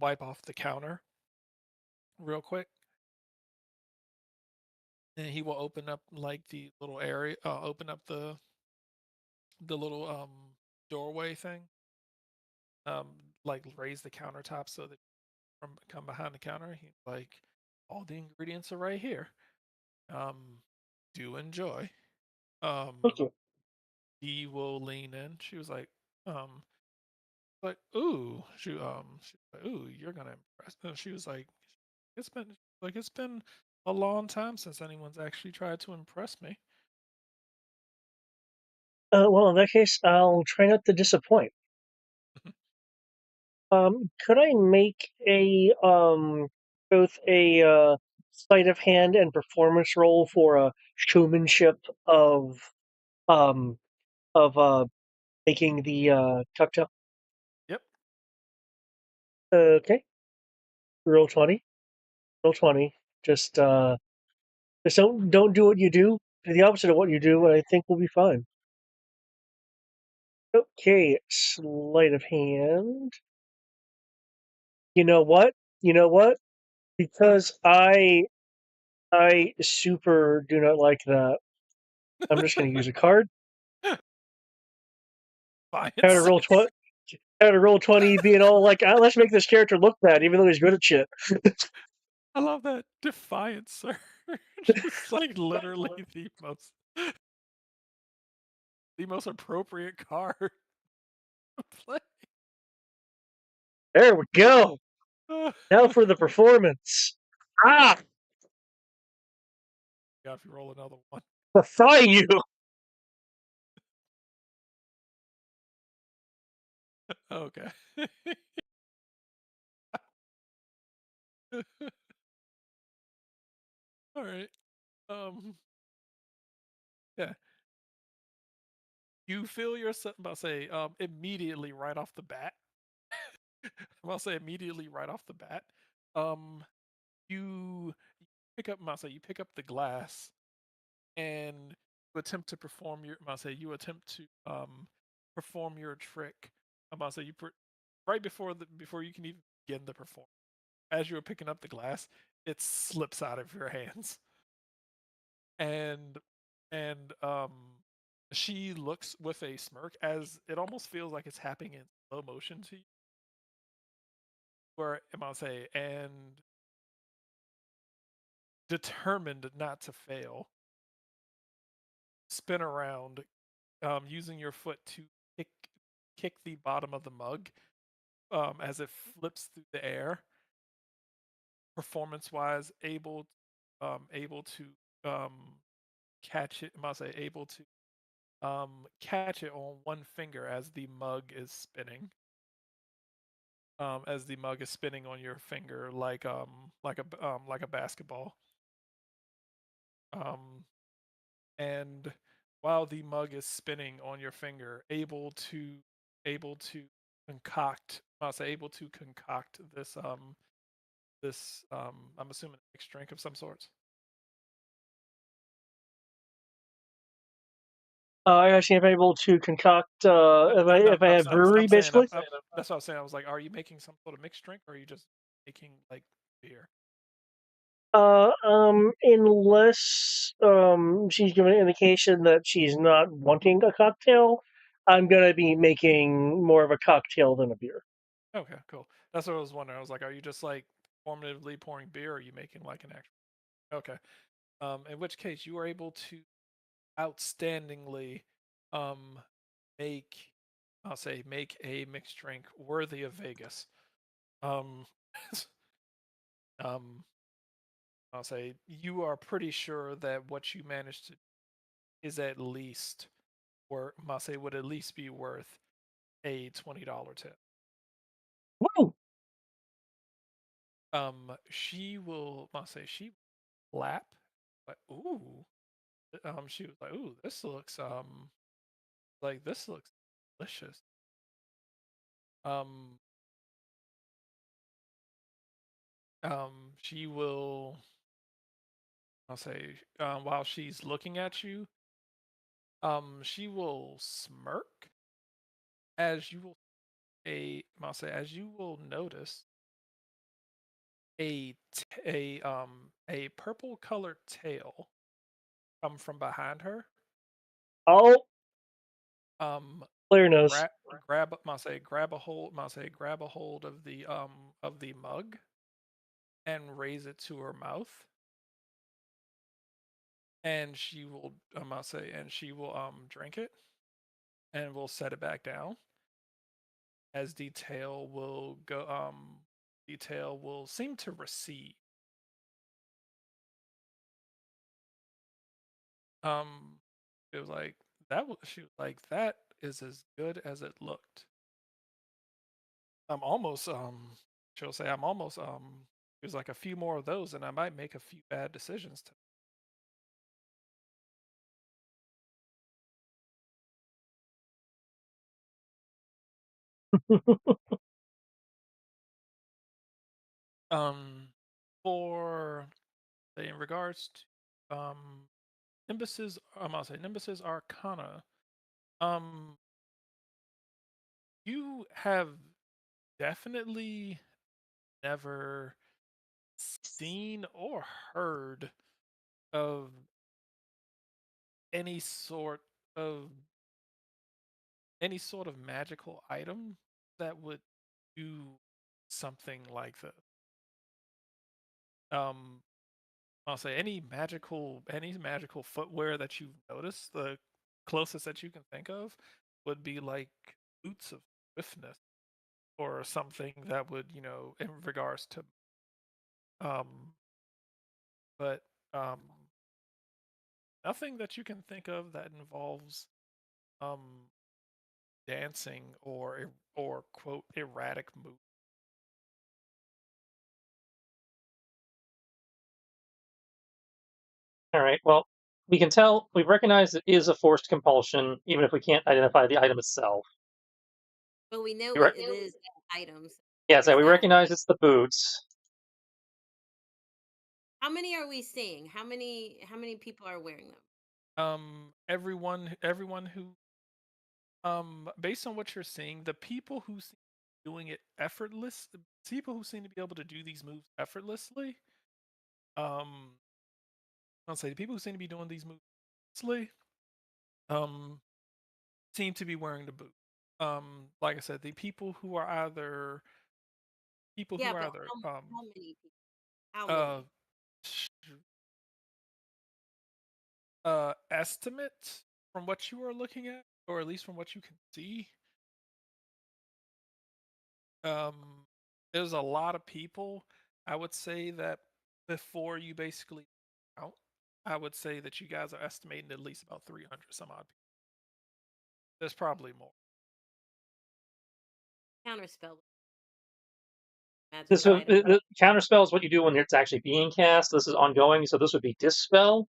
wipe off the counter real quick, and he will open up like the little area, open up the little doorway thing, um like raise the countertop so that from come behind the counter. He like all the ingredients are right here. Um, do enjoy. Thank you. Dee will lean in. She was like, ooh, she was like, ooh, you're gonna impress. And she was like, it's been a long time since anyone's actually tried to impress me. Well, in that case, I'll try not to disappoint. Could I make a both a sleight of hand and performance roll for a showmanship of um of making the cocktail? Yep. Okay, roll 20. Roll 20. Just just don't do what you do. Do the opposite of what you do, and I think we'll be fine. Okay, sleight of hand. You know what? You know what? Because I super do not like that. I'm just going to use a card. How to Science. roll 20? How to roll 20? Being all like, let's make this character look bad, even though he's good at shit. I love that defiance, sir. Just like literally the most appropriate card to play. There we go. Now for the performance. Ah, Yeah, if you roll another one. defy you. Okay. All right. Yeah. You feel yourself, I'm about to say, immediately right off the bat. I'm about to say immediately right off the bat. Um, you pick up, I'm about to say, you pick up the glass and you attempt to perform your, I'm about to say, you attempt to perform your trick. I'm about to say, right before you can even begin the performance. As you were picking up the glass, it slips out of your hands, and and she looks with a smirk as it almost feels like it's happening in slow motion to you. Where am I say and determined not to fail, spin around, using your foot to kick kick the bottom of the mug as it flips through the air. Performance wise, able to um, catch it. I must say able to catch it on one finger as the mug is spinning. As the mug is spinning on your finger like a basketball. Um, and while the mug is spinning on your finger, able to concoct. I say able to concoct this I'm assuming a mixed drink of some sorts. I actually am able to concoct. No, If I have brewery, I'm saying basically. that's what I was saying. I was like, are you making some sort of mixed drink, or are you just making like beer? Unless she's given an indication that she's not wanting a cocktail, I'm gonna be making more of a cocktail than a beer. Okay, cool. That's what I was wondering. I was like, are you just like formatively pouring beer, or are you making like an actual? Okay. In which case, you are able to outstandingly um make I'll say make a mixed drink worthy of Vegas. Um, um, I'll say you are pretty sure that what you managed to is at least worth. I'll say would at least be worth a $20 tip. Woo! She will. I'll say she lap. Like ooh. She was like, ooh, this looks delicious. Um, she will. I'll say while she's looking at you, she will smirk as you will I'll say as you will notice a purple colored tail come from behind her. Oh, Um, Claire knows. grab grab I'll say grab a hold I'll say grab a hold of the mug and raise it to her mouth. and she will I'll say and she will drink it and will set it back down as detail will seem to recede. Um it was like she was like that is as good as it looked. I'm almost she'll say I'm almost there's like a few more of those and I might make a few bad decisions to for in regards to Nimbus's I'll say Nimbus's Arcana. Um you have definitely never seen or heard of any sort of any sort of magical item that would do something like this. Um, I'll say any magical footwear that you've noticed, the closest that you can think of would be like boots of swiftness or something that would, in regards to um but um nothing that you can think of that involves um dancing or quote erratic move. All right. Well, we can tell we recognize it is a forced compulsion, even if we can't identify the item itself. But we know We what re- it is, items. yeah, so Is we that recognize it's the boots. how many are we seeing? How many people are wearing them? Everyone who based on what you're seeing, the people who seem to be doing it effortless, the people who seem to be able to do these moves effortlessly, um I'll say the people who seem to be doing these moves effortlessly, um seem to be wearing the boot. Like I said, the people who Yeah, are but either how many people? How uh many? sh- estimate from what you are looking at, or at least from what you can see. Um, there's a lot of people. I would say that before you basically out, I would say that you guys are estimating at least about 300 some odd people. There's probably more. Counterspell This magical would, item. the counterspell is what you do when it's actually being cast. This is ongoing, so this would be dispel.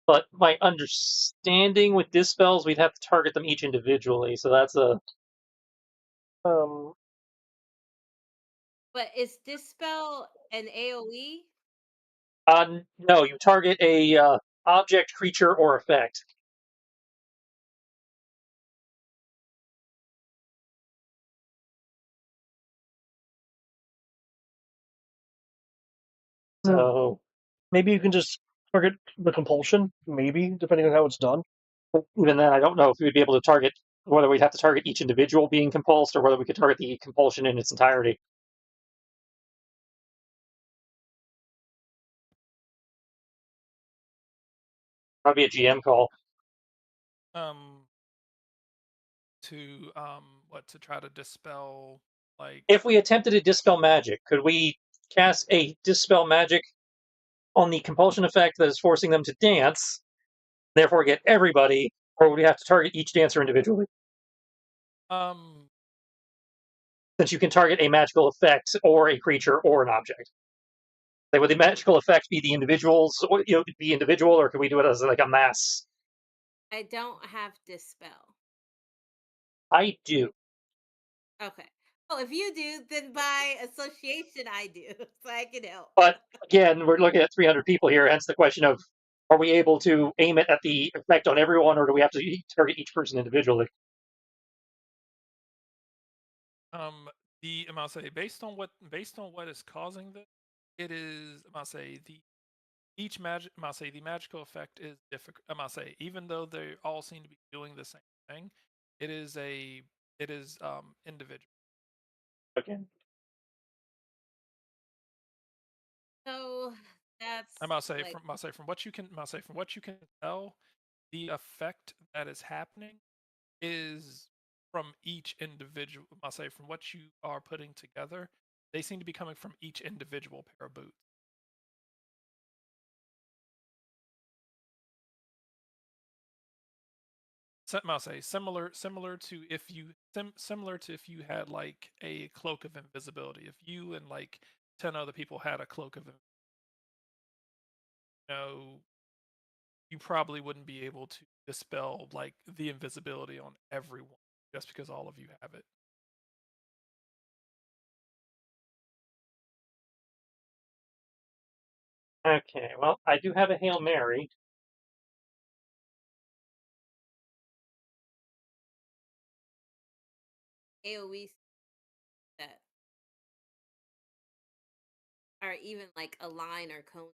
But my understanding with dispels, we'd have to target them each individually. So that's a Um, But is dispel an AOE? no. You target a object, creature, or effect. So maybe you can just target the compulsion. Maybe depending on how it's done. even then, I don't know if we'd be able to target whether we'd have to target each individual being compulsed or whether we could target the compulsion in its entirety. That'd be a GM call. Um, to what to try to dispel like If we attempted to dispel magic, could we cast a dispel magic on the compulsion effect that is forcing them to dance, therefore get everybody, or would we have to target each dancer individually? um Since you can target a magical effect or a creature or an object. Like, would the magical effect be the individuals, or, the individual, or could we do it as like a mass? I don't have dispel. I do. Okay. Oh, if you do, then by association I do, so I can help. But again, we're looking at 300 people here, hence the question of are we able to aim it at the effect on everyone, or do we have to target each person individually? the I'll say based on what is causing this, it is I'll say the magical effect is difficult. I'll say even though they all seem to be doing the same thing, it is a it is individual. Okay. So That's I must say like from what you can tell, the effect that is happening is from each individual. I must say from what you are putting together, they seem to be coming from each individual pair of boots. I'll say similar to if you similar to if you had like a cloak of invisibility. If you and like 10 other people had a cloak of, know, you probably wouldn't be able to dispel like the invisibility on everyone just because all of you have it. Okay, well, I do have a Hail Mary. AoE that are even like a line or cone.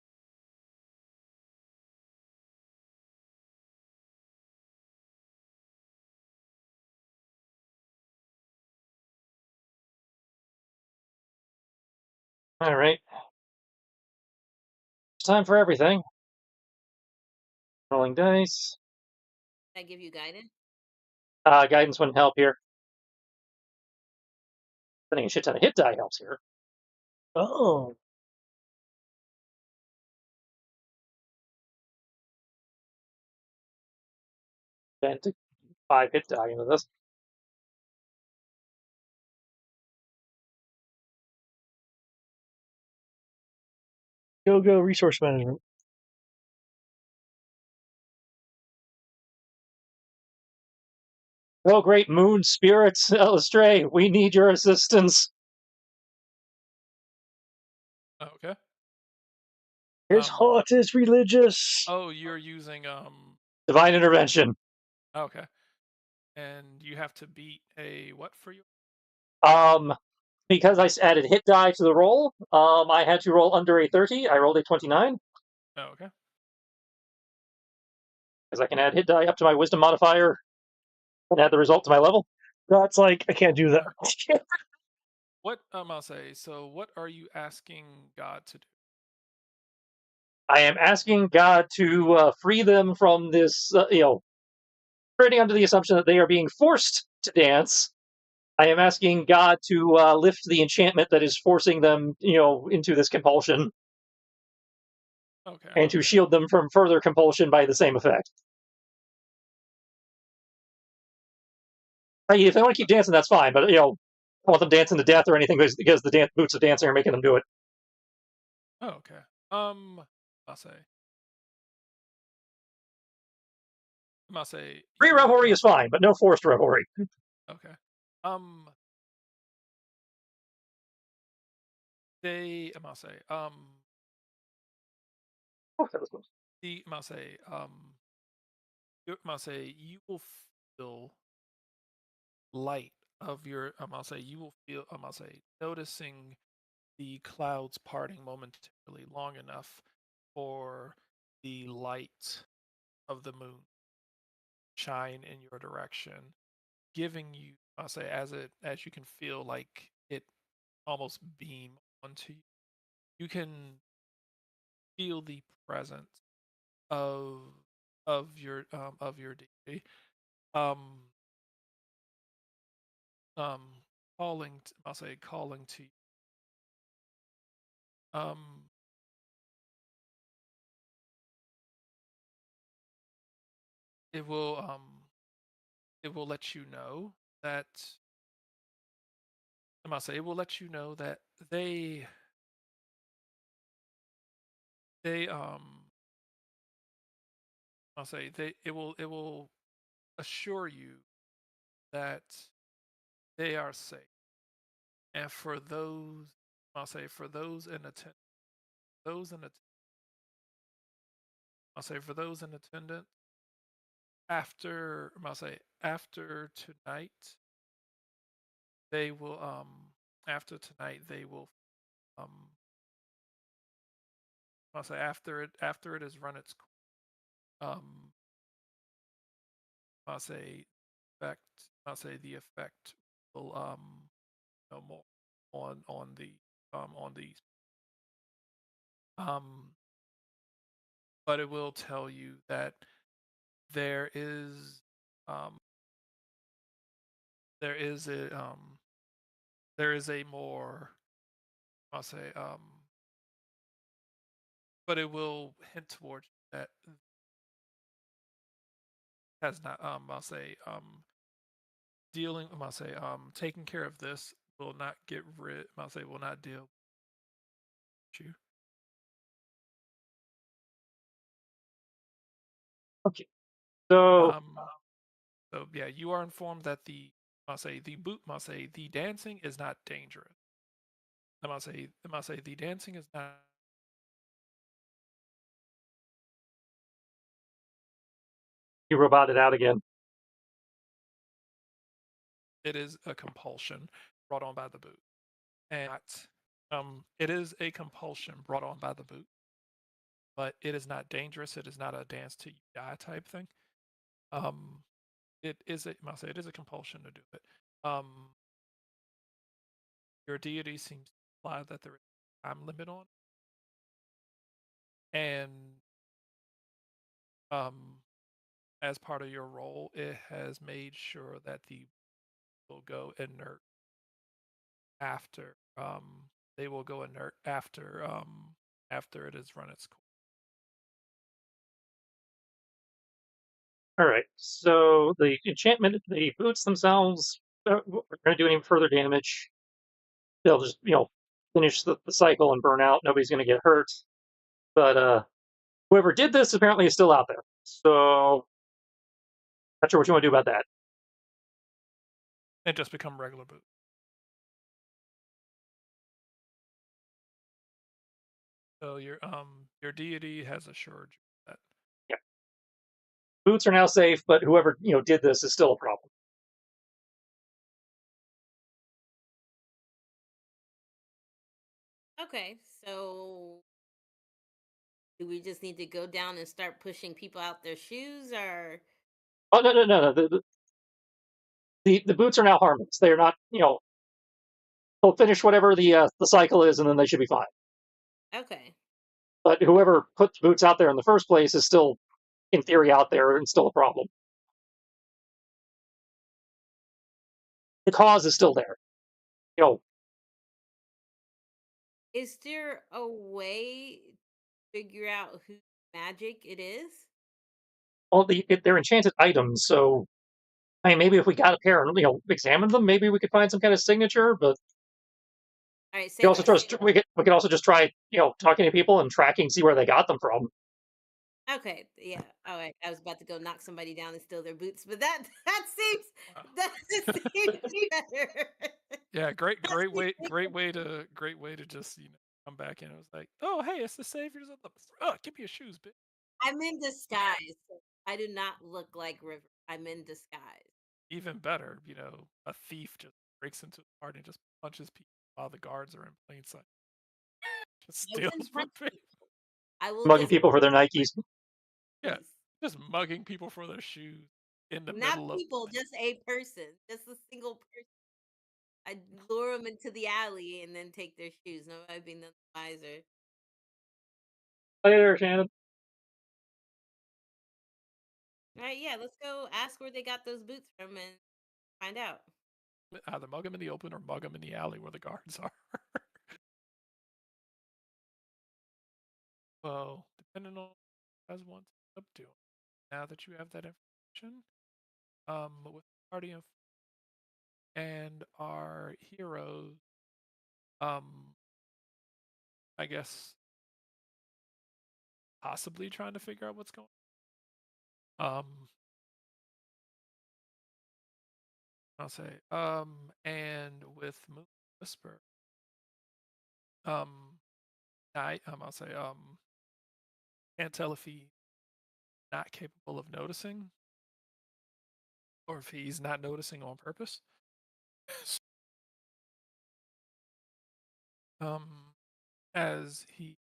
All right, it's time for everything. Rolling dice. That give you guidance. Guidance wouldn't help here. Spending a shit ton of hit die helps here. Oh, Spent 5 hit die into this. go resource management. Oh, great moon spirits, Elistray, we need your assistance. Okay. His heart is religious. Oh, you're using Divine intervention. okay. And you have to beat a what for you? Because I added hit die to the roll, I had to roll under a 30. I rolled a 29. Oh, okay. Because I can add hit die up to my wisdom modifier and add the result to my level. That's like I can't do that. What I'll say. So, what are you asking God to do? I am asking God to free them from this, operating under the assumption that they are being forced to dance. I am asking God to lift the enchantment that is forcing them, into this compulsion, Okay. and to shield them from further compulsion by the same effect. If they want to keep dancing, that's fine, but I don't want them dancing to death or anything because the boots of dancing are making them do it. Oh, okay. I'll say. I'll say Free you. revelry is fine, but no forced revelry. Okay. They. I'll say. Oh, that was close. The. I'll say. I'll say you will feel light of your. I'll say you will feel. I'll say noticing the clouds parting momentarily long enough for the light of the moon shine in your direction, giving you, I'll say, as you can feel like it almost beam onto you. You can feel the presence of of your deity. Um um I'll say calling to you. Um it will let you know that I must say it will let you know that they they I'll say they it will assure you that they are safe. And for those I'll say for those in attendance those in I'll say for those in attendance I'll say after tonight they will after tonight they will um I'll say after it has run its um I'll say effect I'll say the effect will no more on the on these. but it will tell you that there is um, there is a there is a more, I'll say, but it will hint towards that has not, I'll say, I'll say, taking care of this will not get rid, I'll say, will not deal with you. Okay. So Um, so yeah, you are informed that I'll say the dancing is not dangerous. I'll say the dancing is not. you roboted out again. It is a compulsion brought on by the boot, and it is a compulsion brought on by the boot, but it is not dangerous. It is not a dance till you die type thing. Um, I'll say it is a compulsion to do it. Your deity seems to imply that there is a time limit on, and um, as part of your role, it has made sure that the will go inert after they will go inert after it has run its course. All right. So the enchantment, the boots themselves are going to do any further damage. They'll just, finish the cycle and burn out. Nobody's going to get hurt. But whoever did this apparently is still out there. So not sure what you want to do about that. And just become regular boot. So your deity has assured you that. Yeah. Boots are now safe, but whoever did this is still a problem. Okay, so do we just need to go down and start pushing people out their shoes, or Oh no. The boots are now harmless. They are not. They'll finish whatever the cycle is, and then they should be fine. okay? But whoever put the boots out there in the first place is still, in theory, out there and still a problem. The cause is still there. You know, Is there a way to figure out whose magic it is? they're enchanted items, so I mean, maybe if we got a pair and examined them, maybe we could find some kind of signature. But All right, we say also trust we could also just try talking to people and tracking, see where they got them from. okay, yeah. All right, I was about to go knock somebody down and steal their boots, but that that seems Wow. that seems better. Yeah, great, That seems great way to just come back in. It was like, oh hey, it's the saviors of the. Oh, give me your shoes, bitch. I'm in disguise. So I do not look like River. I'm in disguise. Even better, a thief just breaks into a party and just punches people while the guards are in plain sight. Just I steals wouldn't from punch people. people. I will Mugging just people for their Nikes. Yeah, please. just mugging people for their shoes in the Not middle of. people, just a person, just a single person. I lure them into the alley and then take their shoes. Nobody being none the wiser. Later, Shannon. All right, yeah, let's go ask where they got those boots from and find out. Either mug them in the open or mug them in the alley where the guards are. Well, depending on as one's up to. Now that you have that information, with party and our heroes, um, I guess possibly trying to figure out what's going on. I'll say, and with Moon Whisper, um, I'll say, can't tell if he's not capable of noticing or if he's not noticing on purpose. um, as he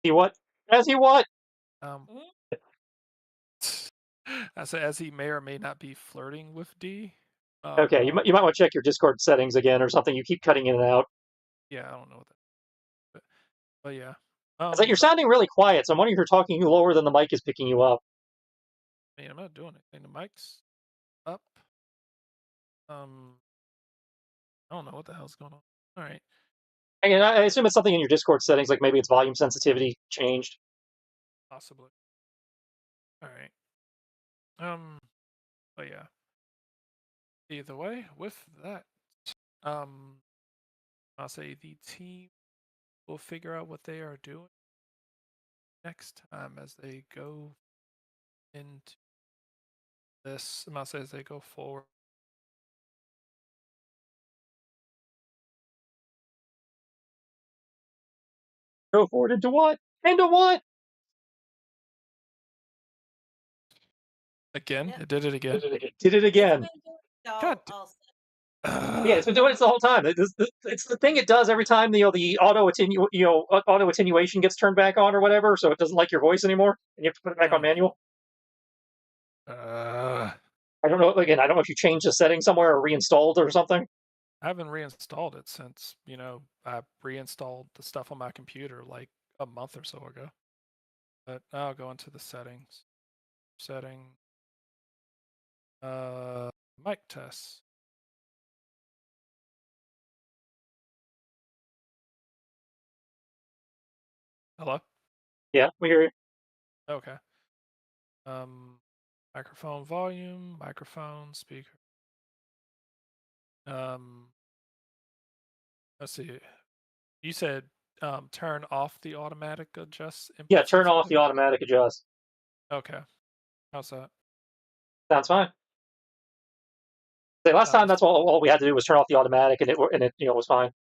He what? As he what? um, Mhm. I say as he may or may not be flirting with D. Okay, you might want to check your Discord settings again or something. You keep cutting in and out. Yeah, I don't know what that. But yeah. It's like you're sounding really quiet, so I'm wondering if you're talking lower than the mic is picking you up. I mean, I'm not doing anything. The mic's up. I don't know what the hell's going on. All right. Again, I assume it's something in your Discord settings, like maybe it's volume sensitivity changed. Possibly. All right. But yeah. Either way, with that, I'll say the team will figure out what they are doing next time as they go into this. I'll say as they go forward. Go forward into what? Into what? Again, Yep. it did it again. Did it again. God. Yeah, it's been doing it the whole time. It's the thing it does every time the auto attenuation gets turned back on or whatever, so it doesn't like your voice anymore, and you have to put it back on manual. I don't know. Again, I don't know if you changed the setting somewhere or reinstalled or something. I haven't reinstalled it since, I reinstalled the stuff on my computer like a month or so ago. But I'll go into the settings. Setting. Mic tests. Hello? Yeah, we hear you. Okay. Microphone volume, microphone, speaker. Let's see. You said turn off the automatic adjust input Yeah, turn off the sensitivity? automatic adjust. Okay. How's that? Sounds fine. Say, last time, that's all we had to do was turn off the automatic, and it was fine.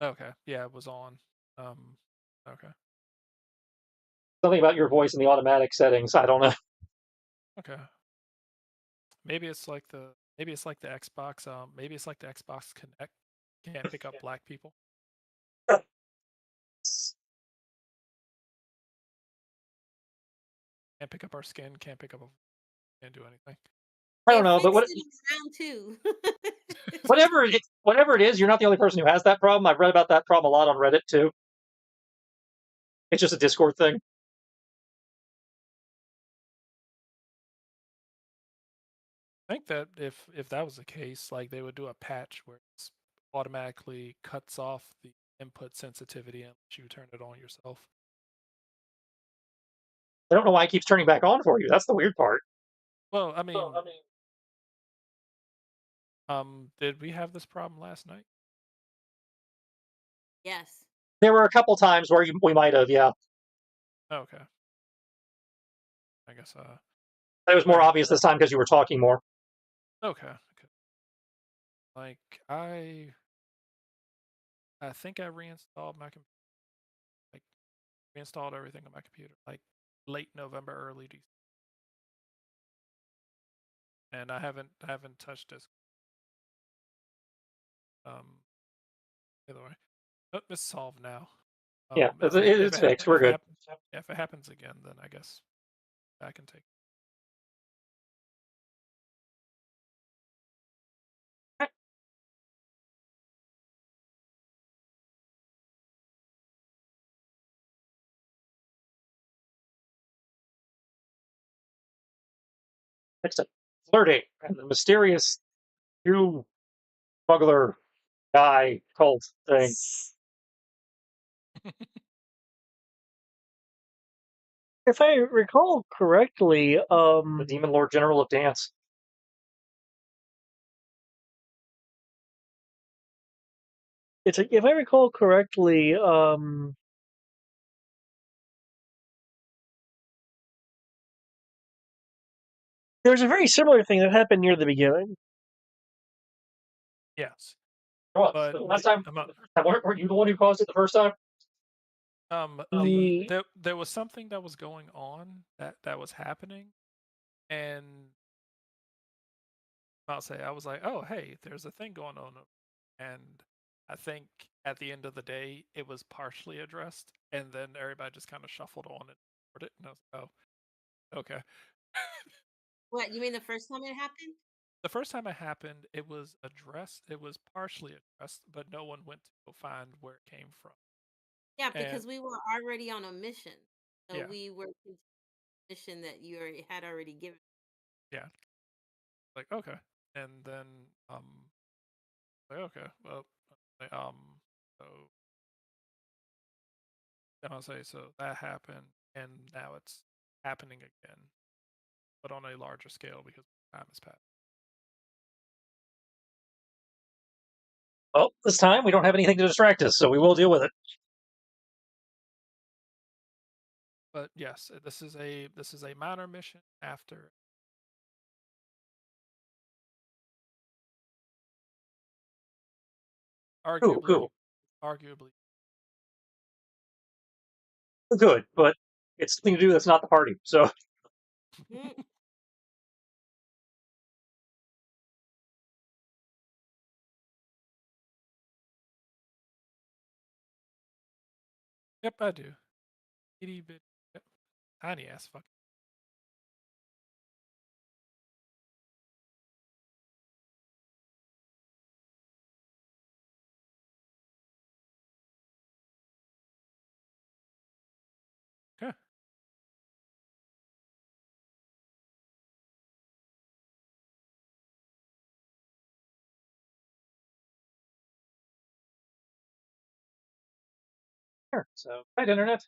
Okay. Yeah, it was on. Okay. Something about your voice in the automatic settings. I don't know. Okay. Maybe it's like the Xbox. Maybe it's like the Xbox Connect can't pick up black people. Can't pick up our skin. Can't pick up. Can't do anything. I don't know, but round two. whatever it is, you're not the only person who has that problem. I've read about that problem a lot on Reddit too. It's just a Discord thing. I think that if that was the case, like they would do a patch where it automatically cuts off the input sensitivity unless you turn it on yourself. I don't know why it keeps turning back on for you. That's the weird part. Well, I mean, did we have this problem last night? Yes. There were a couple times where we might have, yeah. Okay. I guess. It was more obvious this time because you were talking more. Okay. Like I think I reinstalled my computer. Like reinstalled everything on my computer like late November, early December. And I haven't touched this. Either way, it's solved now. Yeah, it's fixed. We're good. If it happens again, then I guess I can take. Next up, flirting and the mysterious Jew smuggler guy cult thing. If I recall correctly, The Demon Lord General of Dance. if I recall correctly, there's a very similar thing that happened near the beginning. Yes. What? But The last time, weren't you the one who caused it the first time? There was something that was going on that was happening, and I'll say I was like, oh hey, there's a thing going on, and I think at the end of the day it was partially addressed, and then everybody just kind of shuffled on it, and I was like, oh, okay. What, you mean the first time it happened? The first time it happened, it was addressed. It was partially addressed, but no one went to go find where it came from. Yeah, And because we were already on a mission. So yeah, we were mission that you had already given. yeah, like okay, and then like okay, well, um, so then I'll say so that happened, and now it's happening again, but on a larger scale because time has passed. Well, this time we don't have anything to distract us, so we will deal with it. But yes, this is a minor mission after. Cool, Arguably, cool. arguably, Good, but it's something to do that's not the party, so. Mm. yep, I do. Itty bit, yep, tiny ass fuck. Okay. Sure. So, hi, Internet.